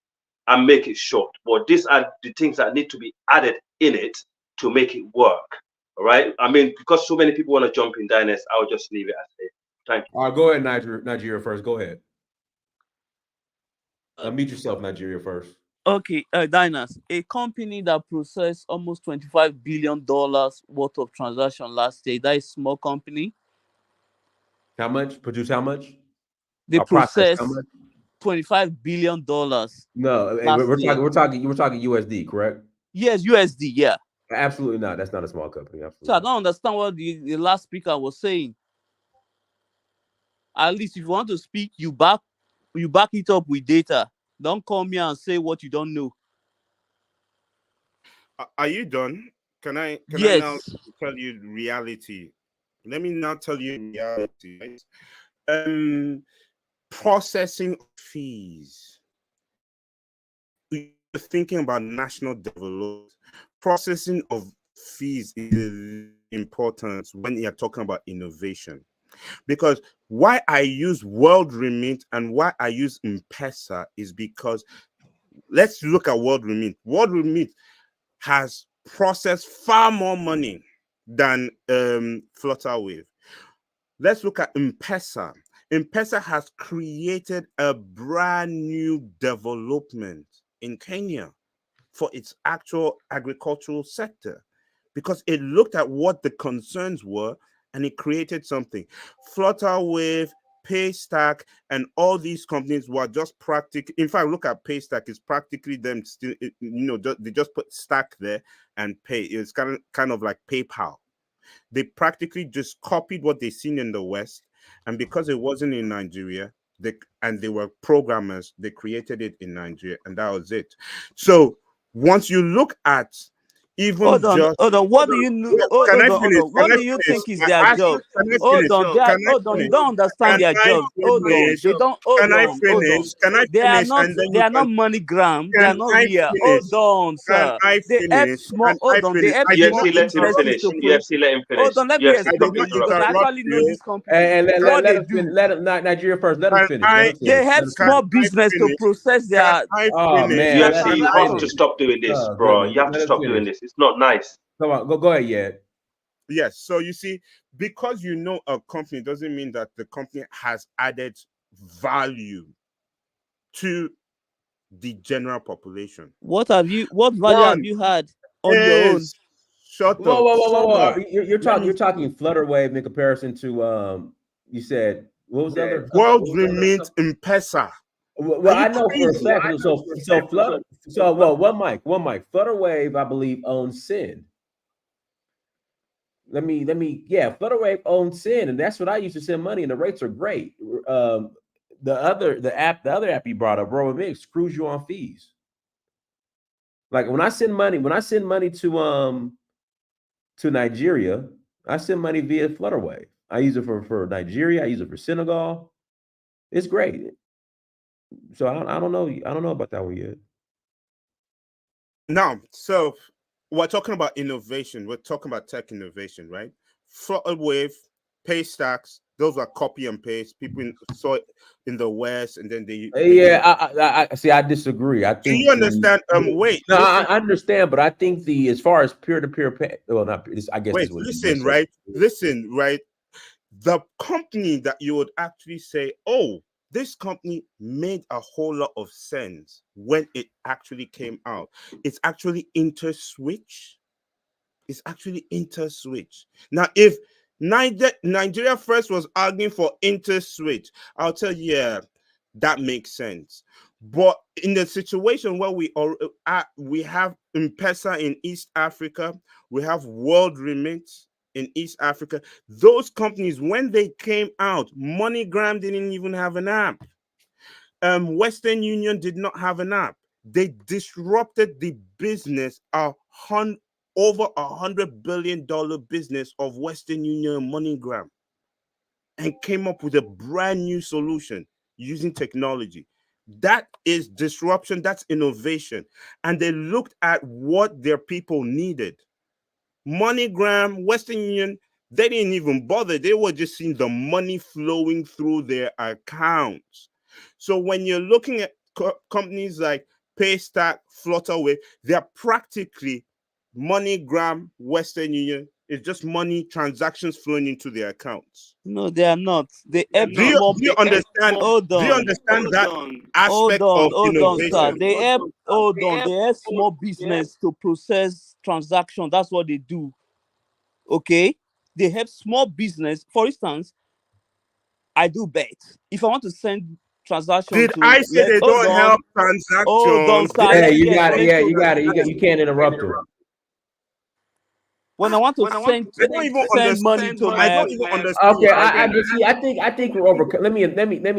and make it short. But these are the things that need to be added in it to make it work. All right. I mean, because so many people want to jump in Dynast, I'll just leave it as it. Thank you. All right, go ahead, Nigeria first. Go ahead. Unmute yourself, Nigeria first. Okay, Dynas, a company that processed almost $25 billion worth of transaction last year. That is small company. How much? Produce how much? They Process how processed much? $25 billion No, last year. we're talking USD, correct? Yes, USD. Yeah. Absolutely not. That's not a small company. So I Absolutely. don't understand what the last speaker was saying. At least if you want to speak, you back it up with data. Don't come here and say what you don't know. Are you done? Can I now Yes. tell you reality? Let me now tell you reality. Right? Processing fees. You're thinking about national development. Processing of fees is important when you're talking about innovation. Because why I use World Remit and why I use M-Pesa is because let's look at World Remit. World Remit has processed far more money than Flutterwave. Let's look at M-Pesa. M-Pesa has created a brand new development in Kenya for its actual agricultural sector because it looked at what the concerns were and it created something. Flutterwave, Paystack, and all these companies were just practically, in fact, look at Paystack, it's practically them still, they just put stack there and pay. It's kind of like PayPal. They practically just copied what they seen in the West, and because it wasn't in Nigeria, they were programmers, they created it in Nigeria, and that was it. So once you look at even Hold on. What do you know? Can I finish? What do you think is their job? Hold on. You don't understand their job. Hold on. They don't. Can I finish? Can I finish? They are not MoneyGram. They are not real. Hold on, sir. They help small. Hold on. They help small UFC, let him businesses finish. to UFC, let him finish. Hold on. Let me explain stop because I actually know this company. And What let they him do. let Nigeria first. Let him finish. They help small business to process their. Oh man, UFC, you have to stop doing this, bro. You have to stop doing this. It's not nice. Come on, go ahead, yeah. Yes. So you see, because you know a company doesn't mean that the company has added value to the general population. What value have you had on your own? Shut up. Whoa. You're talking Flutterwave in comparison to you said what was the other? World Remit M-Pesa. Well, I know for a fact. One mic. Flutterwave, I believe, owns Sin. Yeah, Flutterwave owns Sin, and that's what I used to send money, and the rates are great. The other app you brought up, Roman Mix, screws you on fees. Like when I send money to Nigeria, I send money via Flutterwave. I use it for Nigeria. I use it for Senegal. It's great. So I don't know. I don't know about that one yet. Now, so we're talking about innovation. We're talking about tech innovation, right? Flutterwave, Paystacks, those are copy and paste. People saw it in the West, and then they I see. I disagree. I think. Do you understand? Wait. No, I understand, but I think as far as peer-to-peer, well, not. I guess. Wait. Listen, right. Listen, right. The company that you would actually say, oh, this company made a whole lot of sense when it actually came out. It's actually InterSwitch. It's actually InterSwitch. Now, if Nigeria first was arguing for InterSwitch, I'll tell you, yeah, that makes sense. But in the situation where we have M-Pesa in East Africa, we have World Remit in East Africa. Those companies, when they came out, MoneyGram didn't even have an app. Western Union did not have an app. They disrupted the business, over $100 billion business of Western Union and MoneyGram, and came up with a brand new solution using technology. That is disruption. That's innovation. And they looked at what their people needed. MoneyGram, Western Union, they didn't even bother. They were just seeing the money flowing through their accounts. So when you're looking at companies like Paystack, Flutterwave, they're practically MoneyGram, Western Union. It's just money transactions flowing into their accounts. No, they are not. They help Do you understand? Hold on. Do you understand that aspect of innovation? Sir. They help small business to process transaction. That's what they do. Okay, they help small business. For instance, I do bet. If I want to send transaction Did I say they don't help transactions? Hold on, sir. Yeah, you got it. Yeah, you got it. You can't interrupt them. When I want to send money to my, I don't even understand. Okay, I think we're over. Let me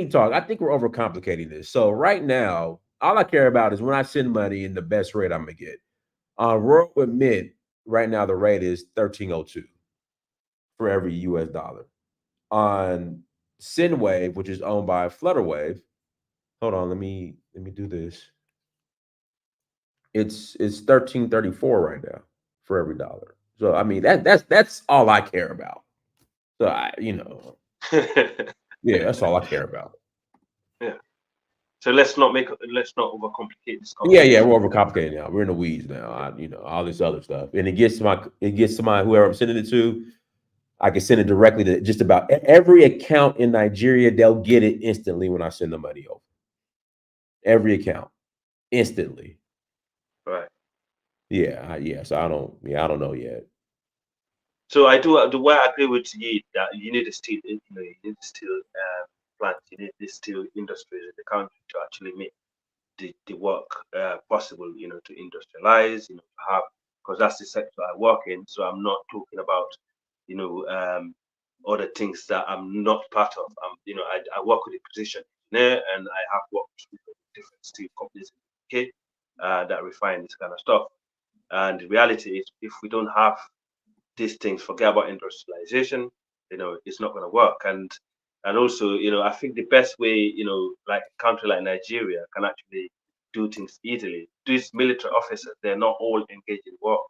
talk. I think we're overcomplicating this. So right now, all I care about is when I send money and the best rate I'm gonna get. On Royal Mint, right now the rate is 1302 for every US dollar. On Sinwave, which is owned by Flutterwave, hold on, let me do this. It's 1334 right now for every dollar. So I mean that's all I care about. So yeah, that's all I care about. Yeah. So let's not overcomplicate this. Yeah, we're overcomplicating now. We're in the weeds now. All this other stuff, and it gets to my whoever I'm sending it to. I can send it directly to just about every account in Nigeria. They'll get it instantly when I send the money over. Every account, instantly. Right. Yeah. So I don't know yet. So I do. The way I agree with you that you need to still, plants, you need the steel industries in the country to actually make the work possible. To industrialize. To have, because that's the sector I work in. So I'm not talking about, other things that I'm not part of. I work with a precision engineer, and I have worked with different steel companies in the UK that refine this kind of stuff. And the reality is, if we don't have these things, forget about industrialization, it's not going to work. And also, I think the best way, like a country like Nigeria can actually do things easily. These military officers, they're not all engaged in war.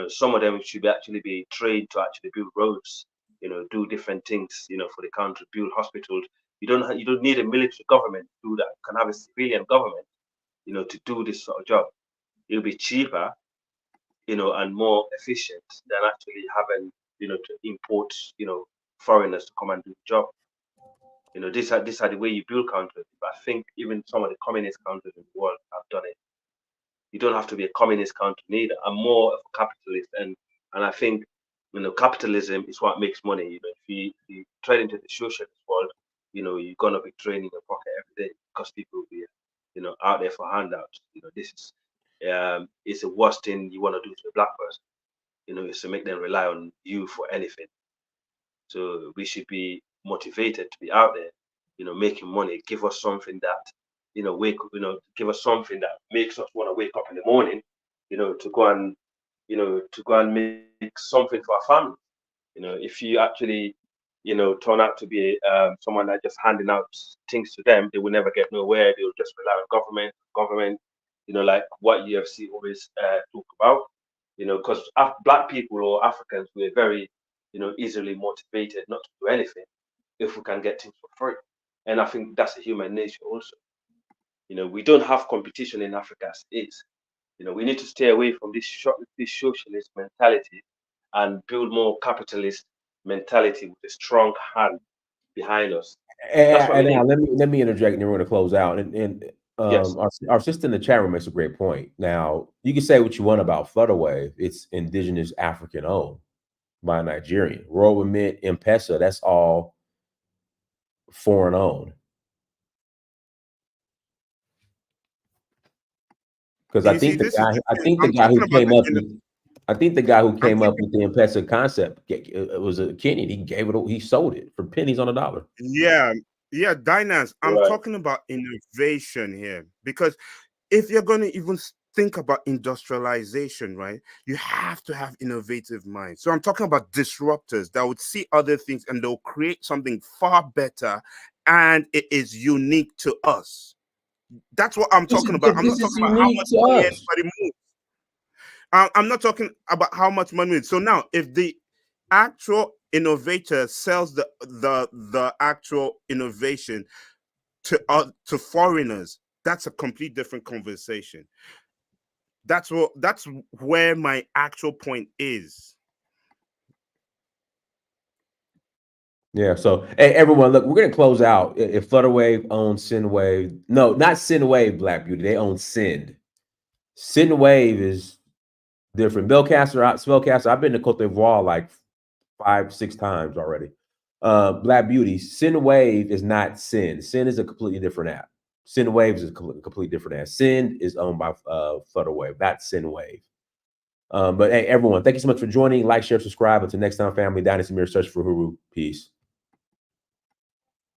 Some of them should actually be trained to actually build roads, do different things, for the country, build hospitals. You don't need a military government to do that. You can have a civilian government, to do this sort of job. It'll be cheaper, and more efficient than actually having, to import, foreigners to come and do the job. These are the way you build countries. I think even some of the communist countries in the world have done it. You don't have to be a communist country neither. I'm more of a capitalist, and I think, capitalism is what makes money. If you trade into the socialist world, you're gonna be draining your pocket every the day, because people will be, out there for handouts. This is it's the worst thing you want to do to a black person. Is to make them rely on you for anything. So we should be motivated to be out there, making money. Give us something that, give us something that makes us want to wake up in the morning, to go and, make something for our family. If you actually, turn out to be someone that just handing out things to them, they will never get nowhere. They'll just rely on government, like what UFC always talk about, because black people or Africans, we're very, easily motivated not to do anything if we can get things for free. And I think that's a human nature also. We don't have competition in Africa as it is. We need to stay away from this socialist mentality and build more capitalist mentality with a strong hand behind us. That's what we And need. let me interject, and then we're going to close out. Yes. Our sister in the chat room makes a great point. Now, you can say what you want about Flutterwave; it's indigenous African owned by a Nigerian. Royal Mint, M-Pesa, that's all foreign owned. Because I think the guy who came up with the M-Pesa concept, it was a Kenyan. He sold it for pennies on a dollar. Yeah, Dynast. I'm talking about innovation here, because if you're going to even think about industrialization, right, you have to have innovative minds. So I'm talking about disruptors that would see other things and they'll create something far better, and it is unique to us. That's what I'm talking about. I'm not talking about how much money anybody moves. I'm not talking about how much money. So now, if the actual innovator sells the actual innovation to foreigners, that's a complete different conversation. That's where my actual point is. Yeah. So, hey, everyone, look, we're going to close out. If Flutterwave owns Sendwave, no, not Sendwave, Black Beauty. They own Send. Sendwave is different. Spellcaster, I've been to Cote d'Ivoire like 5-6 times already. Black Beauty, Sendwave is not Send. Send is a completely different app. Sendwave is a completely different app. Send is owned by Flutterwave, not Sendwave. But hey, everyone, thank you so much for joining. Like, share, subscribe. Until next time, family. Dynasty Mirror, search for Huru. Peace.